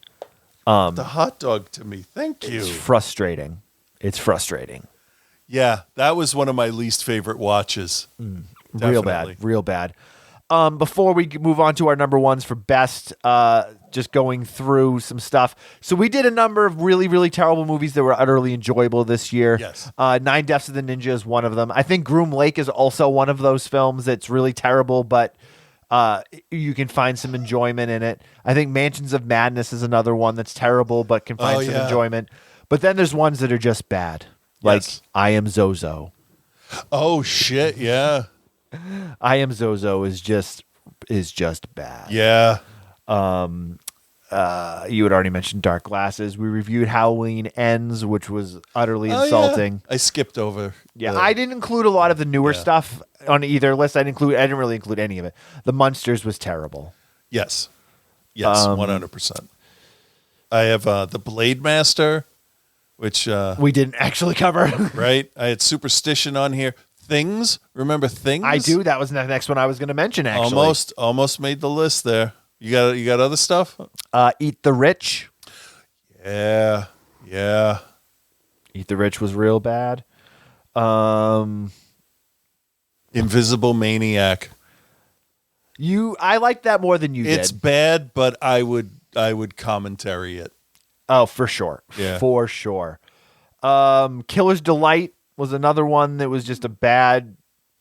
The hot dog to me. Thank you. It's frustrating. It's frustrating. Yeah, that was one of my least favorite watches. Real Definitely. bad. Real bad. Before we move on to our number ones for best, just going through some stuff. So we did a number of really, really terrible movies that were utterly enjoyable this year. Yes. 9 Deaths of the Ninja is one of them. I think Groom Lake is also one of those films that's really terrible, but you can find some enjoyment in it. I think Mansions of Madness is another one that's terrible, but can find some enjoyment. But then there's ones that are just bad, like Yes. I Am Zozo. Oh shit, yeah. I Am Zozo is just bad. Yeah. You had already mentioned Dark Glasses. We reviewed Halloween Ends, which was utterly Oh, insulting. yeah. I skipped over. Yeah, I didn't include a lot of the newer Yeah. stuff on either list. I didn't really include any of it. The Munsters was terrible. Yes. Yes, 100%. I have the Blade Master, which We didn't actually cover. right? I had Superstition on here. Things, remember Things? I do. That was the next one I was going to mention. Actually, Almost made the list there. You got other stuff? Eat the Rich. Yeah. Yeah. Eat the Rich was real bad. Invisible Maniac. I liked that more than you It's did. bad, but I would commentary it. Oh, for sure. Yeah. For sure. Killer's Delight was another one that was just a bad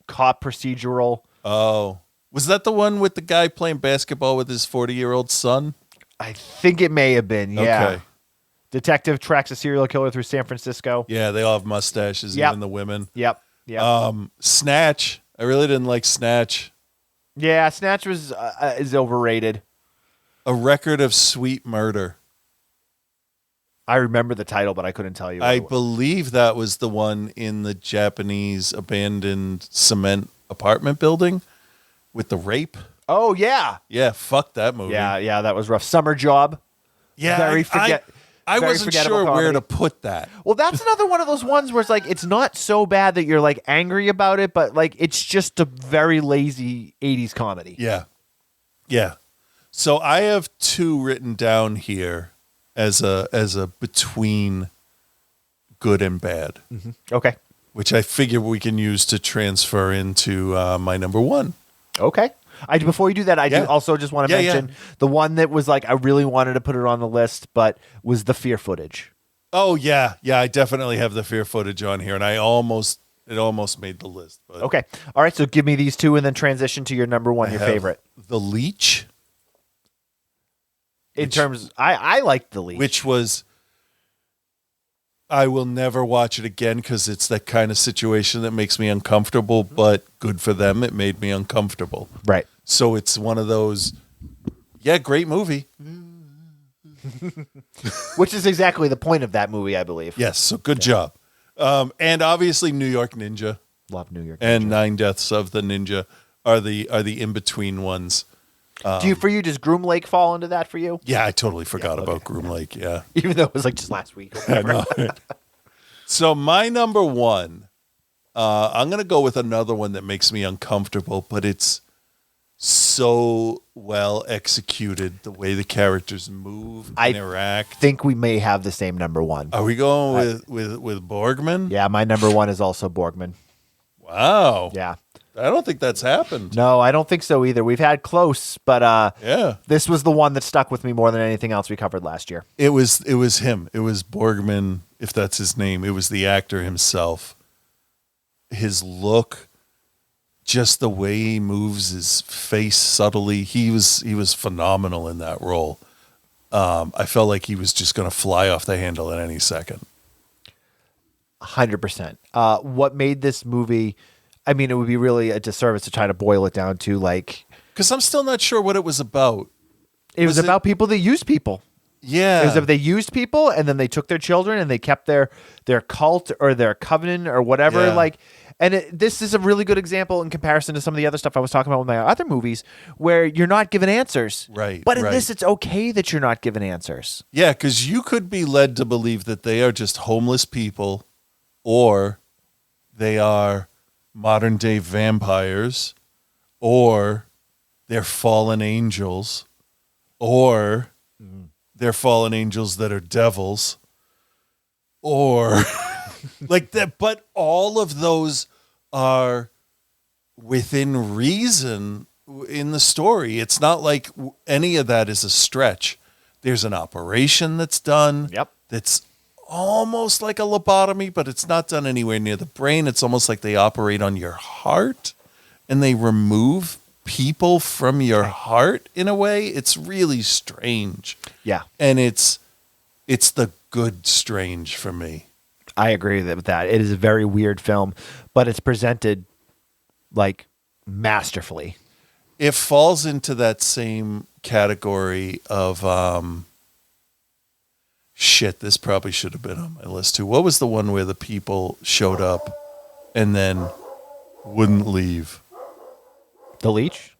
cop procedural. Oh. Was that the one with the guy playing basketball with his 40-year-old son? I think it may have been, yeah. Okay. Detective tracks a serial killer through San Francisco. Yeah, they all have mustaches, Yep. even the women. Yep. Snatch. I really didn't like Snatch. Yeah, Snatch is overrated. A Record of Sweet Murder. I remember the title, but I couldn't tell you. what I it was. believe that was the one in the Japanese abandoned cement apartment building with the rape. Oh, yeah. Yeah, fuck that movie. Yeah, that was rough. Summer Job. Yeah, Very I very wasn't forgettable sure where comedy. to put that. Well, that's another one of those ones where it's like it's not so bad that you're like angry about it, but like it's just a very lazy 80s comedy. Yeah. Yeah. So I have 2 written down here as a between good and bad, Okay. which I figure we can use to transfer into my number 1. Okay. Before you do that, I Yeah. do also just want to Yeah, mention the one that was like I really wanted to put it on the list, but was the Fear footage. Oh yeah, I definitely have the Fear footage on here, and it almost made the list. But Okay. All right. So give me these 2 and then transition to your number 1, I your have favorite. The Leech, I liked the lead. which was, I will never watch it again because it's that kind of situation that makes me uncomfortable. But good for them, it made me uncomfortable. Right. So it's one of those, yeah, great movie. Which is exactly the point of that movie, I believe. Yes, so good job. And obviously New York Ninja Love New York. and 9 Deaths of the Ninja are the in between ones. For you, does Groom Lake fall into that for you? Yeah, I totally forgot about Groom Lake. Yeah. Even though it was like just last week. I know. So my number 1, I'm going to go with another one that makes me uncomfortable, but it's so well executed, the way the characters move, interact. I think we may have the same number 1. Are we going with Borgman? Yeah, my number 1 is also Borgman. Wow. Yeah. I don't think that's happened. No, I don't think so either. We've had close, but Yeah. this was the one that stuck with me more than anything else we covered last year. It was him. It was Borgman, if that's his name. It was the actor himself. His look, just the way he moves his face subtly. He was phenomenal in that role. I felt like he was just going to fly off the handle at any second. 100%. What made this movie? I mean, it would be really a disservice to try to boil it down to like. Because I'm still not sure what it was about. It was about people that used people. Yeah. It was if they used people and then they took their children and they kept their cult or their covenant or whatever. Yeah. Like, and this is a really good example in comparison to some of the other stuff I was talking about with my other movies where you're not given answers. Right. But in right. this, it's okay that you're not given answers. Yeah, because you could be led to believe that they are just homeless people or they are modern day vampires or they're fallen angels or they're fallen angels that are devils or like that. But all of those are within reason in the story. It's not like any of that is a stretch. There's an operation that's done. Yep. That's almost like a lobotomy, but it's not done anywhere near the brain. It's almost like they operate on your heart and they remove people from your heart in a way. It's really strange. Yeah. And it's the good strange for me. I agree with that. It is a very weird film, but it's presented like masterfully. It falls into that same category of shit. This probably should have been on my list too. What was the one where the people showed up and then wouldn't leave? The Leech?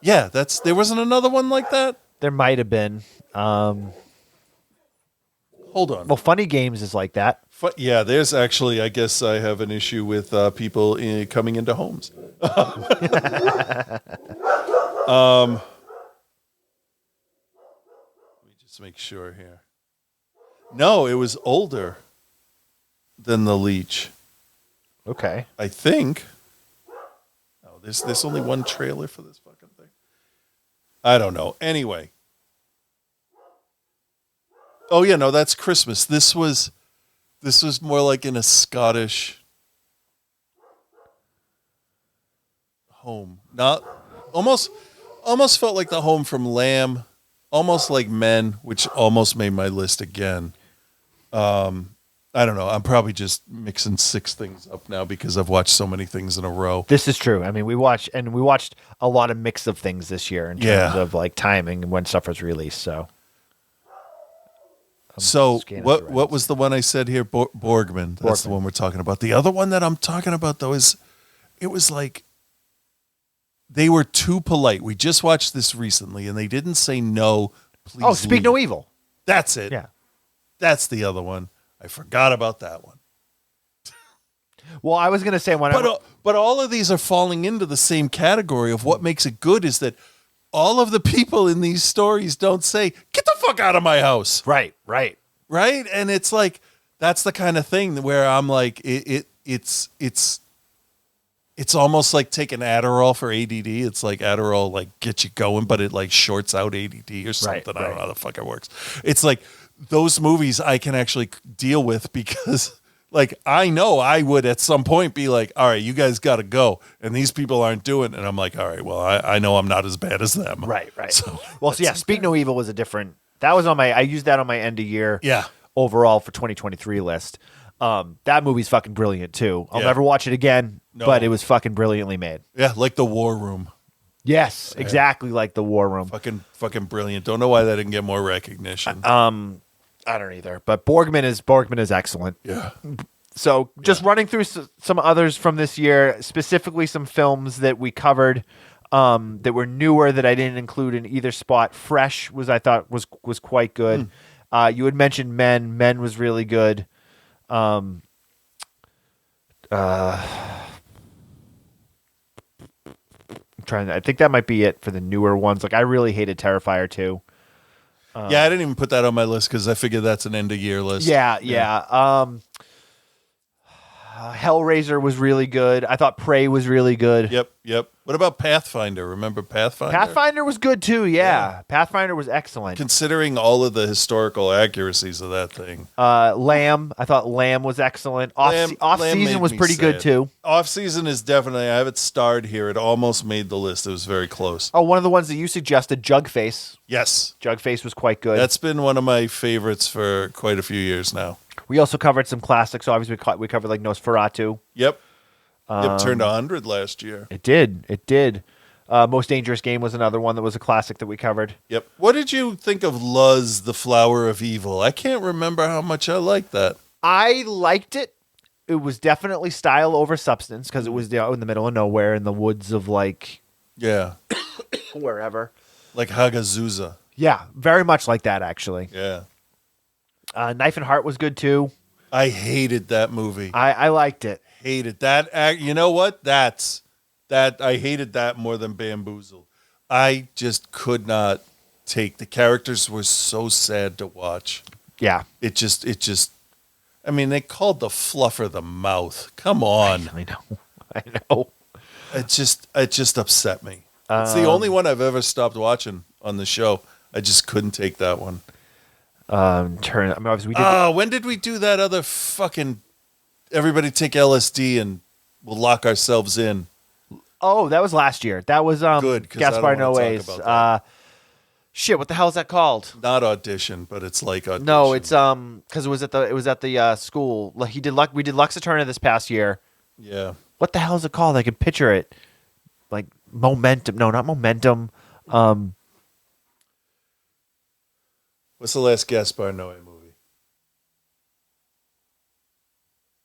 Yeah, there wasn't another one like that. There might have been. Hold on. Well, Funny Games is like that. Yeah, there's actually, I guess I have an issue with people coming into homes. Let me just make sure here. No, it was older than The Leech. Okay. I think. Oh, there's only one trailer for this fucking thing. I don't know. Anyway. Oh yeah, no, that's Christmas. This was more like in a Scottish home. Not almost felt like the home from Lamb, almost like Men, which almost made my list again. I don't know. I'm probably just mixing 6 things up now because I've watched so many things in a row. This is true. I mean, we watched a lot of mix of things this year in terms of like timing and when stuff was released. So what was the one I said here? Borgman. That's the one we're talking about. The other one that I'm talking about though is it was like they were too polite. We just watched this recently and they didn't say no, please. Oh, Speak leave. No Evil. That's it. Yeah. That's the other one. I forgot about that one. Well, I was going to say but all of these are falling into the same category of what makes it good is that all of the people in these stories don't say, get the fuck out of my house. Right. Right. And it's like, that's the kind of thing where I'm like, it's almost like taking Adderall for ADD. It's like Adderall, like gets you going, but it like shorts out ADD or something. Right. I don't know how the fuck it works. It's like those movies I can actually deal with because like, I know I would at some point be like, all right, you guys got to go. And these people aren't doing it. And I'm like, all right, well, I know I'm not as bad as them. Right. So, well, so yeah, Speak No Evil was that was I used that on my end of year overall for 2023 list. That movie's fucking brilliant too. I'll never watch it again, but it was fucking brilliantly made. Yeah, like The War Room. Yes, exactly like The War Room. Fucking brilliant. Don't know why that didn't get more recognition. I don't either, but Borgman is excellent. Yeah. So just running through some others from this year, specifically some films that we covered that were newer that I didn't include in either spot. Fresh I thought was quite good. You had mentioned Men. Men was really good. I think that might be it for the newer ones. Like I really hated Terrifier 2. I didn't even put that on my list because I figured that's an end of year list. Yeah. Hellraiser was really good. I thought Prey was really good. Yep. Yep. What about Pathfinder? Remember Pathfinder? Pathfinder was good too. Yeah. Pathfinder was excellent. Considering all of the historical accuracies of that thing. Lamb. I thought Lamb was excellent. Off Lamb season made was me pretty good sad. too. Off season is definitely. I have it starred here. It almost made the list. It was very close. Oh, one of the ones that you suggested, Jugface. Yes. Jugface was quite good. That's been one of my favorites for quite a few years now. We also covered some classics. Obviously, we covered like Nosferatu. Yep. Turned 100 last year. It did. It did. Most Dangerous Game was another one that was a classic that we covered. Yep. What did you think of Luz, the Flower of Evil? I can't remember how much I liked that. I liked it. It was definitely style over substance because it was in the middle of nowhere in the woods of like Yeah. wherever. Like Hagazusa. Yeah, very much like that actually. Yeah. Knife and Heart was good too. I hated that movie. I liked it. Hated that. You know what? I hated that more than Bamboozled. I just could not take the characters were so sad to watch. Yeah. It just I mean, they called the fluffer the mouth. Come on. I know. I know. It just upset me. It's the only one I've ever stopped watching on the show. I just couldn't take that one. Obviously we did When did we do that other fucking everybody take LSD and we'll lock ourselves in? Oh, that was last year. That was Good, 'cause I don't Gaspar wanna talk Noé's. about Shit, what the hell is that called? Not Audition, but it's like Audition. No, it's because it was at the school. Like, we did Lux Eterna this past year. Yeah. What the hell is it called? I can picture it. Like Momentum. No, not Momentum. What's the last Gaspar Noé movie?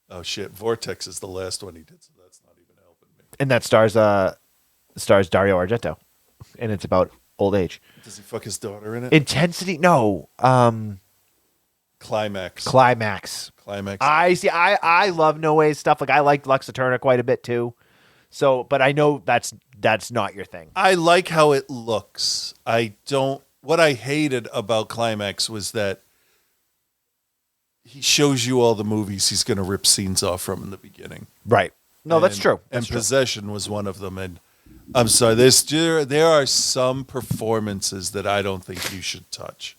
Oh shit, Vortex is the last one he did, so that's not even helping me. And that stars Dario Argento, and it's about old age. Does he fuck his daughter in it? Intensity? No. Climax. Climax. I see. I love Noé's stuff. Like I like Lux Eterna quite a bit too. So, but I know that's not your thing. I like how it looks. What I hated about Climax was that he shows you all the movies he's going to rip scenes off from in the beginning. Right. No, that's true. And Possession was one of them. And I'm sorry, there are some performances that I don't think you should touch.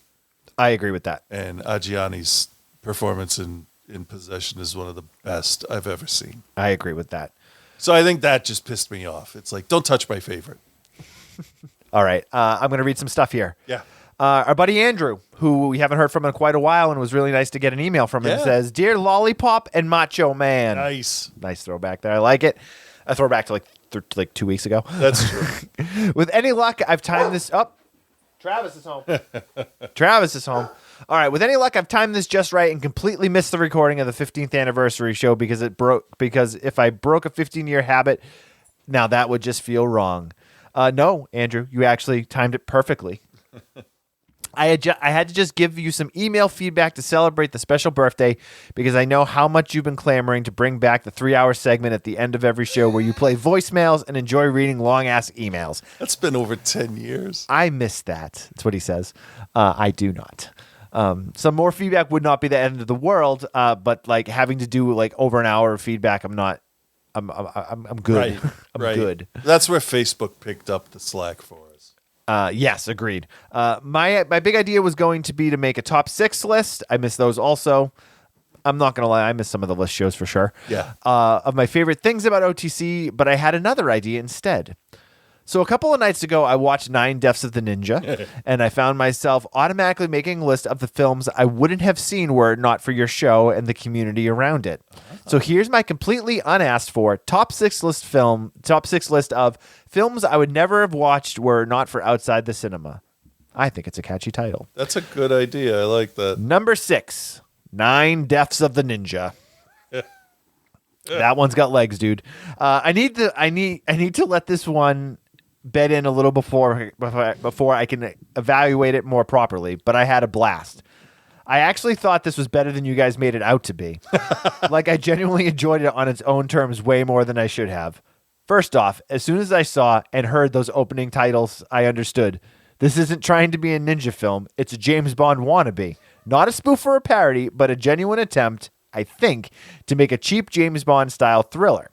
I agree with that. And Adjiani's performance in Possession is one of the best I've ever seen. I agree with that. So I think that just pissed me off. It's like, don't touch my favorite. All right. I'm going to read some stuff here. Yeah. Our buddy Andrew, who we haven't heard from in quite a while, and it was really nice to get an email from him, says, "Dear Lollipop and Macho Man." Nice Throwback there. I like it. A throwback to like 2 weeks ago. That's true. With any luck, I've timed this up. Travis is home. Travis is home. All right. With any luck, I've timed this just right and completely missed the recording of the 15th anniversary show because it broke. Because if I broke a 15-year habit, now that would just feel wrong. No, Andrew, you actually timed it perfectly. I had to just give you some email feedback to celebrate the special birthday because I know how much you've been clamoring to bring back the 3-hour segment at the end of every show where you play voicemails and enjoy reading long-ass emails. That's been over 10 years. I miss that. That's what he says. I do not. Some more feedback would not be the end of the world, but like having to do like over an hour of feedback, I'm not. I'm good. Right, I'm good. That's where Facebook picked up the slack for us. Yes, agreed. My big idea was going to be to make a top 6 list. I miss those also. I'm not going to lie. I miss some of the list shows for sure. Yeah. Of my favorite things about OTC, but I had another idea instead. So a couple of nights ago, I watched 9 Deaths of the Ninja, and I found myself automatically making a list of the films I wouldn't have seen were it not for your show and the community around it. So here's my completely unasked for top 6 list of films I would never have watched were it not for Outside the Cinema. I think it's a catchy title. That's a good idea. I like that. Number 6, 9 Deaths of the Ninja. That one's got legs, dude. I need to let this one bed in a little before I can evaluate it more properly, but I had a blast. I actually thought this was better than you guys made it out to be. Like I genuinely enjoyed it on its own terms way more than I should have. First off, as soon as I saw and heard those opening titles, I understood. This isn't trying to be a ninja film. It's a James Bond wannabe. Not a spoof or a parody, but a genuine attempt, I think, to make a cheap James Bond style thriller.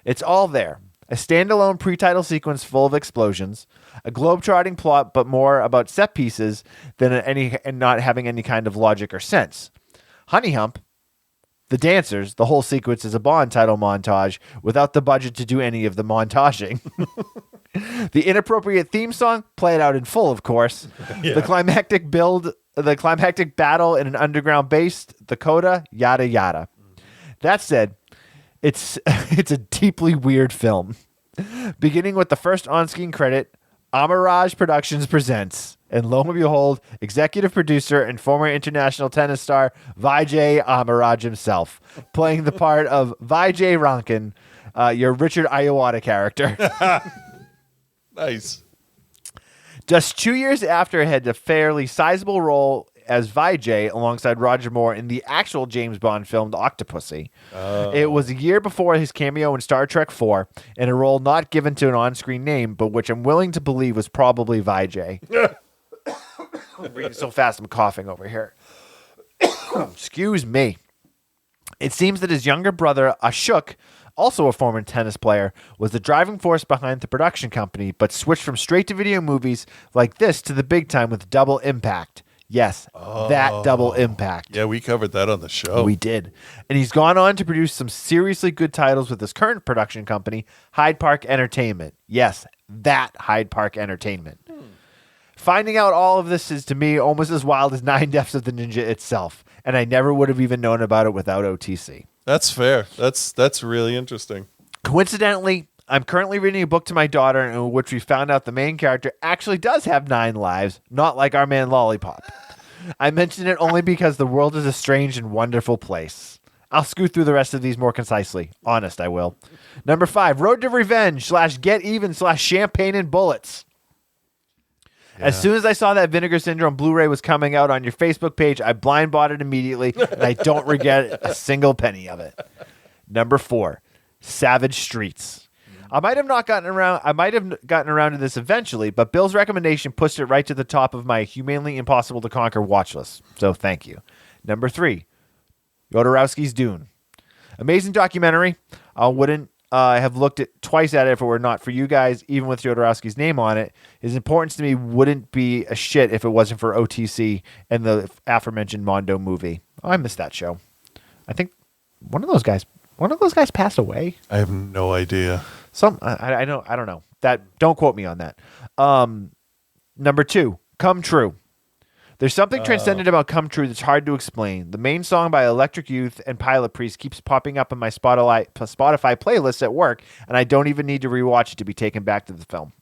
It's all there. a standalone pre-title sequence full of explosions, a globe-trotting plot but more about set pieces than any and not having any kind of logic or sense. Honey Hump, the dancers, the whole sequence is a Bond title montage without the budget to do any of the montaging. The inappropriate theme song, play it out in full, of course. Yeah. The climactic battle in an underground base, the coda, yada yada. That said, it's a deeply weird film. Beginning with the first on-screen credit, Amirage Productions presents, and lo and behold, executive producer and former international tennis star Vijay Amirage himself, playing the part of Vijay Rankin, your Richard Iowata character. Nice. Just 2 years after, it had a fairly sizable role as Vijay alongside Roger Moore in the actual James Bond film, The Octopussy. It was a year before his cameo in Star Trek IV, and a role not given to an on-screen name, but which I'm willing to believe was probably Vijay. I'm reading so fast, I'm coughing over here. Excuse me. It seems that his younger brother, Ashok, also a former tennis player, was the driving force behind the production company, but switched from straight-to-video movies like this to the big time with Double Impact. Yes, that Double Impact. Yeah, we covered that on the show. We did. And he's gone on to produce some seriously good titles with his current production company, Hyde Park Entertainment. Yes, that Hyde Park Entertainment. Finding out all of this is, to me, almost as wild as Nine Deaths of the Ninja itself, and I never would have even known about it without OTC. That's fair. That's really interesting. Coincidentally, I'm currently reading a book to my daughter in which we found out the main character actually does have 9 lives, not like our man Lollipop. I mention it only because the world is a strange and wonderful place. I'll scoot through the rest of these more concisely. Honest, I will. Number 5, Road to Revenge / Get Even / Champagne and Bullets. Yeah. As soon as I saw that Vinegar Syndrome Blu-ray was coming out on your Facebook page, I blind bought it immediately, and I don't regret a single penny of it. Number 4, Savage Streets. I might have gotten around to this eventually, but Bill's recommendation pushed it right to the top of my humanly impossible to conquer watch list. So thank you. Number 3, Jodorowsky's Dune. Amazing documentary. I wouldn't have looked twice at it if it were not for you guys, even with Jodorowsky's name on it. His importance to me wouldn't be a shit if it wasn't for OTC and the aforementioned Mondo movie. Oh, I missed that show. I think one of those guys passed away. I have no idea. I don't know. Don't quote me on that. Number 2, Come True. There's something transcendent about Come True that's hard to explain. The main song by Electric Youth and Pilot Priest keeps popping up in my Spotify playlist at work, and I don't even need to rewatch it to be taken back to the film.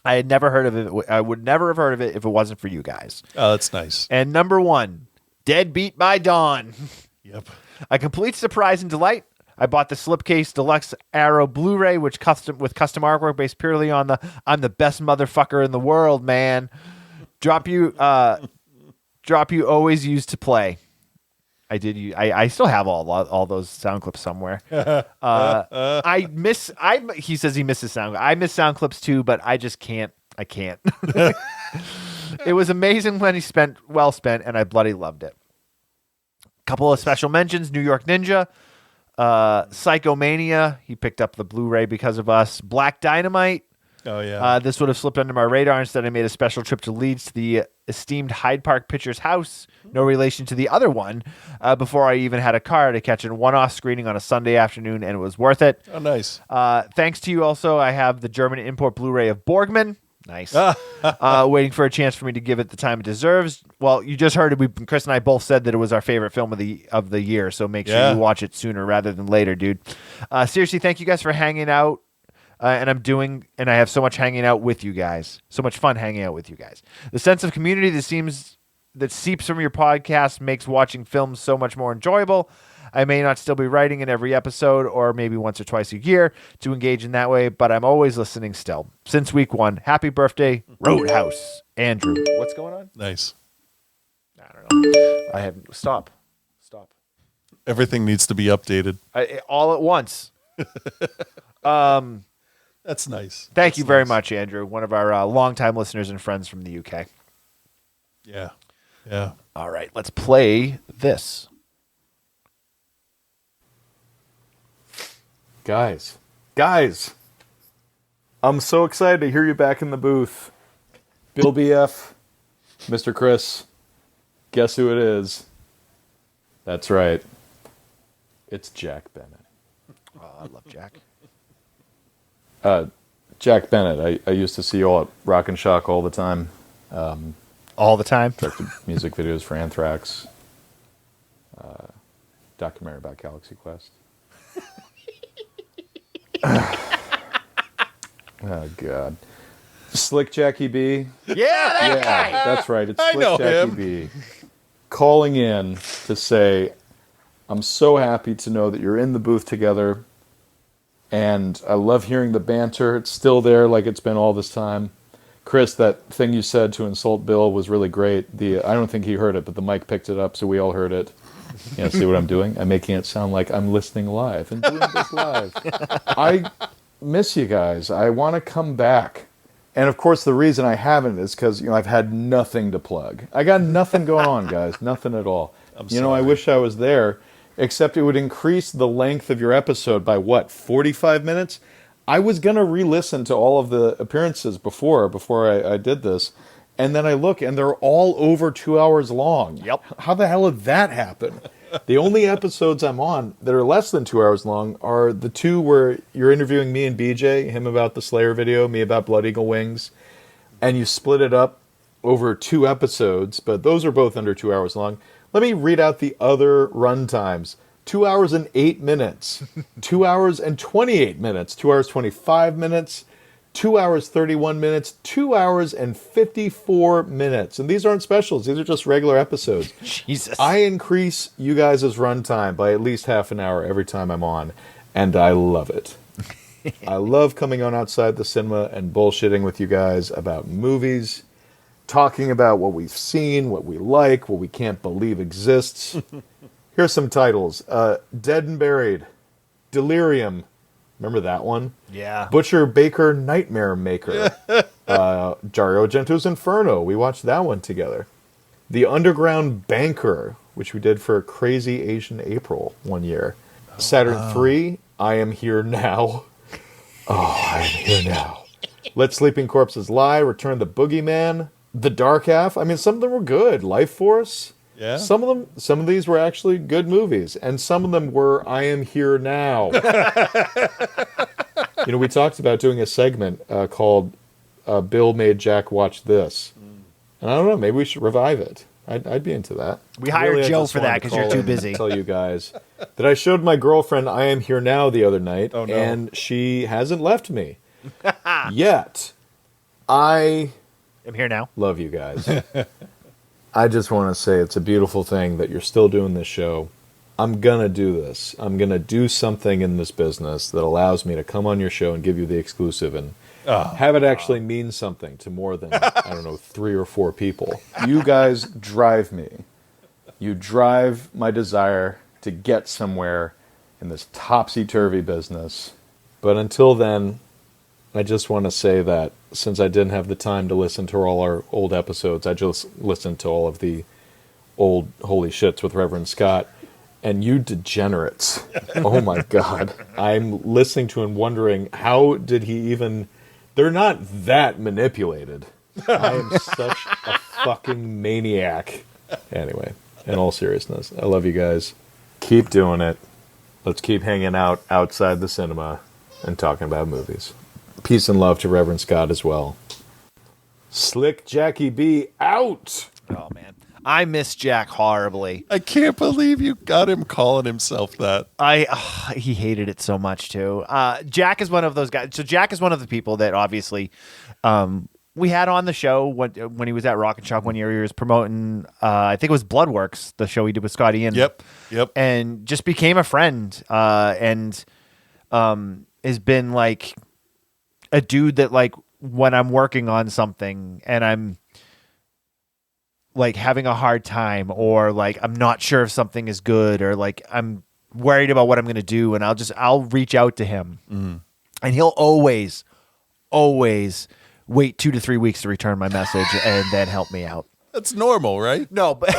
I had never heard of it. I would never have heard of it if it wasn't for you guys. Oh, that's nice. And number 1, Dead Beat by Dawn. Yep. A complete surprise and delight. I bought the Slipcase Deluxe Arrow Blu-ray, with custom artwork based purely on the "I'm the best motherfucker in the world, man." Drop you always used to play. I did. I still have all those sound clips somewhere. He says he misses sound. I miss sound clips too, but I just can't. I can't. It was amazing when well spent, and I bloody loved it. Couple of special mentions: New York Ninja, Psychomania. He picked up the Blu-ray because of us. Black Dynamite. Oh yeah. This would have slipped under my radar. Instead, I made a special trip to Leeds to the esteemed Hyde Park Pictures house. No relation to the other one. Before I even had a car to catch a one-off screening on a Sunday afternoon, and it was worth it. Oh, nice. Thanks to you also, I have the German import Blu-ray of Borgman. Nice. Waiting for a chance for me to give it the time it deserves. Well, you just heard it. Chris and I both said that it was our favorite film of the year. So make sure you watch it sooner rather than later, dude. Seriously, thank you guys for hanging out. And I have so much hanging out with you guys. So much fun hanging out with you guys. The sense of community that seeps from your podcast makes watching films so much more enjoyable. I may not still be writing in every episode, or maybe once or twice a year to engage in that way, but I'm always listening still. Since week 1, happy birthday, Roadhouse, Andrew. What's going on? Nice. I don't know. Stop. Everything needs to be updated. All at once. That's nice. Thank you very much, Andrew, one of our longtime listeners and friends from the UK. Yeah. All right, let's play this. Guys, I'm so excited to hear you back in the booth. Bill BF, Mr. Chris, guess who it is? That's right. It's Jack Bennett. Oh, I love Jack. Jack Bennett. I used to see you all at Rock and Shock all the time. All the time. Directed music videos for Anthrax. Documentary about Galaxy Quest. Oh, God. Slick Jackie B. Yeah, That's right. It's I Slick know Jackie him. B. Calling in to say, I'm so happy to know that you're in the booth together. And I love hearing the banter. It's still there like it's been all this time. Chris, that thing you said to insult Bill was really great. I don't think he heard it, but the mic picked it up, so we all heard it. You know, see what I'm doing? I'm making it sound like I'm listening live and doing this live. I miss you guys. I want to come back. And of course, the reason I haven't is because I've had nothing to plug. I got nothing going on, guys. Nothing at all. I wish I was there, except it would increase the length of your episode by 45 minutes? I was going to re-listen to all of the appearances before I did this, and then I look, and they're all over 2 hours long. Yep. How the hell did that happen? The only episodes I'm on that are less than 2 hours long are the two where you're interviewing me and BJ, him about the Slayer video, me about Blood Eagle Wings, and you split it up over 2 episodes, but those are both under 2 hours long. Let me read out the other run times. 2 hours and 8 minutes, 2 hours and 28 minutes, 2 hours 25 minutes, 2 hours 31 minutes, 2 hours and 54 minutes. And these aren't specials. These are just regular episodes. Jesus. I increase you guys' runtime by at least half an hour every time I'm on, and I love it. I love coming on Outside the Cinema and bullshitting with you guys about movies, talking about what we've seen, what we like, what we can't believe exists. Here's some titles. Dead and Buried. Delirium. Remember that one? Yeah. Butcher Baker Nightmare Maker. Dario Argento's Inferno. We watched that one together. The Underground Banker, which we did for Crazy Asian April one year. Saturn 3, I Am Here Now. Oh, I am here now. Let Sleeping Corpses Lie. Return the Boogeyman. The Dark Half. I mean, some of them were good. Life Force. Yeah. Some of these were actually good movies, and some of them were I Am Here Now. We talked about doing a segment called Bill Made Jack Watch This. And I don't know, maybe we should revive it. I'd be into that. We hired I Joe just for that wanted to because you're call too in and busy. Tell you guys that I showed my girlfriend I Am Here Now the other night, Oh, no. and she hasn't left me yet. I I'm here now. love you guys. I just want to say it's a beautiful thing that you're still doing this show. I'm going to do this. I'm going to do something in this business that allows me to come on your show and give you the exclusive and have it actually mean something to more than, 3 or 4 people. You guys drive me. You drive my desire to get somewhere in this topsy-turvy business. But until then, I just want to say that since I didn't have the time to listen to all our old episodes, I just listened to all of the old Holy Shits with Reverend Scott. And you degenerates. Oh my God. I'm listening to and wondering, how did he even... They're not that manipulated. I am such a fucking maniac. Anyway, in all seriousness, I love you guys. Keep doing it. Let's keep hanging out outside the cinema and talking about movies. Peace and love to Reverend Scott as well. Slick Jackie B out. Oh, man. I miss Jack horribly. I can't believe you got him calling himself that. He hated it so much too. Jack is one of those guys. So Jack is one of the people that obviously we had on the show when he was at Rock and Shock one year. He was promoting, I think it was Bloodworks, the show he did with Scott Ian. Yep. And just became a friend and has been like a dude that like when I'm working on something and I'm like having a hard time or like I'm not sure if something is good or like I'm worried about what I'm going to do and I'll reach out to him and he'll always wait 2 to 3 weeks to return my message and then help me out. That's normal, right? No, but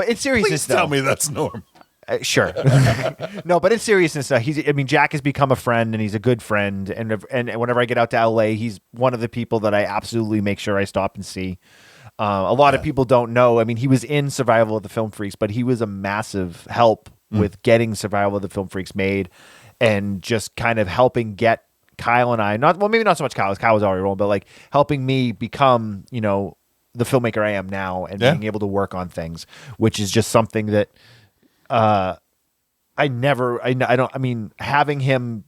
in seriousness, Please tell me that's normal. Sure. No, but in seriousness, Jack has become a friend, and he's a good friend. And whenever I get out to LA, he's one of the people that I absolutely make sure I stop and see. A lot of people don't know. I mean, he was in Survival of the Film Freaks, but he was a massive help with getting Survival of the Film Freaks made, and just kind of helping get Kyle and I, maybe not so much Kyle, because Kyle was already rolling, but like helping me become, the filmmaker I am now, and being able to work on things, which is just something that having him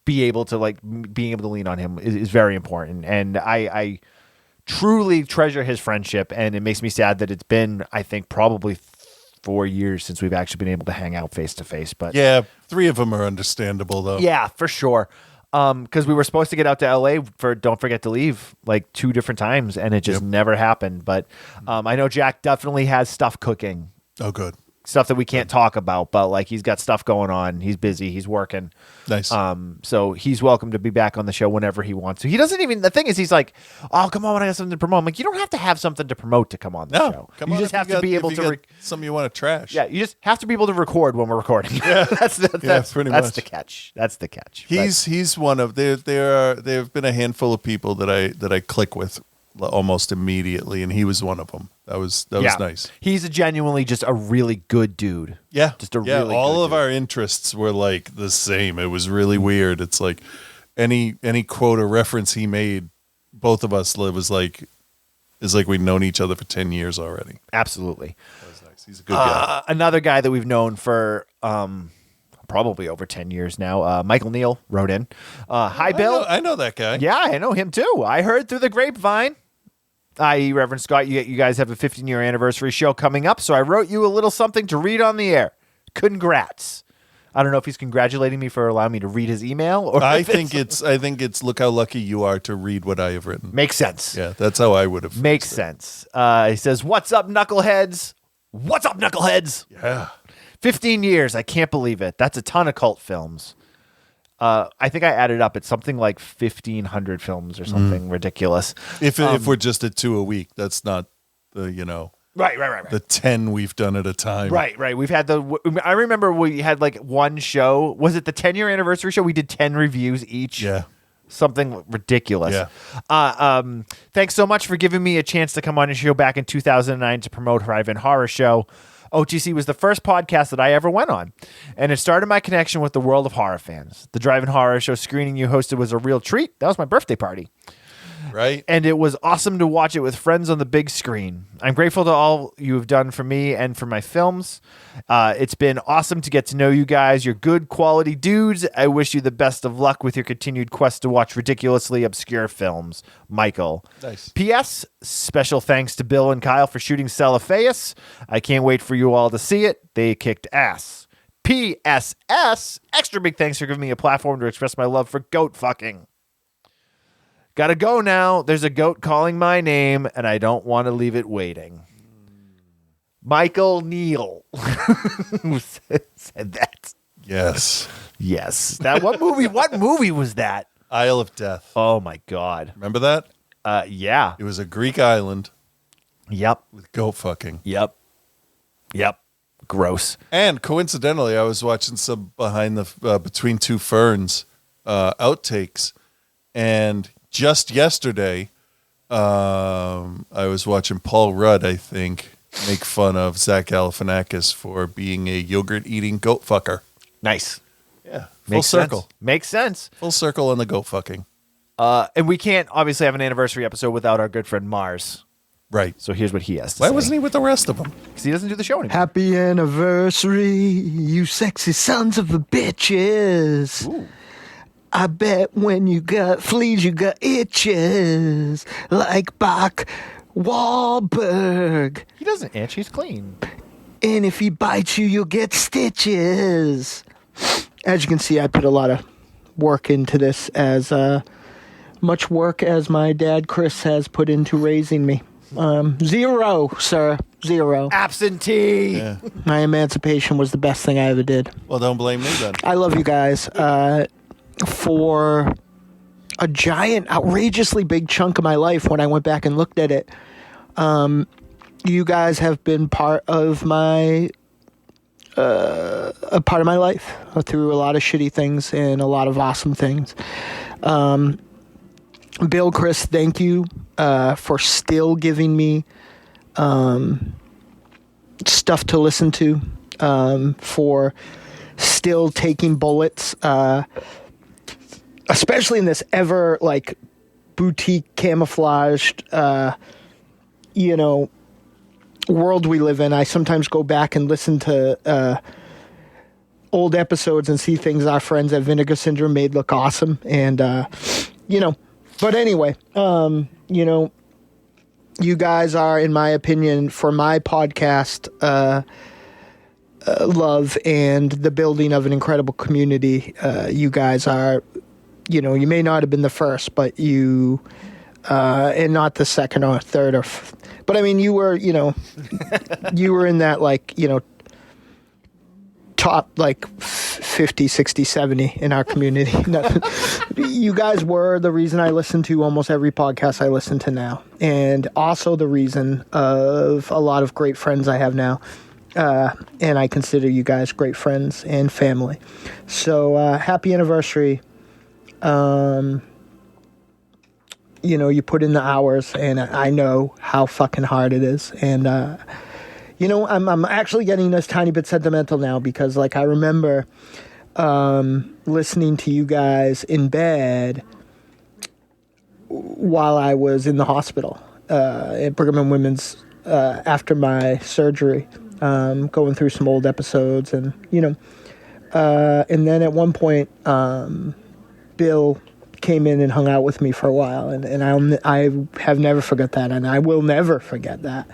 be able to being able to lean on him is very important. And I truly treasure his friendship, and it makes me sad that it's been, I think, probably 4 years since we've actually been able to hang out face to face. But yeah, 3 of them are understandable though. Yeah, for sure. Because we were supposed to get out to LA for Don't Forget to Leave 2 different times, and it just never happened. But I know Jack definitely has stuff cooking. Oh, good. Stuff that we can't talk about, but he's got stuff going on. He's busy. He's working. Nice. So he's welcome to be back on the show whenever he wants to. He doesn't even. The thing is, he's like, "Oh, come on, when I got something to promote." I'm like, you don't have to have something to promote to come on the show. You just have to be able to. Something you want to trash. Yeah, you just have to be able to record when we're recording. Yeah, that's pretty much the catch. That's the catch. He's one of there have been a handful of people that I click with almost immediately, and he was one of them. That was nice. He's genuinely just a really good dude. Yeah, just a really all good of dude. Our interests were the same. It was really weird. It's like any quote or reference he made, both of us is like we've known each other for 10 years already. Absolutely. That was nice. He's a good guy. Another guy that we've known for probably over 10 years now. Michael Neal wrote in. Hi, Bill. I know that guy. Yeah, I know him too. I heard through the grapevine. I.e., Reverend Scott, you guys have a 15-year anniversary show coming up, so I wrote you a little something to read on the air. Congrats. I don't know if he's congratulating me for allowing me to read his email, or I think it's look how lucky you are to read what I have written. Makes sense. Yeah, that's how I would have. Makes sense. He says, "What's up, knuckleheads? What's up, knuckleheads?" Yeah. 15 years. I can't believe it. That's a ton of cult films. I think I added up. It's something like 1,500 films or something ridiculous. If we're just at 2 a week, that's not the Right. the 10 we've done at a time. Right. We've had I remember we had one show. Was it the 10-year anniversary show? We did 10 reviews each. Yeah. Something ridiculous. Yeah. Thanks so much for giving me a chance to come on your show back in 2009 to promote Drive-In Horror Show. OTC was the first podcast that I ever went on, and it started my connection with the world of horror fans. The Drive-In Horror Show screening you hosted was a real treat. That was my birthday party. Right. And it was awesome to watch it with friends on the big screen. I'm grateful to all you have done for me and for my films. It's been awesome to get to know you guys. You're good quality dudes. I wish you the best of luck with your continued quest to watch ridiculously obscure films. Michael. Nice. P.S. Special thanks to Bill and Kyle for shooting Celophaeus. I can't wait for you all to see it. They kicked ass. P.S.S. Extra big thanks for giving me a platform to express my love for goat fucking. Gotta go now. There's a goat calling my name, and I don't want to leave it waiting. Michael Neal who said that. Yes. Yes. What movie was that? Isle of Death. Oh my God. Remember that? Yeah. It was a Greek island Yep. with goat fucking. Yep. Gross. And coincidentally, I was watching some behind the Between Two Ferns outtakes, and just yesterday, I was watching Paul Rudd, I think, make fun of Zach Galifianakis for being a yogurt-eating goat fucker. Nice. Yeah, Makes circle. sense. Makes sense. Full circle on the goat fucking. And we can't obviously have an anniversary episode without our good friend Mars. Right. So here's what he has to Why say. wasn't he with the rest of them? Because he doesn't do the show anymore. Happy anniversary, you sexy sons of a bitches. Ooh. I bet when you got fleas, you got itches. Like Bach Wahlberg. He doesn't itch. He's clean. And if he bites you, you'll get stitches. As you can see, I put a lot of work into this, as much work as my dad, Chris, has put into raising me. 0, sir. 0. Absentee. Yeah. My emancipation was the best thing I ever did. Well, don't blame me then. I love you guys. For a giant, outrageously big chunk of my life, when I went back and looked at it, you guys have been part of my a part of my life through a lot of shitty things and a lot of awesome things. Bill, Chris, thank you for still giving me stuff to listen to, for still taking bullets, especially in this ever like boutique camouflaged, world we live in. I sometimes go back and listen to old episodes and see things our friends at Vinegar Syndrome made look awesome. And, but anyway, you guys are, in my opinion, for my podcast, love and the building of an incredible community. You guys are, you may not have been the first, but you, and not the second or third but I mean, you were, you were in that top 50, 60, 70 in our community. You guys were the reason I listen to almost every podcast I listen to now. And also the reason of a lot of great friends I have now. And I consider you guys great friends and family. So happy anniversary. You put in the hours, and I know how fucking hard it is. And, I'm actually getting this tiny bit sentimental now because, I remember listening to you guys in bed while I was in the hospital at Brigham and Women's after my surgery, going through some old episodes. And, and then at one point, Bill came in and hung out with me for a while, and I have never forgot that, and I will never forget that.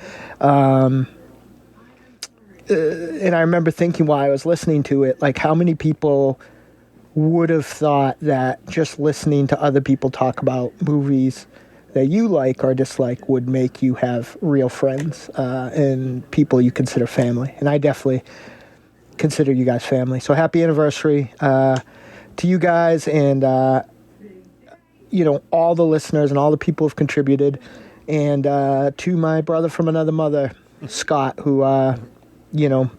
And I remember thinking while I was listening to it, how many people would have thought that just listening to other people talk about movies that you like or dislike would make you have real friends and people you consider family. And I definitely consider you guys family. So happy anniversary to you guys, and all the listeners and all the people who've contributed, and to my brother from another mother, Scott, who,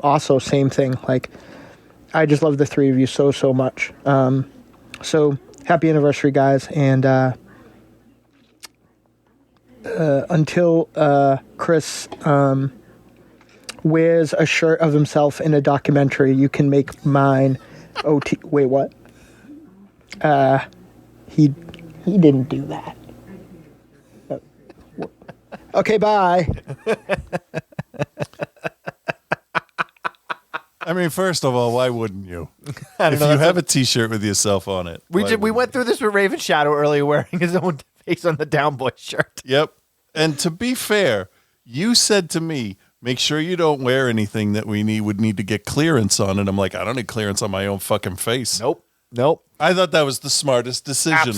also same thing. I just love the three of you so, so much. So happy anniversary, guys. And until Chris wears a shirt of himself in a documentary, you can make mine OT. Wait, what? He didn't do that. Okay, bye. I mean, first of all, why wouldn't you? If you have a T-shirt with yourself on it. We went through this with Raven Shadow earlier, wearing his own face on the Down Boy shirt. Yep. And to be fair, you said to me, make sure you don't wear anything that would need to get clearance on. And I'm like, I don't need clearance on my own fucking face. Nope. I thought that was the smartest decision.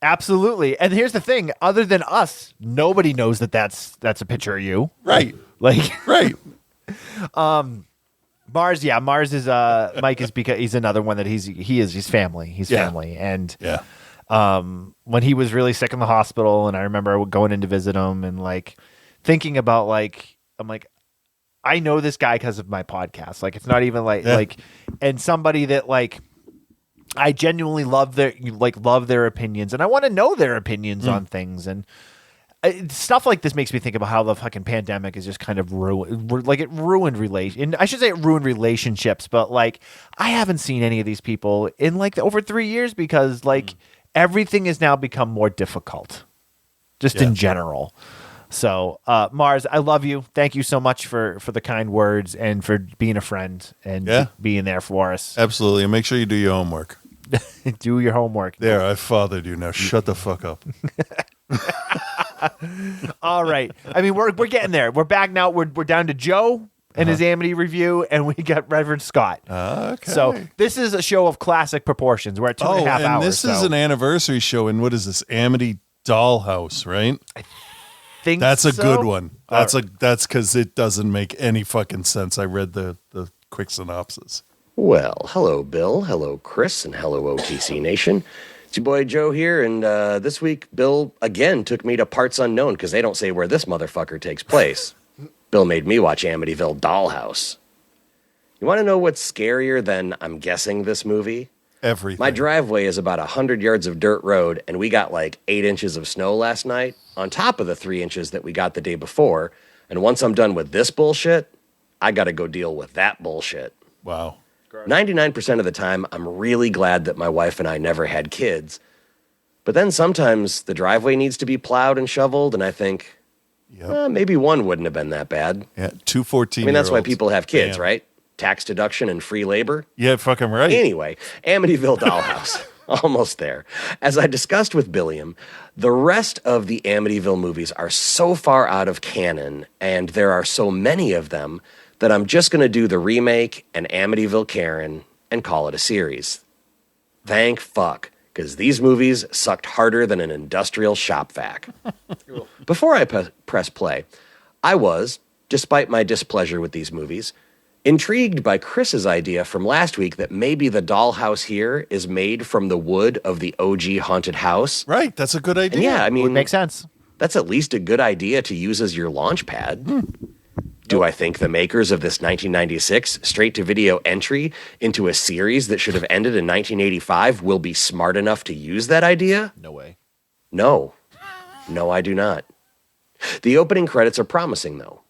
Absolutely. And here's the thing: other than us, nobody knows that that's a picture of you. Right. Right. Mars is Mike is because he's another one that he's family. He's family. And when he was really sick in the hospital, and I remember going in to visit him and thinking about I'm like, I know this guy because of my podcast. It's not even and somebody that I genuinely love their opinions, and I want to know their opinions on things. And stuff like this makes me think about how the fucking pandemic is just kind of ruined relationships. But I haven't seen any of these people in over 3 years because everything has now become more difficult, just in general. So Mars, I love you. Thank you so much for the kind words and for being a friend and being there for us. Absolutely. And make sure you do your homework. Do your homework. There, I fathered you. Now shut the fuck up. All right. I mean, we're getting there. We're back now. We're down to Joe and his Amity review, and we got Reverend Scott. Okay. So this is a show of classic proportions. We're at 2.5 hours. And this is an anniversary show. And what is this? Amity Dollhouse, right? I think that's a so. good one. That's because it doesn't make any fucking sense. I read the quick synopsis. Well, hello, Bill. Hello, Chris. And hello, OTC Nation. It's your boy Joe here. And this week, Bill again took me to parts unknown because they don't say where this motherfucker takes place. Bill made me watch Amityville Dollhouse. You want to know what's scarier than, I'm guessing, this movie? Everything. My driveway is about 100 yards of dirt road, and we got like 8 inches of snow last night on top of the 3 inches that we got the day before. And once I'm done with this bullshit, I got to go deal with that bullshit. Wow. 99% of the time, I'm really glad that my wife and I never had kids. But then sometimes the driveway needs to be plowed and shoveled, and I think, maybe one wouldn't have been that bad. Yeah, 214. I mean, that's why people have kids, Damn. right? Tax deduction and free labor. Yeah, fucking right. Anyway, Amityville Dollhouse. Almost there. As I discussed with Billiam, the rest of the Amityville movies are so far out of canon, and there are so many of them, that I'm just going to do the remake and Amityville Karen and call it a series. Thank fuck, because these movies sucked harder than an industrial shop vac. Before I press play, I was, despite my displeasure with these movies, intrigued by Chris's idea from last week that maybe the dollhouse here is made from the wood of the OG haunted house. Right, that's a good idea. And yeah, I mean, Would make sense. that's at least a good idea to use as your launch pad. Do I think the makers of this 1996 straight-to-video entry into a series that should have ended in 1985 will be smart enough to use that idea? No way. No. No, I do not. The opening credits are promising, though.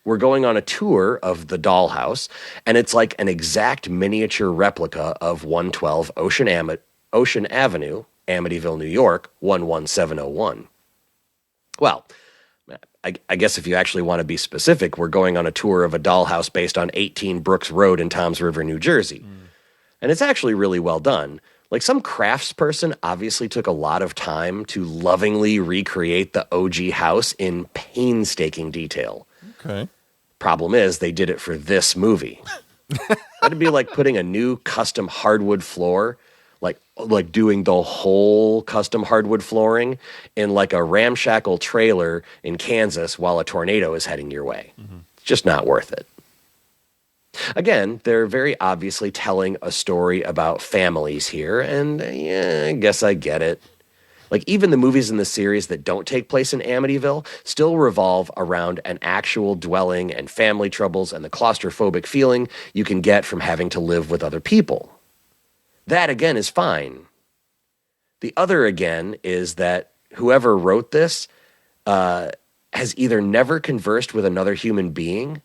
We're going on a tour of the dollhouse, and it's like an exact miniature replica of 112 Ocean Avenue, Amityville, New York, 11701. Well, I guess if you actually want to be specific, we're going on a tour of a dollhouse based on 18 Brooks Road in Toms River, New Jersey. And it's actually really well done. Like, some craftsperson obviously took a lot of time to lovingly recreate the OG house in painstaking detail. Okay. Problem is, they did it for this movie. That'd be like putting a new custom hardwood floor, like doing the whole custom hardwood flooring in like a ramshackle trailer in Kansas while a tornado is heading your way. It's just not worth it. Again, they're very obviously telling a story about families here, and yeah, I guess I get it. Like, even the movies in the series that don't take place in Amityville still revolve around an actual dwelling and family troubles and the claustrophobic feeling you can get from having to live with other people. That, again, is fine. The other, again, is that whoever wrote this has either never conversed with another human being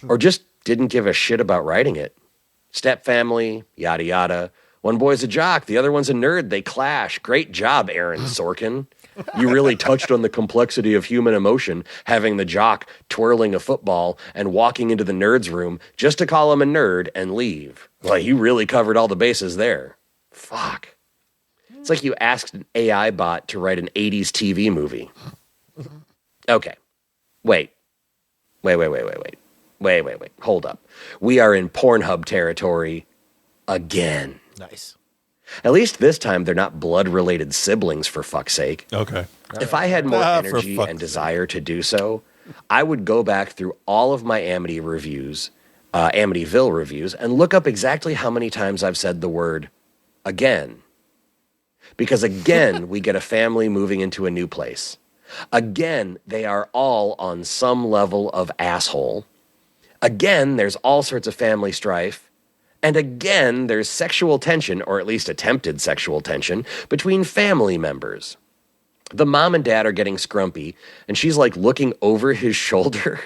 or just didn't give a shit about writing it. Step family, yada yada. One boy's a jock, the other one's a nerd. They clash. Great job, Aaron Sorkin. You really touched on the complexity of human emotion, having the jock twirling a football and walking into the nerd's room just to call him a nerd and leave. Well, you really covered all the bases there. Fuck. It's like you asked an AI bot to write an 80s TV movie. Okay. Wait. Hold up. We are in Pornhub territory again. Nice. At least this time they're not blood-related siblings, for fuck's sake. Okay. If I had more for energy fuck's and desire to do so, I would go back through all of my Amityville reviews, and look up exactly how many times I've said the word again. Because again, we get a family moving into a new place. Again, they are all on some level of asshole. Again, there's all sorts of family strife. And again, there's sexual tension, or at least attempted sexual tension, between family members. The mom and dad are getting scrumpy, and she's like looking over his shoulder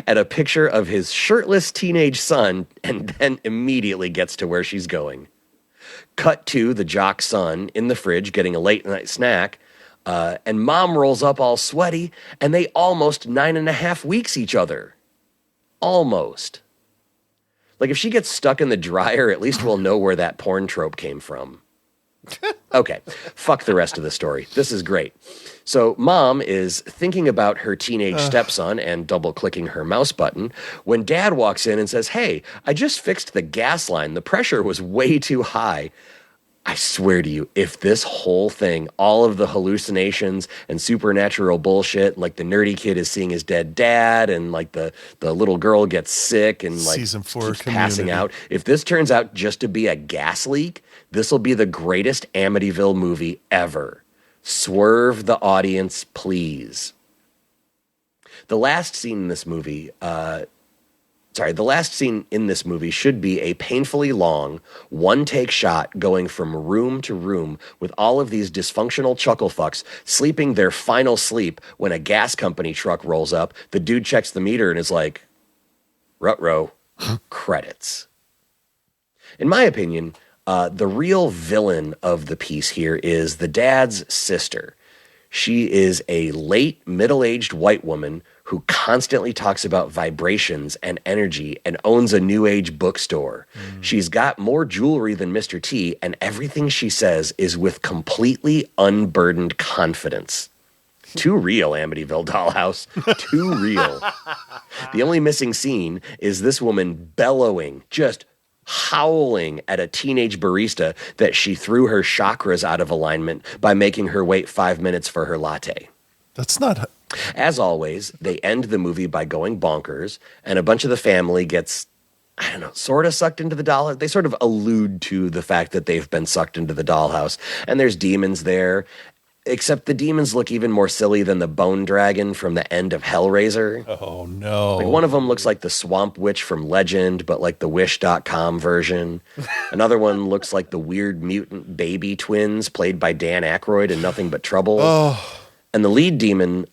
at a picture of his shirtless teenage son, and then immediately gets to where she's going. Cut to the jock son in the fridge getting a late night snack, and mom rolls up all sweaty, and they almost 9.5 weeks each other. Almost. Like, if she gets stuck in the dryer, at least we'll know where that porn trope came from. Okay, fuck the rest of the story. This is great. So mom is thinking about her teenage stepson and double-clicking her mouse button when dad walks in and says, "Hey, I just fixed the gas line. The pressure was way too high." I swear to you, if this whole thing, all of the hallucinations and supernatural bullshit, like the nerdy kid is seeing his dead dad and like the little girl gets sick and like Season 4 keeps passing out, if this turns out just to be a gas leak, this will be the greatest Amityville movie ever. Swerve the audience, please. The last scene in this movie, The last scene in this movie should be a painfully long, one-take shot going from room to room with all of these dysfunctional chuckle fucks sleeping their final sleep when a gas company truck rolls up. The dude checks the meter and is like, "Ruh-roh," credits. In my opinion, the real villain of the piece here is the dad's sister. She is a late middle-aged white woman who constantly talks about vibrations and energy and owns a new age bookstore. She's got more jewelry than Mr. T, and everything she says is with completely unburdened confidence. Too real, Amityville Dollhouse. Too real. The only missing scene is this woman bellowing, just howling at a teenage barista that she threw her chakras out of alignment by making her wait 5 minutes for her latte. That's not... As always, they end the movie by going bonkers, and a bunch of the family gets, I don't know, sort of sucked into the dollhouse. They sort of allude to the fact that they've been sucked into the dollhouse, and there's demons there, except the demons look even more silly than the bone dragon from the end of Hellraiser. Oh, no. Like one of them looks like the swamp witch from Legend, but like the Wish.com version. Another one looks like the weird mutant baby twins played by Dan Aykroyd in Nothing But Trouble. Oh. And the lead demon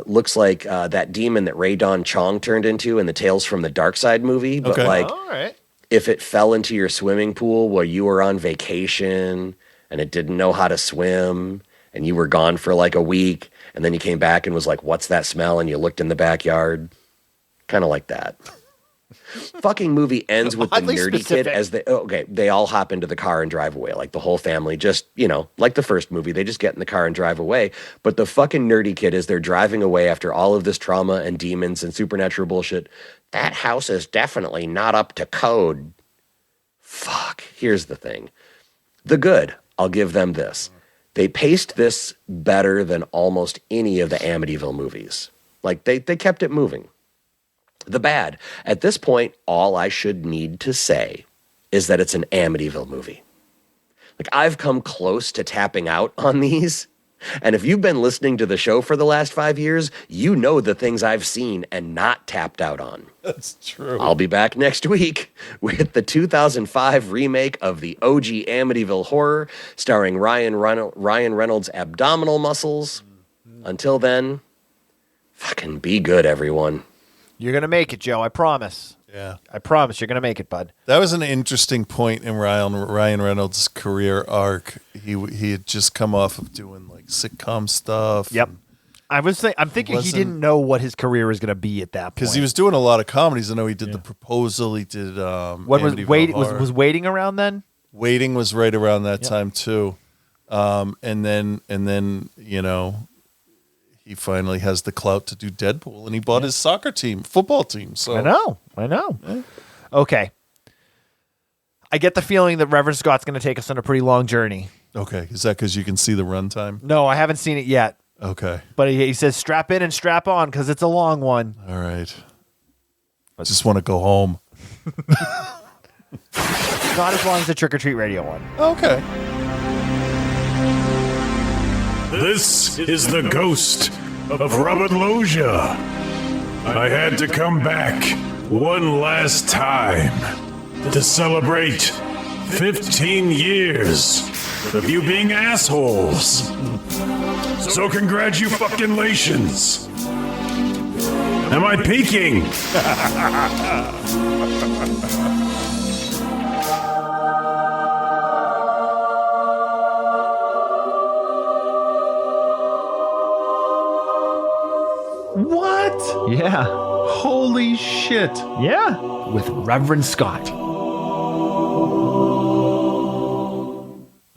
looks like that demon that Ray Don Chong turned into in the Tales from the Dark Side movie. But like, All right. if it fell into your swimming pool while you were on vacation and it didn't know how to swim and you were gone for like a week and then you came back and was like, "What's that smell?" and you looked in the backyard. Kind of like that. Fucking movie ends with the Oddly nerdy specific. kid as they all hop into the car and drive away. Like the whole family just, like the first movie, they just get in the car and drive away. But the fucking nerdy kid, as they're driving away after all of this trauma and demons and supernatural bullshit, that house is definitely not up to code. Fuck. Here's the thing. The good, I'll give them this. They paced this better than almost any of the Amityville movies. Like they kept it moving. The bad, at this point, all I should need to say is that it's an Amityville movie. Like, I've come close to tapping out on these, and if you've been listening to the show for the last 5 years, you know the things I've seen and not tapped out on. That's true. I'll be back next week with the 2005 remake of the OG Amityville Horror, starring Ryan Reynolds' abdominal muscles. Until then, fucking be good, everyone. You're going to make it, Joe. I promise. Yeah. I promise you're going to make it, bud. That was an interesting point in Ryan Reynolds' career arc. He had just come off of doing like sitcom stuff. Yep. I'm thinking he didn't know what his career was going to be at that point. Because he was doing a lot of comedies. I know he did The Proposal. He did what was Waiting around then? Waiting was right around that time too. And then he finally has the clout to do Deadpool, and he bought his football team. So I know. Yeah. Okay. I get the feeling that Reverend Scott's going to take us on a pretty long journey. Okay, is that because you can see the runtime? No, I haven't seen it yet. Okay, but he says strap in and strap on because it's a long one. All right. I just want to go home. Not as long as the Trick or Treat Radio one. Okay. This is the ghost of Robert Loggia. I had to come back one last time to celebrate 15 years of you being assholes. So congratulations. Am I peaking? What? Yeah. Holy shit. Yeah. With Reverend Scott.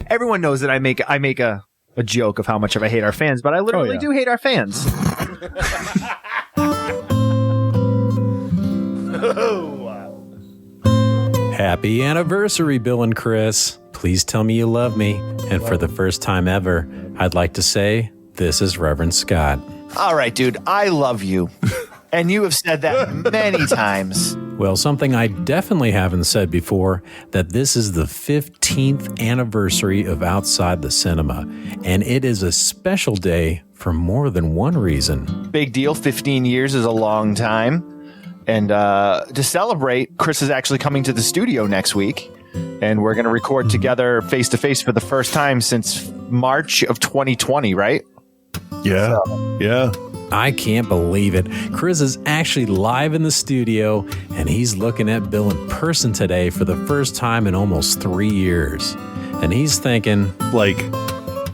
Everyone knows that I make a joke of how much I hate our fans, but I literally do hate our fans. Happy anniversary, Bill and Chris. Please tell me you love me. And for the first time ever, I'd like to say this is Reverend Scott. All right, dude, I love you. And you have said that many times. Well, something I definitely haven't said before, that this is the 15th anniversary of Outside the Cinema. And it is a special day for more than one reason. Big deal. 15 years is a long time. And to celebrate, Chris is actually coming to the studio next week, and we're going to record together face to face for the first time since March of 2020, right? Yeah. Yeah. I can't believe it. Chris is actually live in the studio, and he's looking at Bill in person today for the first time in almost 3 years. And he's thinking, like,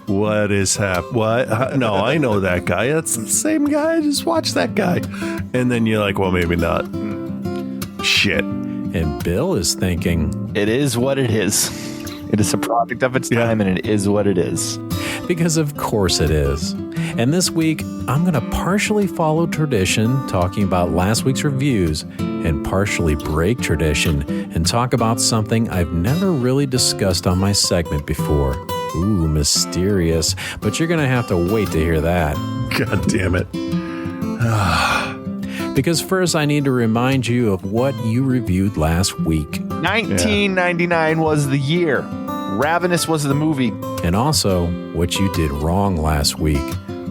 what is happening? What? No, I know that guy. That's the same guy. Just watch that guy. And then you're like, well, maybe not. Shit. And Bill is thinking, it is what it is. It is a product of its time, and it is what it is. Because of course it is. And this week, I'm going to partially follow tradition, talking about last week's reviews, and partially break tradition and talk about something I've never really discussed on my segment before. Ooh, mysterious. But you're going to have to wait to hear that. God damn it. Because first, I need to remind you of what you reviewed last week. 1999 was the year. Ravenous was the movie. And also, what you did wrong last week,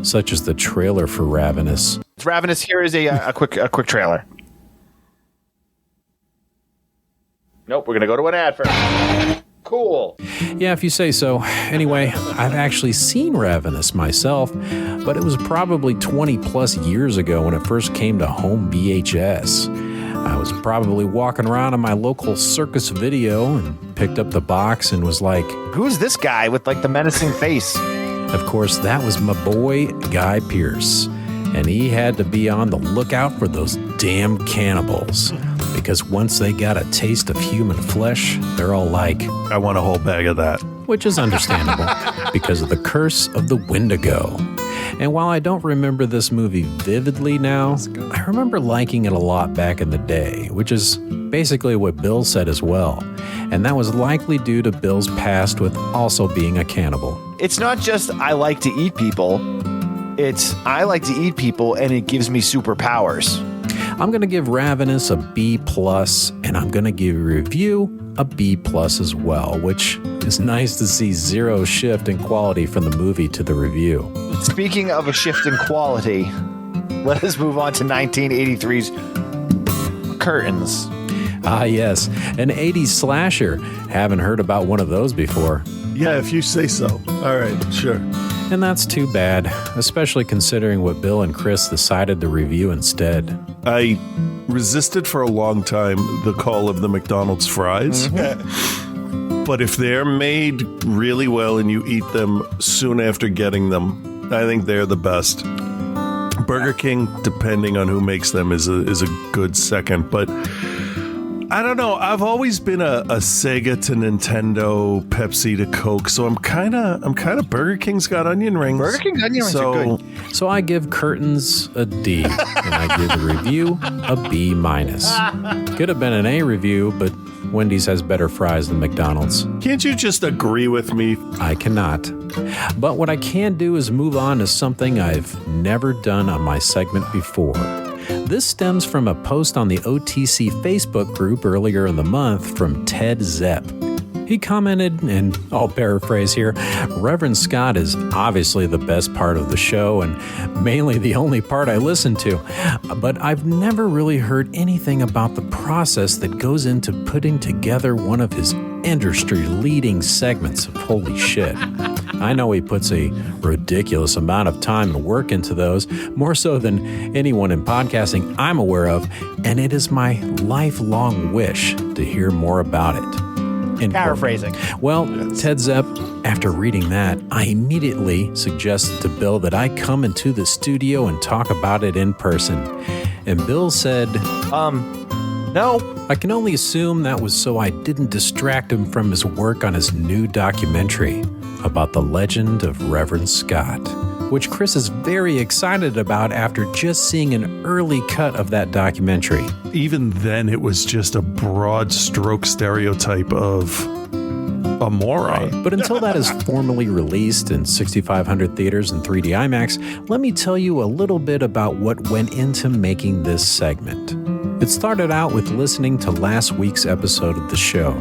such as the trailer for Ravenous. Ravenous, here is a quick trailer. Nope, we're going to go to an ad first. Cool. Yeah, if you say so. Anyway, I've actually seen Ravenous myself, but it was probably 20 plus years ago when it first came to home VHS. I was probably walking around on my local Circus Video and picked up the box and was like, who's this guy with like the menacing face? Of course, that was my boy, Guy Pearce. And he had to be on the lookout for those damn cannibals. Because once they got a taste of human flesh, they're all like, I want a whole bag of that. Which is understandable because of the curse of the Wendigo. And while I don't remember this movie vividly now, I remember liking it a lot back in the day, which is basically what Bill said as well. And that was likely due to Bill's past with also being a cannibal. It's not just I like to eat people. It's I like to eat people and it gives me superpowers. I'm going to give Ravenous a B+, and I'm going to give a review a B+ as well, which is nice to see zero shift in quality from the movie to the review. Speaking of a shift in quality, let us move on to 1983's Curtains. Ah, yes, an 80s slasher. Haven't heard about one of those before. Yeah, if you say so. All right, sure. And that's too bad, especially considering what Bill and Chris decided to review instead. I resisted for a long time the call of the McDonald's fries. But if they're made really well and you eat them soon after getting them, I think they're the best. Burger King, depending on who makes them, is a good second. But I don't know. I've always been a Sega to Nintendo, Pepsi to Coke, so I'm kind of Burger King's got onion rings. Burger King's onion rings are good. So I give Curtains a D, and I give the review a B-. Could have been an A review, but Wendy's has better fries than McDonald's. Can't you just agree with me? I cannot. But what I can do is move on to something I've never done on my segment before. This stems from a post on the OTC Facebook group earlier in the month from Ted Zepp. He commented, and I'll paraphrase here, Reverend Scott is obviously the best part of the show and mainly the only part I listen to, but I've never really heard anything about the process that goes into putting together one of his industry-leading segments of holy shit. I know he puts a ridiculous amount of time and work into those, more so than anyone in podcasting I'm aware of, and it is my lifelong wish to hear more about it. Paraphrasing. Well, Ted Zepp, after reading that, I immediately suggested to Bill that I come into the studio and talk about it in person. And Bill said, no. I can only assume that was so I didn't distract him from his work on his new documentary about the legend of Reverend Scott, which Chris is very excited about after just seeing an early cut of that documentary. Even then, it was just a broad stroke stereotype of a moron. Right. But until that is formally released in 6,500 theaters and 3D IMAX, let me tell you a little bit about what went into making this segment. It started out with listening to last week's episode of the show,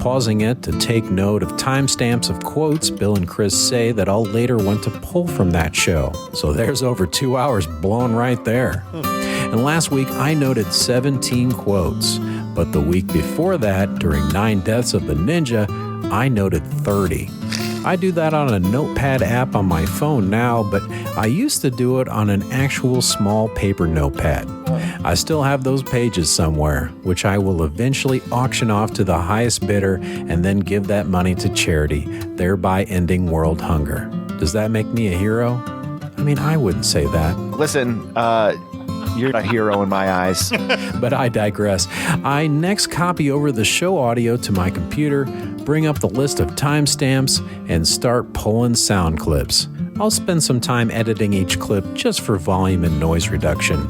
pausing it to take note of timestamps of quotes Bill and Chris say that I'll later want to pull from that show. So there's over 2 hours blown right there. And last week, I noted 17 quotes. But the week before that, during 9 Deaths of the Ninja, I noted 30. I do that on a notepad app on my phone now, but I used to do it on an actual small paper notepad. I still have those pages somewhere, which I will eventually auction off to the highest bidder and then give that money to charity, thereby ending world hunger. Does that make me a hero? I mean, I wouldn't say that. Listen, you're a hero in my eyes. But I digress. I next copy over the show audio to my computer, bring up the list of timestamps, and start pulling sound clips. I'll spend some time editing each clip just for volume and noise reduction,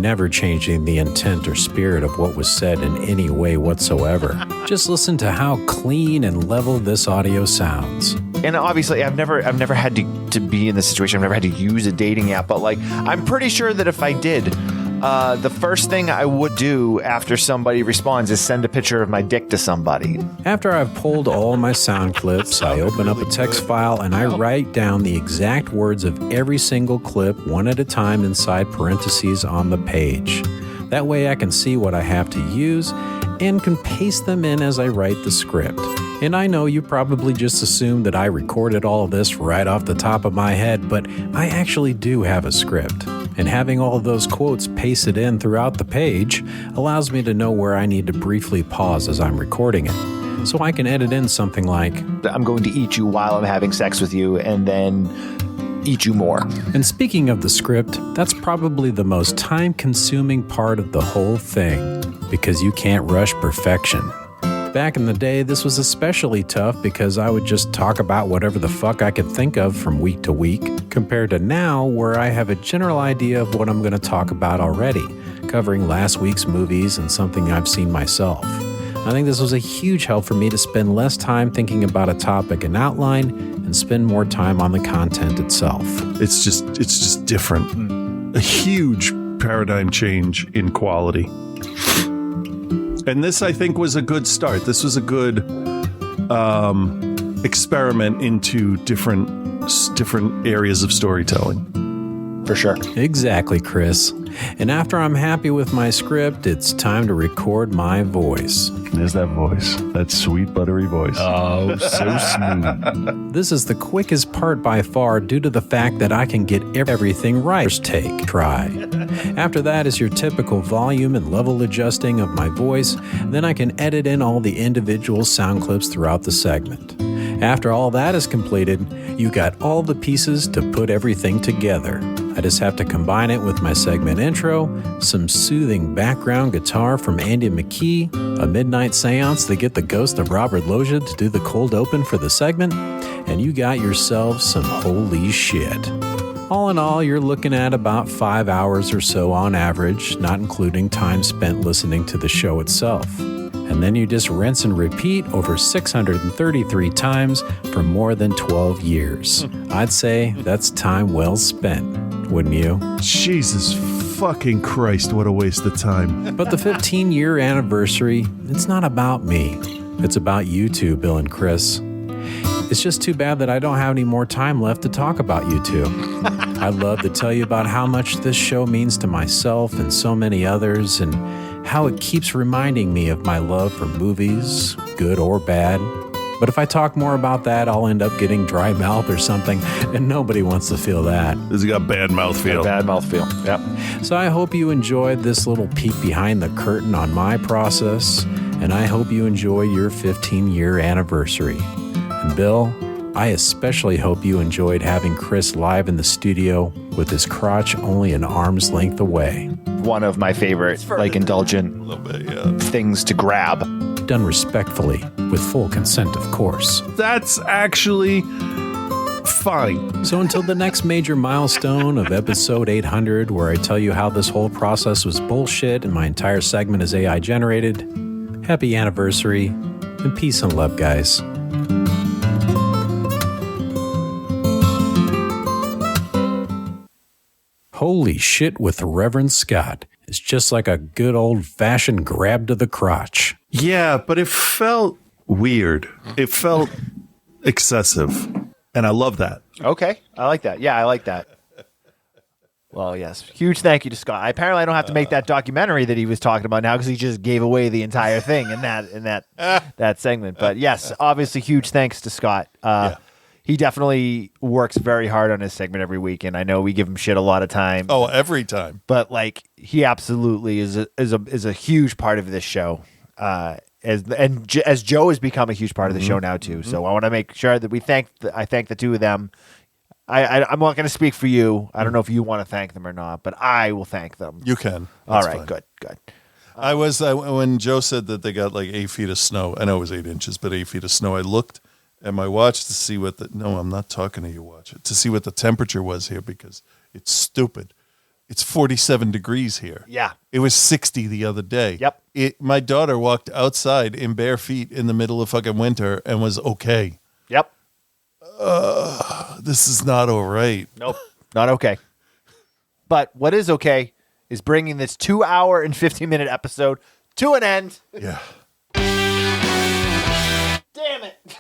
never changing the intent or spirit of what was said in any way whatsoever. Just listen to how clean and level this audio sounds. And obviously, I've never had to be in this situation. I've never had to use a dating app, but like, I'm pretty sure that if I did, the first thing I would do after somebody responds is send a picture of my dick to somebody. After I've pulled all my sound clips, I open up a text file and I write down the exact words of every single clip one at a time inside parentheses on the page. That way I can see what I have to use and can paste them in as I write the script. And I know you probably just assumed that I recorded all of this right off the top of my head, but I actually do have a script. And having all of those quotes pasted in throughout the page allows me to know where I need to briefly pause as I'm recording it. So I can edit in something like, I'm going to eat you while I'm having sex with you, and then eat you more. And speaking of the script, that's probably the most time-consuming part of the whole thing, because you can't rush perfection. Back in the day, this was especially tough because I would just talk about whatever the fuck I could think of from week to week, compared to now where I have a general idea of what I'm going to talk about already, covering last week's movies and something I've seen myself. I think this was a huge help for me to spend less time thinking about a topic and outline and spend more time on the content itself. It's just different. A huge paradigm change in quality. And this, I think, was a good start. This was a good experiment into different areas of storytelling. For sure. Exactly, Chris. And after I'm happy with my script, it's time to record my voice. There's that voice. That sweet, buttery voice. Oh, so smooth. This is the quickest part by far due to the fact that I can get everything right. First take, try. After that is your typical volume and level adjusting of my voice. Then I can edit in all the individual sound clips throughout the segment. After all that is completed, you got all the pieces to put everything together. I just have to combine it with my segment intro, some soothing background guitar from Andy McKee, a midnight seance to get the ghost of Robert Loggia to do the cold open for the segment, and you got yourself some holy shit. All in all, you're looking at about 5 hours or so on average, not including time spent listening to the show itself. And then you just rinse and repeat over 633 times for more than 12 years. I'd say that's time well spent, wouldn't you? Jesus fucking Christ, what a waste of time. But the 15-year anniversary, it's not about me. It's about you two, Bill and Chris. It's just too bad that I don't have any more time left to talk about you two. I'd love to tell you about how much this show means to myself and so many others, and how it keeps reminding me of my love for movies, good or bad. But if I talk more about that, I'll end up getting dry mouth or something, and nobody wants to feel that. This has got bad mouthfeel. Bad mouthfeel. Yep. So I hope you enjoyed this little peek behind the curtain on my process, and I hope you enjoy your 15-year anniversary. And Bill, I especially hope you enjoyed having Chris live in the studio with his crotch only an arm's length away. One of my favorite, like, indulgent things to grab. Done respectfully, with full consent, of course. That's actually fine. So until the next major milestone of episode 800, where I tell you how this whole process was bullshit and my entire segment is AI generated, happy anniversary, and peace and love, guys. Holy shit with Reverend Scott. It's just like a good old-fashioned grab to the crotch. Yeah, but it felt weird. It felt excessive. And I love that. Okay. I like that. Yeah, I like that. Well, yes. Huge thank you to Scott. Apparently, I don't have to make that documentary that he was talking about now because he just gave away the entire thing in that segment. But yes, obviously, huge thanks to Scott. He definitely works very hard on his segment every week, and I know we give him shit a lot of time. Oh, every time. But like, he absolutely is a huge part of this show. As Joe has become a huge part of the show now too. So I want to make sure that I thank the two of them. I'm not going to speak for you. I don't know if you want to thank them or not, but I will thank them. You can. All right, fine. Good. I was when Joe said that they got like 8 feet of snow. I know it was 8 inches, but 8 feet of snow. I looked at my watch to see what no, I'm not talking to your watch. To see what the temperature was here because it's stupid. It's 47 degrees here. Yeah. It was 60 the other day. Yep. My daughter walked outside in bare feet in the middle of fucking winter and was okay. Yep. This is not all right. Nope, not okay. But what is okay is bringing this 2 hour and 15-minute episode to an end. Yeah. Damn it.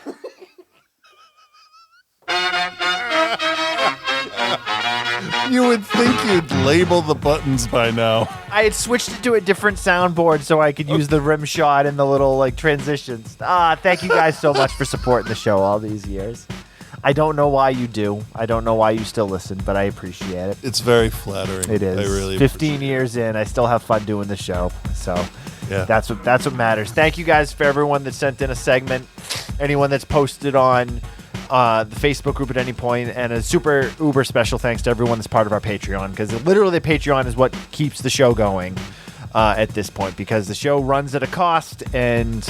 You would think you'd label the buttons by now. I had switched it to a different soundboard so I could use the rim shot and the little like transitions. Thank you guys so much for supporting the show all these years. I don't know why you do. I don't know why you still listen, but I appreciate it. It's very flattering. It is. I really 15 years in, I still have fun doing the show. So yeah. That's what matters. Thank you guys for everyone that sent in a segment, anyone that's posted on the Facebook group at any point, and a super uber special thanks to everyone that's part of our Patreon, because literally the Patreon is what keeps the show going at this point, because the show runs at a cost and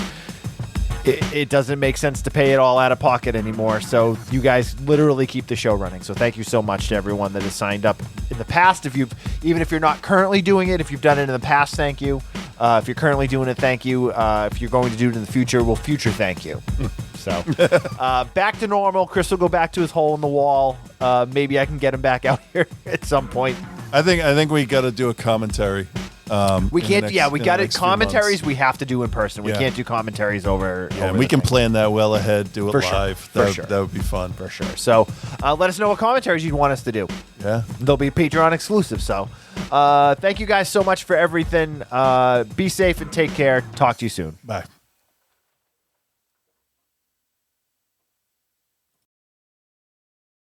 it doesn't make sense to pay it all out of pocket anymore. So you guys literally keep the show running. So thank you so much to everyone that has signed up in the past. Even if you're not currently doing it, if you've done it in the past, thank you. If you're currently doing it, thank you. If you're going to do it in the future, we'll future thank you. So back to normal. Chris will go back to his hole in the wall. Maybe I can get him back out here at some point. I think we got to do a commentary. We can't. We got it. Commentaries we have to do in person. We can't do commentaries over. Yeah, we can plan that well ahead. Do it for live. Sure. For sure. That would be fun for sure. So let us know what commentaries you'd want us to do. Yeah, they'll be Patreon exclusive. So thank you guys so much for everything. Be safe and take care. Talk to you soon. Bye.